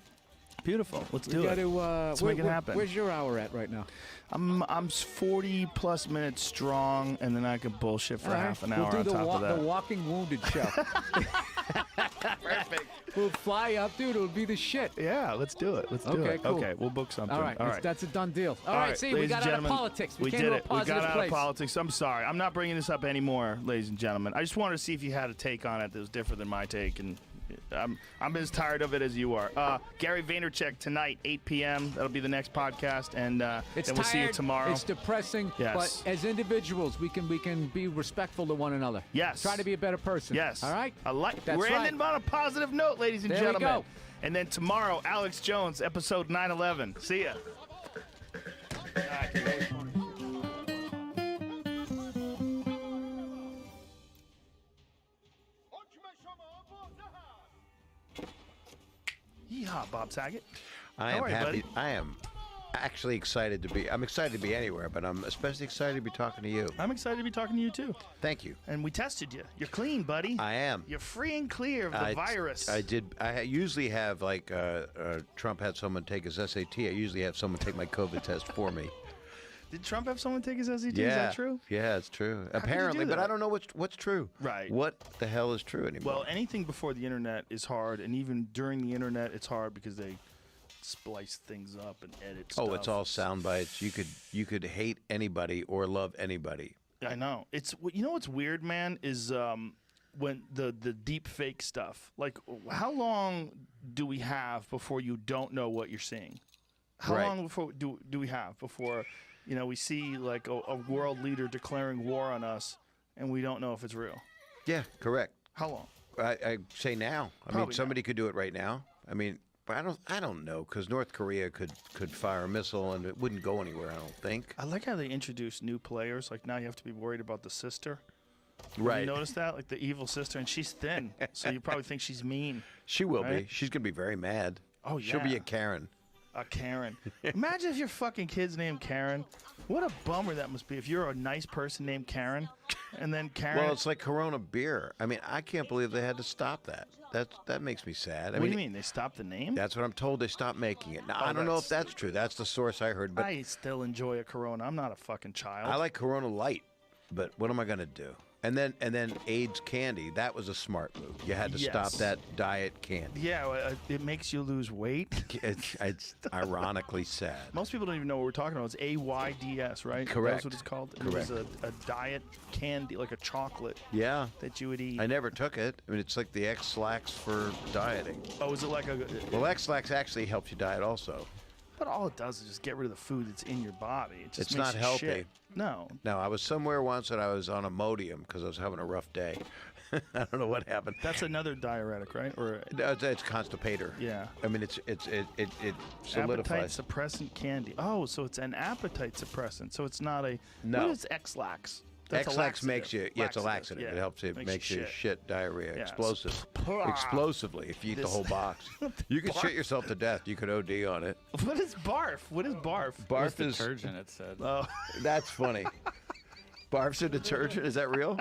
Beautiful. Let's We do got it. to. Let's make it happen. Where's your hour at right now? I'm 40 plus minutes strong, and then I can bullshit for All right. half an hour We'll on do top of that. the Walking Wounded show. Perfect. We'll fly up, dude. It'll be the shit. Yeah, let's do it. Let's do Okay, it. cool. Okay, we'll book something. All right, All right. that's a done deal. All All right, see, we ladies got and out of gentlemen, politics. We came did to a it. We positive got out place. of politics. I'm sorry. I'm not bringing this up anymore, ladies and gentlemen. I just wanted to see if you had a take on it that was different than my take, and I'm as tired of it as you are. Gary Vaynerchuk tonight, 8 p.m. That'll be the next podcast, and It's then we'll see you tired, tomorrow. It's depressing, Yes. but as individuals, we can be respectful to one another. Yes. Try to be a better person. Yes. All right? That's We're right. ending on a positive note, ladies and There we gentlemen. go. And then tomorrow, Alex Jones, episode 911. See ya. Yeehaw, Bob Saget. I How am are you, happy. buddy? I am actually excited to be. I'm excited to be anywhere, but I'm especially excited to be talking to you. I'm excited to be talking to you too. Thank you. And we tested you. You're clean, buddy. I am. You're free and clear of the virus. I did. I usually have like Trump had someone take his SAT. I usually have someone take my COVID test for me. Did Trump have someone take his SAT? Yeah. Is that true? Yeah, it's true. How could you Apparently, do but I that? don't know what's true. Right. What the hell is true anymore? Well, anything before the internet is hard, and even during the internet, it's hard because they splice things up and edit stuff. oh, it's all sound bites. You could hate anybody or love anybody. I know. It's what's weird, man, is when the deep fake stuff. Like, how long do we have before you don't know what you're seeing? How Right. long before do we have before we see like a world leader declaring war on us and we don't know if it's real? Yeah, correct. How long? I say now. I mean, Probably somebody could do it right now. I mean, but I don't know, because North Korea could fire a missile and it wouldn't go anywhere. I don't think. I like how they introduce new players. Like now you have to be worried about the sister. Right. You notice that? Like the evil sister, and she's thin, so you probably think she's mean. She will be. Right? She's gonna be very mad. Oh, She'll be yeah. a Karen. A Karen. Imagine if your fucking kid's named Karen. What a bummer that must be if you're a nice person named Karen, and then Karen. Well, it's like Corona beer. I mean, I can't believe they had to stop that. That makes me sad. What do you mean? They stopped the name? That's what I'm told. They stopped making it. Now, Oh, I don't know if that's that's true. That's the source I heard. But I still enjoy a Corona. I'm not a fucking child. I like Corona Light. But what am I gonna do? And then AIDS candy. That was a smart move. You had to stop Yes. that diet candy. Yeah, it makes you lose weight. It's ironically sad. Most people don't even know what we're talking about. It's AYDS, right? Correct. That's what it's called. And Correct. It was a diet candy, like a chocolate Yeah. that you would eat. I never took it. I mean, it's like the X-Lax for dieting. Oh, is it like a? Well, X-Lax actually helps you diet also. But all it does is just get rid of the food that's in your body. It just It's makes not you healthy. shit. No. Now, I was somewhere once and I was on Imodium because I was having a rough day. I don't know what happened. That's another diuretic, right? Or No, it's constipator. Yeah. I mean, it appetite solidifies. suppressant candy. Oh, so it's an appetite suppressant. So it's not a. No. What is X-Lax? That's a X-Lax makes you. laxative. Yeah, it's a laxative. Yeah. It helps. It makes you shit diarrhea. Yeah. Explosive. Pah. Explosively. If you eat the This- whole box, you could shit yourself to death. You could OD on it. What is barf? What is barf? It was Barf is. detergent, it said. Oh, That's funny. Barf's a detergent. Is that real?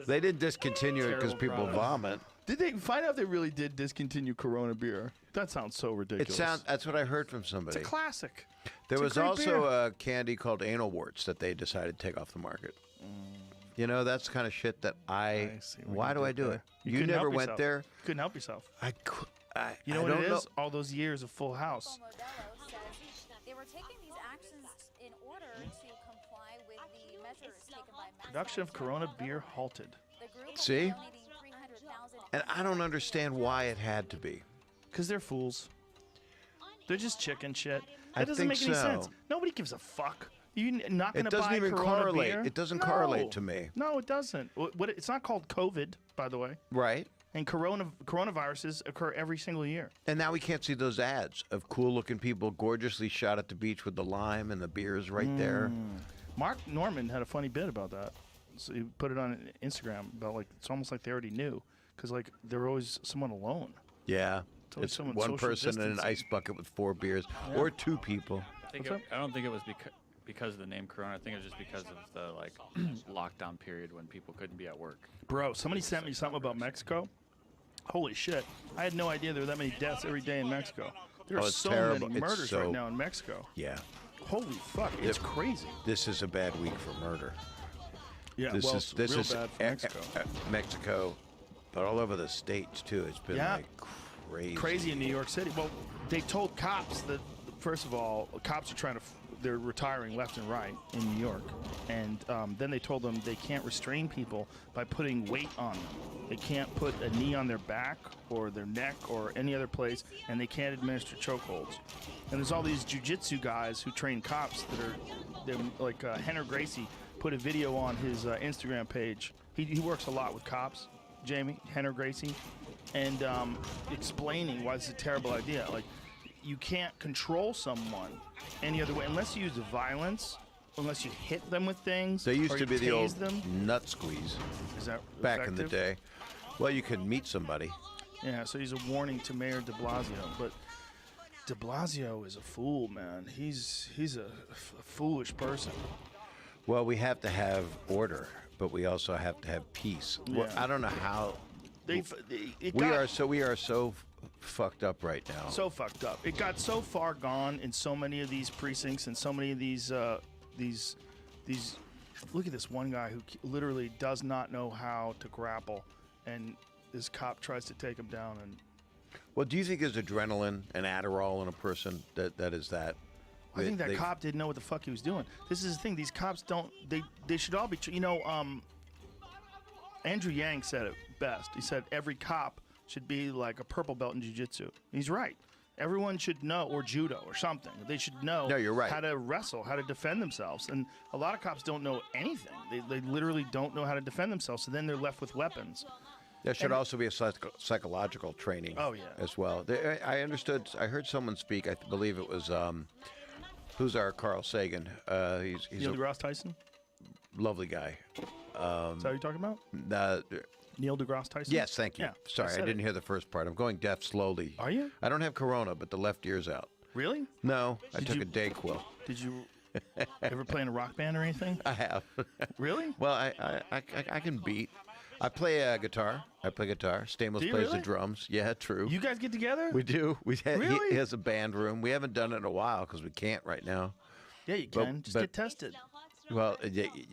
They didn't discontinue it because Terrible people product. vomit. did they find out if they really did discontinue Corona beer? That sounds so ridiculous. That's what I heard from It's somebody. a classic. There It's a was great also beer. a candy called anal warts that they decided to take off the market. You know, that's the kind of shit that I see what Why you do did I do there. it? You You couldn't never help went yourself. there. Couldn't help yourself. You know I what don't it know. is? All those years of Full House. Modelo says they were taking these actions in order to comply with the measures taken by Production of Corona beer halted. The group See? donating 300,000 And I don't understand why it had to be. Because they're fools. They're just chicken shit. I That doesn't think make any sense. so. Nobody gives a fuck. You're not going It to buy doesn't even Corona correlate. beer? It doesn't No. correlate to me. No, it doesn't. It's not called COVID, by the way. Right? And coronaviruses occur every single year. And now we can't see those ads of cool-looking people gorgeously shot at the beach with the lime and the beers right there. Mark Norman had a funny bit about that. So he put it on Instagram about like it's almost like they already knew because like they're always someone alone. Yeah. always It's someone one social person in an distancing. ice bucket with 4 beers or 2 people. I don't think it was because of the name Corona. I think it was just because of the lockdown period when people couldn't be at work. Bro, somebody sent me something about Mexico. Holy shit! I had no idea there were that many deaths every day in Mexico. There are Oh, it's so terrible. many It's murders so- right now in Mexico. Yeah. Holy fuck! It's crazy. This is a bad week for murder. Yeah, This well, is it's this real is bad for Mexico. Mexico, but all over the states too. It's been Yeah. like crazy. Crazy in New York City. Well, they told cops that first of all, cops are trying to. They're retiring left and right in New York, and then they told them they can't restrain people by putting weight on them. They can't put a knee on their back or their neck or any other place, and they can't administer chokeholds. And there's all these jujitsu guys who train cops that are, they're like Henry Gracie put a video on his Instagram page. He works a lot with cops, Jamie Henry Gracie, and explaining why this is a terrible idea. Like, you can't control someone any other way unless you use violence, unless you hit them with things. They used or to you be the old tase them. nut squeeze Is that back in the effective? day. Well, you could meet somebody. Yeah, so he's a warning to Mayor de Blasio. But De Blasio is a fool, man. He's a foolish person. Well, we have to have order, but we also have to have peace. Well, Yeah. I don't know how We are so fucked up right now. so fucked up. It got so far gone in so many of these precincts and so many of these. Look at this one guy who literally does not know how to grapple, and this cop tries to take him down. And Well, do you think there's adrenaline and Adderall in a person that is that? I think that They- cop didn't know what the fuck he was doing. This is the thing. These cops don't. They should all be. Andrew Yang said it best. He said every cop should be like a purple belt in jiu-jitsu. He's right. Everyone should know, or judo or something. They should know No, you're right. how to wrestle, how to defend themselves. And a lot of cops don't know anything. They literally don't know how to defend themselves. So then they're left with weapons. There should also be a psychological training. Oh, yeah. As well. I understood. I heard someone speak. I believe it was who's our Carl Sagan. He's Neil a deGrasse Tyson? lovely guy. Is that what you're talking about? Neil deGrasse Tyson? Yes, thank you. Yeah, Sorry, I said didn't it. hear the first part. I'm going deaf slowly. Are you? I don't have corona, but the left ear's out. Really? No, I Did took you- a Dayquil. Did you ever play in a rock band or anything? I have. Really? Well, I can beat. I play guitar. I play guitar. Stamos Do you plays really? the drums. Yeah, true. You guys get together? We do. Really? He has a band room. We haven't done it in a while because we can't right now. Yeah, you But- can. Just but- get tested. Well,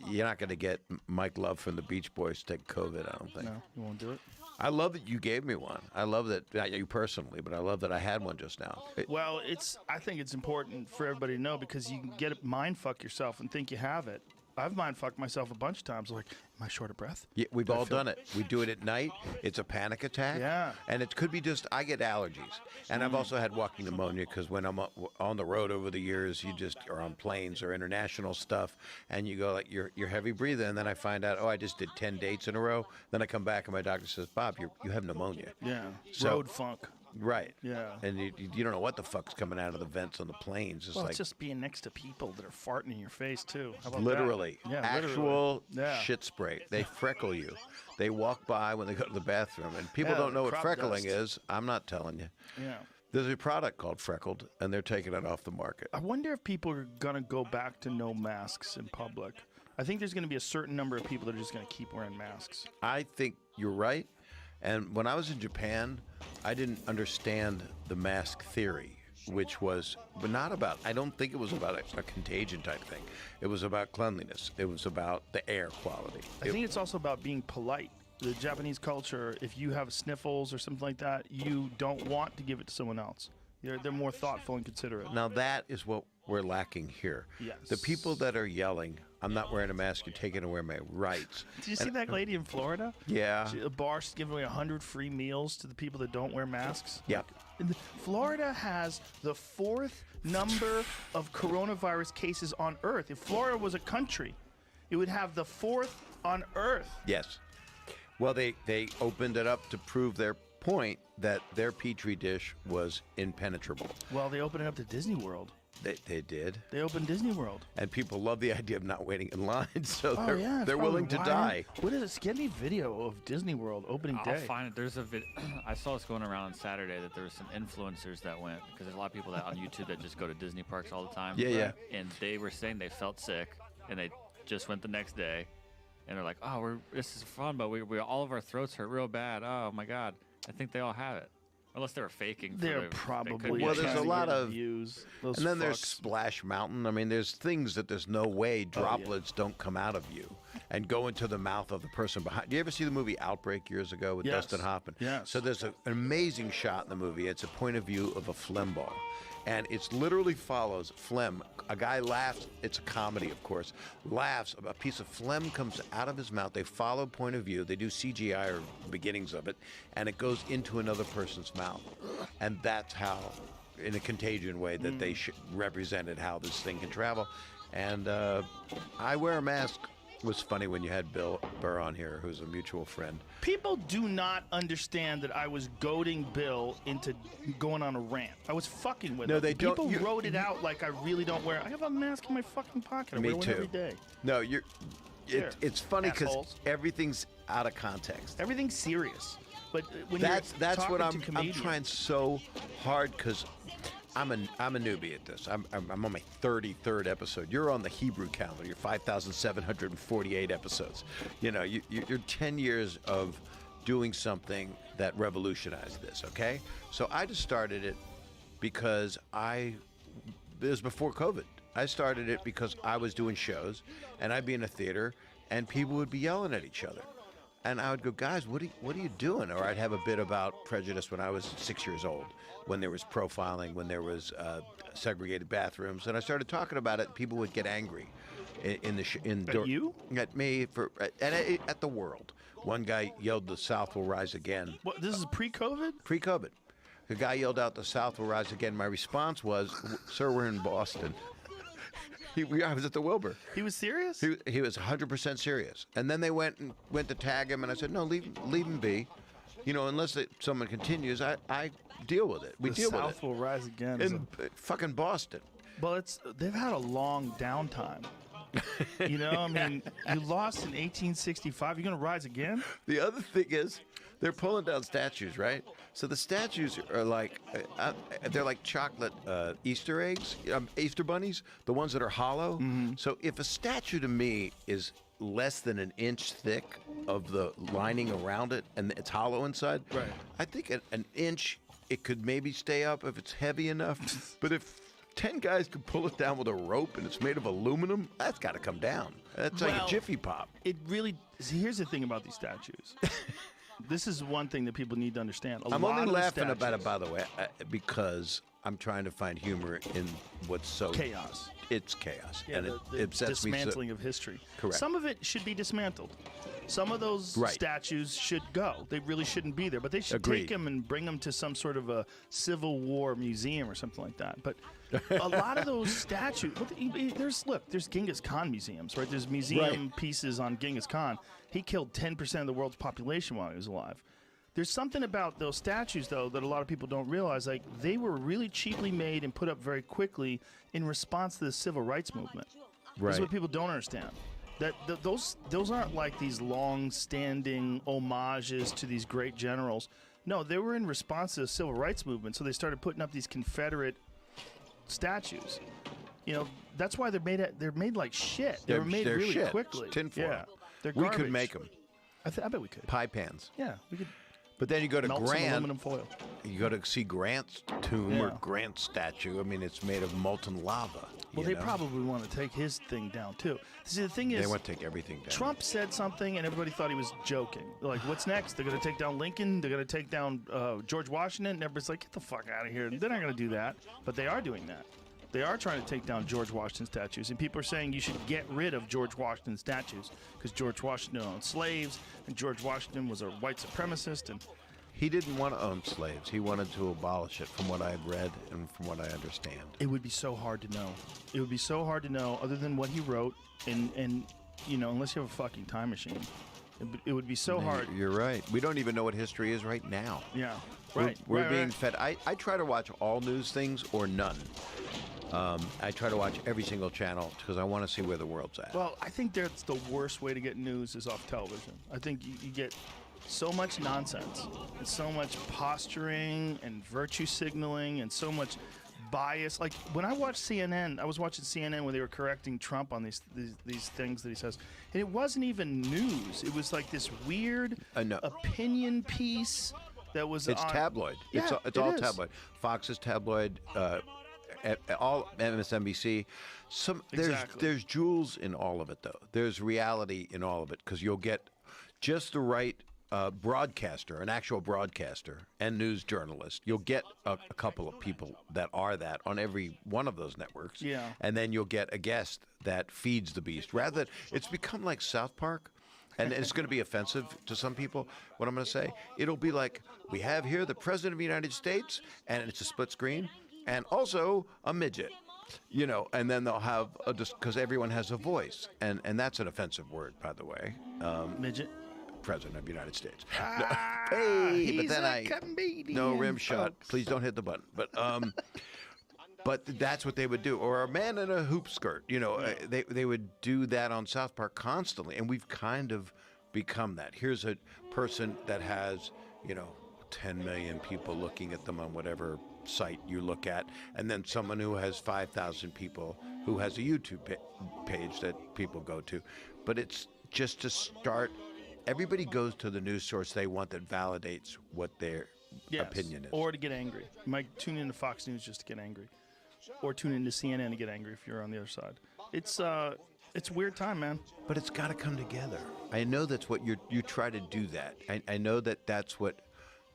you're not going to get Mike Love from the Beach Boys to take COVID, I don't think. No, you won't do it. I love that you gave me one. I love that, not you personally, but I love that I had one just now. Well, I think it's important for everybody to know because you can get mind fuck yourself and think you have it. I've mind fucked myself a bunch of times. Like, am I short of breath? Yeah, we've Do I all feel- done it. We do it at night. It's a panic attack. Yeah. And it could be just, I get allergies. And I've also had walking pneumonia because when I'm on the road over the years, you just are on planes or international stuff, and you go like, you're heavy breathing. And then I find out, I just did 10 dates in a row. Then I come back and my doctor says, Bob, you have pneumonia. Yeah. So- Road funk. Right. Yeah. And you don't know what the fuck's coming out of the vents on the planes. It's Well, like it's just being next to people that are farting in your face too. How about literally, that? Yeah, actual literally. Yeah. shit spray. They freckle you. They walk by when they go to the bathroom, and people Yeah, don't know what crop freckling dust. is. I'm not telling you. Yeah. There's a product called Freckled, and they're taking it off the market. I wonder if people are gonna go back to no masks in public. I think there's gonna be a certain number of people that are just gonna keep wearing masks. I think you're right. And when I was in Japan, I didn't understand the mask theory, which was but not about, I don't think it was about a contagion type thing. It was about cleanliness. It was about the air quality. I think it's also about being polite. The Japanese culture, if you have sniffles or something like that, you don't want to give it to someone else. They're more thoughtful and considerate. Now that is what we're lacking here. Yes. The people that are yelling, I'm not wearing a mask, you're taking away my rights. Did you see that lady in Florida? Yeah. A bar, she's giving away 100 free meals to the people that don't wear masks. Yeah. Florida has the 4th number of coronavirus cases on Earth. If Florida was a country, it would have the 4th on Earth. Yes. Well, they opened it up to prove their point that their petri dish was impenetrable. Well, they opened it up to Disney World. They did. They opened Disney World. And people love the idea of not waiting in line, so Oh, they're, yeah. it's they're probably willing to why- die. What is it? Get me video of Disney World opening I'll day. find it. There's a I saw this going around on Saturday that there were some influencers that went because there's a lot of people that on YouTube that just go to Disney parks all the time. Yeah, yeah. And they were saying they felt sick and they just went the next day, and they're like, "Oh, this is fun, but we all of our throats hurt real bad. Oh my God, I think they all have it." Unless they were faking. They're they could probably be Well, there's a trying to lot get of- views. Those And then there's fucks. Splash Mountain. I mean, there's things that there's no way yeah. droplets don't come out of you and go into the mouth of the person behind. Do you ever see the movie Outbreak years ago with Yes. Dustin Hoffman? Yes. So there's an amazing shot in the movie. It's a point of view of a phlegm ball. And it literally follows phlegm. A guy laughs. It's a comedy, of course. Laughs. A piece of phlegm comes out of his mouth. They follow point of view. They do CGI or beginnings of it. And it goes into another person's mouth. And that's how, in a contagion way, that they represented how this thing can travel. And I wear a mask. It was funny when you had Bill Burr on here, who's a mutual friend. People do not understand that I was goading Bill into going on a rant. I was fucking with No, him. they don't- People you- wrote it out like I really don't wear. I have a mask in my fucking pocket. I Me wear one too. every day. No, Here, it's funny because assholes. everything's out of context. Everything's serious. But when That's you're what talking to I'm comedians, trying so hard because I'm a newbie at this. I'm on my 33rd episode. You're on the Hebrew calendar. You're 5,748 episodes. You know, you're 10 years of doing something that revolutionized this. Okay, so I just started it because it was before COVID. I started it because I was doing shows, and I'd be in a theater, and people would be yelling at each other. And I would go, guys, what are you doing? Or I'd have a bit about prejudice when I was 6 years old, when there was profiling, when there was segregated bathrooms, and I started talking about it. People would get angry At you? At me at the world. One guy yelled, "The South will rise again." What? This is pre-COVID? Pre-COVID, the guy yelled out, "The South will rise again." My response was, "Sir, we're in Boston." I was at the Wilbur. He was serious? He was 100% serious. And then they went to tag him, and I said, "No, leave him be. You know, unless someone continues, I deal with it. We the deal South with it." will rise again. In fucking Boston. Well, they've had a long downtime. You know, I mean, you lost in 1865. You're going to rise again? The other thing is, they're pulling down statues, right? So the statues are like, they're like chocolate Easter eggs, Easter bunnies, the ones that are hollow. Mm-hmm. So if a statue to me is less than an inch thick of the lining around it and it's hollow inside, right. I think an inch, it could maybe stay up if it's heavy enough. But if 10 guys could pull it down with a rope and it's made of aluminum, that's got to come down. That's like a Jiffy Pop. It really, see, here's the thing about these statues. This is one thing that people need to understand. I'm only laughing about it, by the way, because I'm trying to find humor in what's so chaos. It's chaos, Yeah, and the it upsets me. dismantling of history. Correct. Some of it should be dismantled. Some of those Right. statues should go. They really shouldn't be there, but they should Agreed. take them and bring them to some sort of a Civil War museum or something like that. But a lot of those statues, there's Genghis Khan museums, right? There's museum pieces on Genghis Khan. He killed 10% of the world's population while he was alive. There's something about those statues, though, that a lot of people don't realize. Like, they were really cheaply made and put up very quickly in response to the civil rights movement. That's what people don't understand. That those aren't like these long-standing homages to these great generals. No, they were in response to the civil rights movement. So they started putting up these Confederate statues. You know, that's why they're made like shit. They were made really shit. quickly. Tinfoil. Yeah, they're We garbage. could make them I bet we could. pie pans. Yeah, we could But then you go to melt some Grant. aluminum foil. You go to see Grant's tomb or Yeah. Grant's statue. I mean, it's made of molten lava. Well, you they know? probably want to take his thing down too. See, the thing They is, want to take everything down. Trump said something and everybody thought he was joking. They're like, what's next? They're going to take down Lincoln. They're going to take down George Washington. And everybody's like, get the fuck out of here. They're not going to do that. But they are doing that. They are trying to take down George Washington statues. And people are saying you should get rid of George Washington statues because George Washington owned slaves and George Washington was a white supremacist. And He didn't want to own slaves. He wanted to abolish it, from what I had read and from what I understand. it would be so hard to know. It would be so hard to know other than what he wrote. And you know, unless you have a fucking time machine. It would be so hard. You're right. We don't even know what history is right now. Yeah. We're- Right. We're right, being right. fed. I try to watch all news things or none. I try to watch every single channel because I want to see where the world's at. Well, I think that's the worst way to get news is off television. I think you get so much nonsense and so much posturing and virtue signaling and so much bias. Like when I watched CNN, I was watching CNN when they were correcting Trump on these things that he says, and it wasn't even news. It was like this weird know. opinion piece that was It's on, tabloid. Yeah, it's it all is. tabloid. Fox is tabloid. All MSNBC. Exactly. There's jewels in all of it, though. There's reality in all of it because you'll get just the right broadcaster, an actual broadcaster and news journalist. You'll get a couple of people that are that on every one of those networks. Yeah. And then you'll get a guest that feeds the beast. Rather than, it's become like South Park. And it's going to be offensive to some people, what I'm going to say. It'll be like, we have here the President of the United States, and it's a split screen, and also a midget. You know, and then they'll have, because everyone has a voice. And that's an offensive word, by the way. midget. President of the United States. Ah, Hey, but he's then a comedian, no rim shot. folks. Please don't hit the button. But that's what they would do. Or a man in a hoop skirt. You know, they would do that on South Park constantly, and we've kind of become that. Here's a person that has, 10 million people looking at them on whatever site you look at, and then someone who has 5,000 people who has a YouTube page that people go to. But it's just to start. Everybody goes to the news source they want that validates what their opinion is. Or to get angry. You might tune into Fox News just to get angry. Or tune into CNN to get angry if you're on the other side. It's a weird time, man. But it's got to come together. I know that's what you try to do that. I know that's what,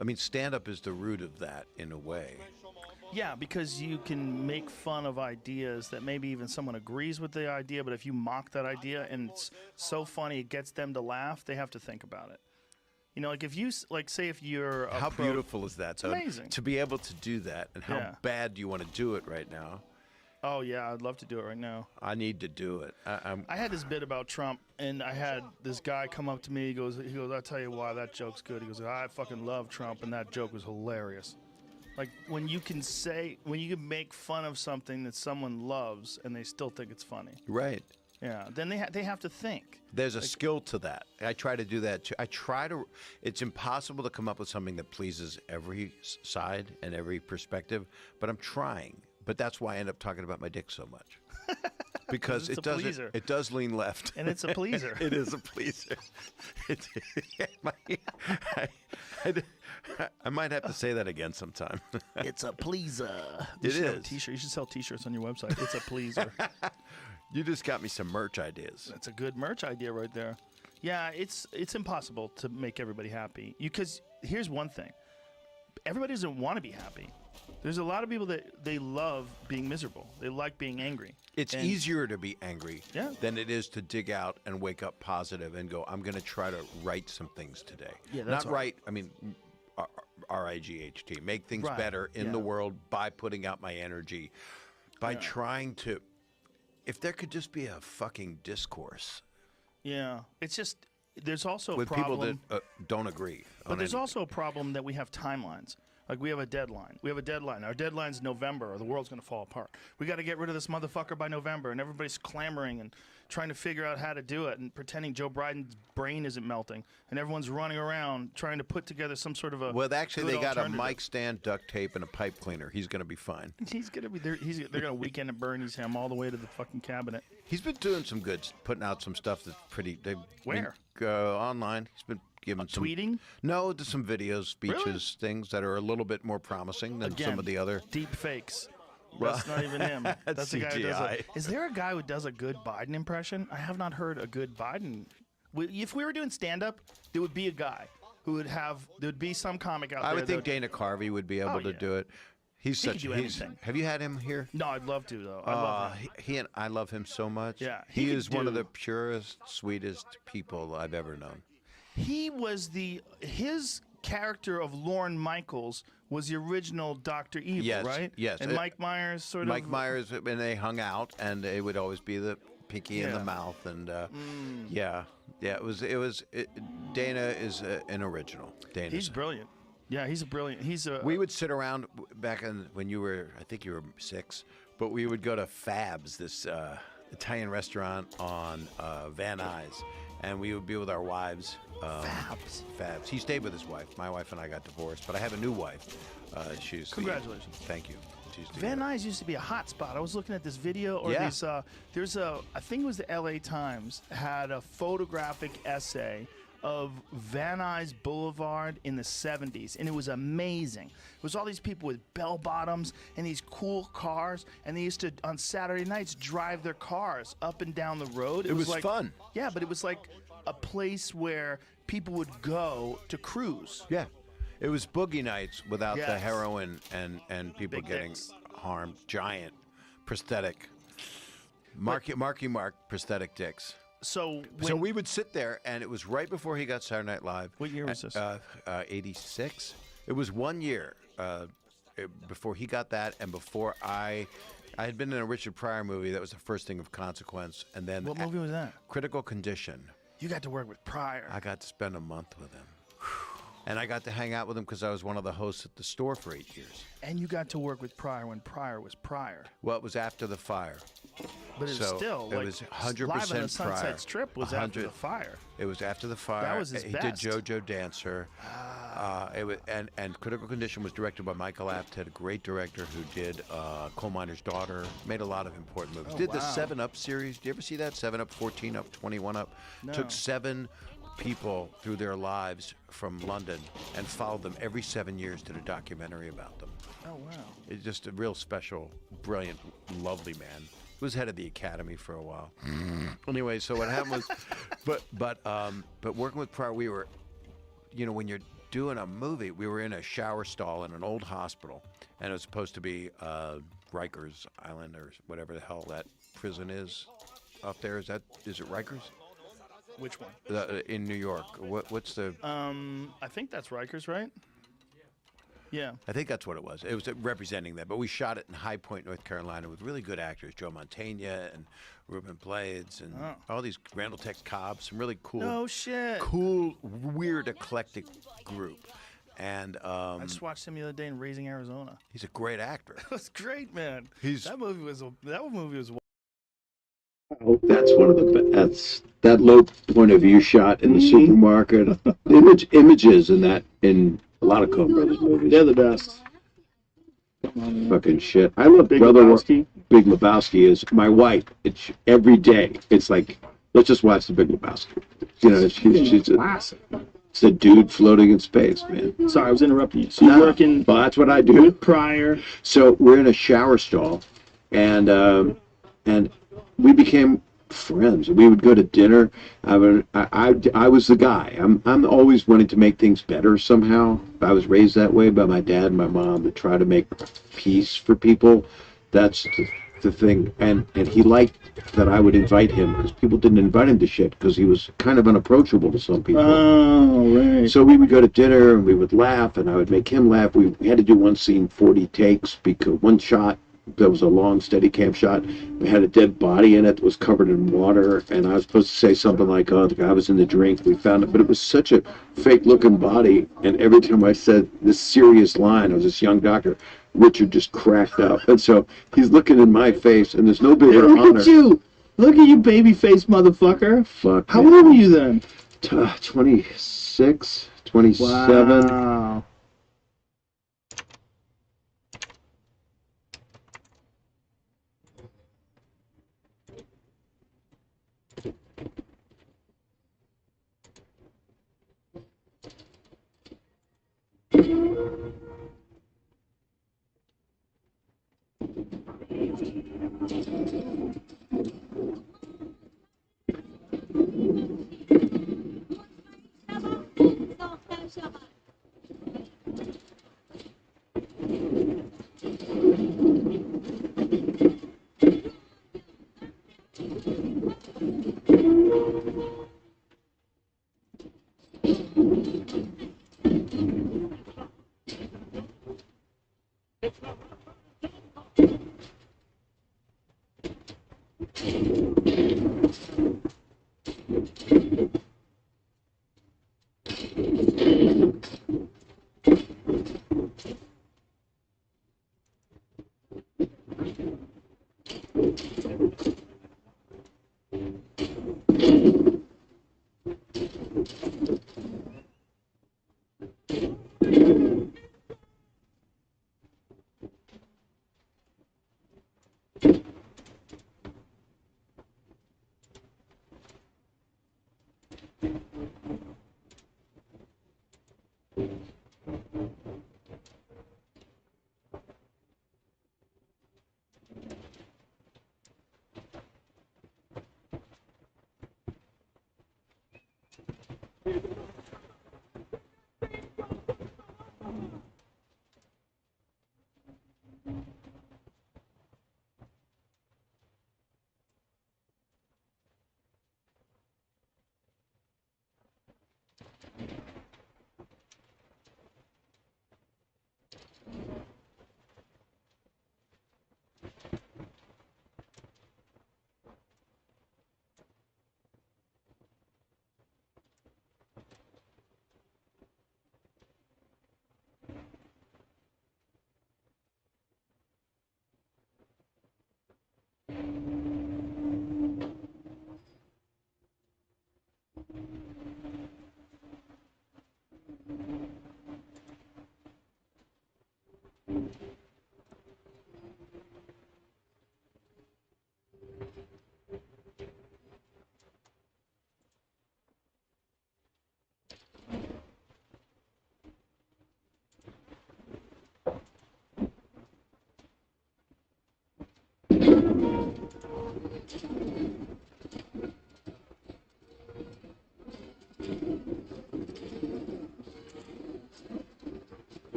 I mean, stand-up is the root of that in a way. Yeah, because you can make fun of ideas that maybe even someone agrees with the idea, but if you mock that idea and it's so funny it gets them to laugh, they have to think about it. You know, like if you, like, say if you're a How beautiful is that? So amazing. To be able to do that, and how bad do you want to do it right now? Oh, yeah, I'd love to do it right now. I need to do it. I had this bit about Trump, and I had this guy come up to me. He goes, I'll tell you why that joke's good. He goes, I fucking love Trump, and that joke was hilarious. Like, when you can make fun of something that someone loves, and they still think it's funny. Right. Yeah, then they have to think. There's a skill to that. I try to do that too. It's impossible to come up with something that pleases every side and every perspective, but I'm trying. But that's why I end up talking about my dick so much. Because it does lean left. And it's a pleaser. It is a pleaser. I might have to say that again sometime. It's a pleaser. It should have a is. T-shirt. You should sell T-shirts on your website. It's a pleaser. You just got me some merch ideas. That's a good merch idea right there. Yeah, it's impossible to make everybody happy. Because here's one thing. Everybody doesn't want to be happy. There's a lot of people that they love being miserable. They like being angry. It's easier to be angry Yeah. than it is to dig out and wake up positive and go, I'm going to try to right some things today. Yeah, that's Not right, I mean, R-I-G-H-T. Make things Right. better in Yeah. the world by putting out my energy, by trying to, if there could just be a fucking discourse Yeah. It's just, there's also a with problem. people that don't agree. But there's also a problem that we have timelines. Like, we have a deadline. Our deadline's November, or the world's going to fall apart. We got to get rid of this motherfucker by November, and everybody's clamoring and trying to figure out how to do it and pretending Joe Biden's brain isn't melting, and everyone's running around trying to put together some sort of a Well, actually, good they got a alternative. mic stand, duct tape, and a pipe cleaner. He's going to be fine. He's going to be there. They're going to weekend at Bernie's him all the way to the fucking cabinet. He's been doing some good, putting out some stuff that's pretty. Where? Online. He's been giving some Tweeting? No, just some videos, speeches, things that are a little bit more promising than some of the other. Deep fakes. That's not even him. That's the guy who does CGI. it. Is there a guy who does a good Biden impression? I have not heard a good Biden. If we were doing stand-up, there would be a guy who would have. There would be some comic out there. I would think that Dana Carvey would be able to yeah. do it. He's He such. could do anything. Have you had him here? No, I'd love to though. I love him. He and I love him so much. Yeah, he he could is one of do- the purest, sweetest people I've ever known. He was his character of Lorne Michaels was the original Dr. Evil, Yes, right? yes. And Mike Myers sort Mike of. Myers, and they hung out, and it would always be the pinky in the Yeah. mouth, and yeah. It was. Dana is an original. He's brilliant. Yeah, he's brilliant. He's a. We would sit around back when you were, I think you were 6, but we would go to Fab's, this Italian restaurant on Van Nuys, and we would be with our wives. Fab's. He stayed with his wife. My wife and I got divorced, but I have a new wife. She's Congratulations. Thank you. She's Van Nuys used to be a hot spot. I was looking at this video, or Yeah. there's a, I think it was the LA Times had a photographic essay of Van Nuys Boulevard in the 70s, and it was amazing. It was all these people with bell bottoms and these cool cars, and they used to, on Saturday nights, drive their cars up and down the road. It was like, fun. Yeah, but it was like a place where people would go to cruise. Yeah. It was boogie nights without the Yes. heroin and people Big getting dicks. harmed. Giant prosthetic. Marky Mark prosthetic dicks. So So we would sit there, and it was right before he got Saturday Night Live. What year was this? 86. It was 1 year before he got that, and before I had been in a Richard Pryor movie that was the first thing of consequence, and then What movie was that? Critical Condition. You got to work with Pryor. I got to spend a month with him. And I got to hang out with him because I was one of the hosts at the store for 8 years. And you got to work with Pryor when Pryor was Pryor. Well, it was after the fire. But it's So, still, it like, was 100% Live on the Sunset Pryor. Strip was after the fire. It was after the fire. That was his He best. did JoJo Dancer. And Critical Condition was directed by Michael Apted, a great director who did Coal Miner's Daughter, made a lot of important movies. Did the 7 Up series. Do you ever see that? 7 Up, 14 Up, 21 Up. No. Took 7 people through their lives from London and followed them every 7 years, did a documentary about them. Oh, wow. It's just a real special, brilliant, lovely man. He was head of the Academy for a while. Anyway, so what happened was, but working with Pryor, we were, when you're doing a movie, we were in a shower stall in an old hospital, and it was supposed to be Rikers Island or whatever the hell that prison is up there. Is it Rikers? Which one? In New York. What's the? I think that's Rikers, right? Yeah. I think that's what it was. It was representing that. But we shot it in High Point, North Carolina, with really good actors, Joe Mantegna and Ruben Blades and all these Randall Tex Cobb, some really cool, Oh shit. cool, weird, eclectic group. And I just watched him the other day in Raising Arizona. he's a great actor. That's great, man. He's- That movie was. That's one of the that's that low point of view shot in the supermarket. Images in a lot of Coen Brothers movies. They're the best. Fucking shit. I love Big Brother Lebowski. Big Lebowski is my wife. It's every day. It's like, let's just watch the Big Lebowski. She's Classic. it's a dude floating in space, man. Sorry, I was interrupting you. So you're working Well, that's what I do. with Pryor. So we're in a shower stall, and we became friends. We would go to dinner. I was the guy. I'm always wanting to make things better somehow. I was raised that way by my dad and my mom to try to make peace for people. That's the thing. And he liked that I would invite him because people didn't invite him to shit because he was kind of unapproachable to some people. Oh, right. So we would go to dinner and we would laugh and I would make him laugh. We had to do one scene 40 takes because one shot, there was a long steady cam shot. We had a dead body in it that was covered in water, and I was supposed to say something like, "Oh, the guy was in the drink. We found it," but it was such a fake-looking body. And every time I said this serious line, I was this young doctor. Richard just cracked up, and so he's looking in my face, and there's no bigger honor. Look at you. Look at you, baby face motherfucker. Fuck. How old were you then? 26, 27. Wow.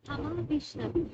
تمام بشنوید.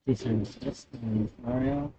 This Mario.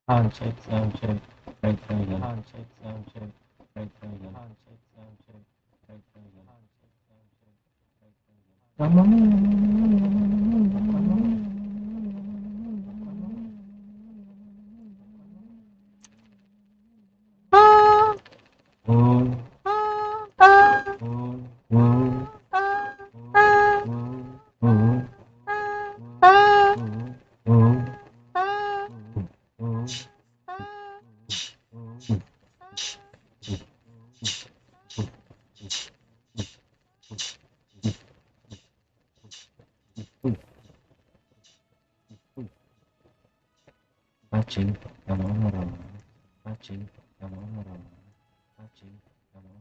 Sound check, sound check. Right again. Sound check, sound check. Right again. Sound check, sound check. Right again. Sound check, sound check. Right again. Come on. Matching, come on. Matching, come on. Matching, come on.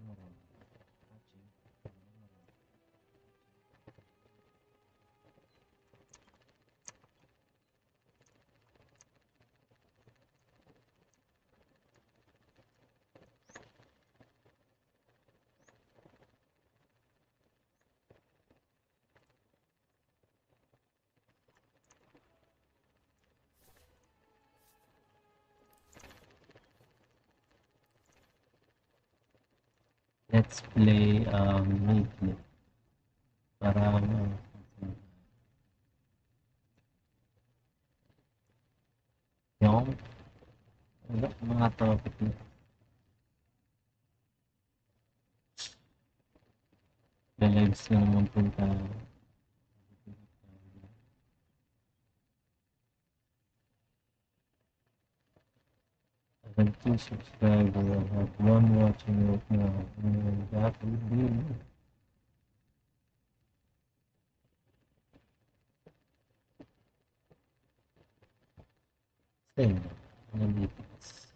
Let's play Meatloaf. Para yung mga topic na. Lives na naman punta. 2 subscribers. I have 1 watching right now. And that would be Ayun, nalipas.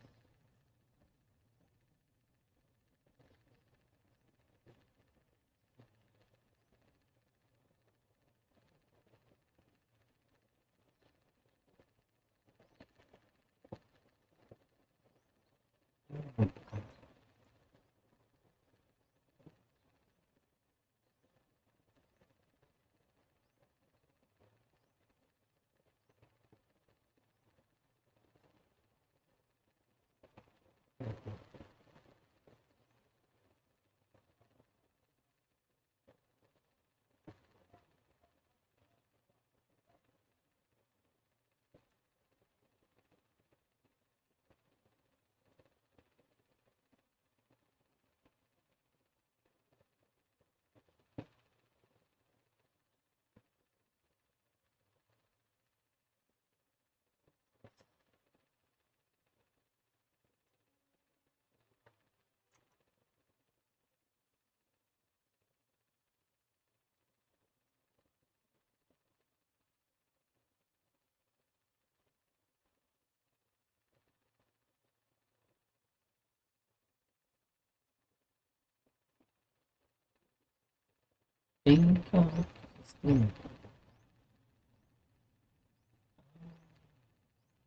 Tingin ko,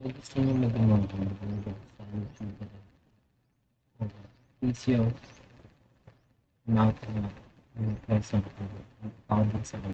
gusto niyo mag-umang sa YouTube. Is your mouth and person found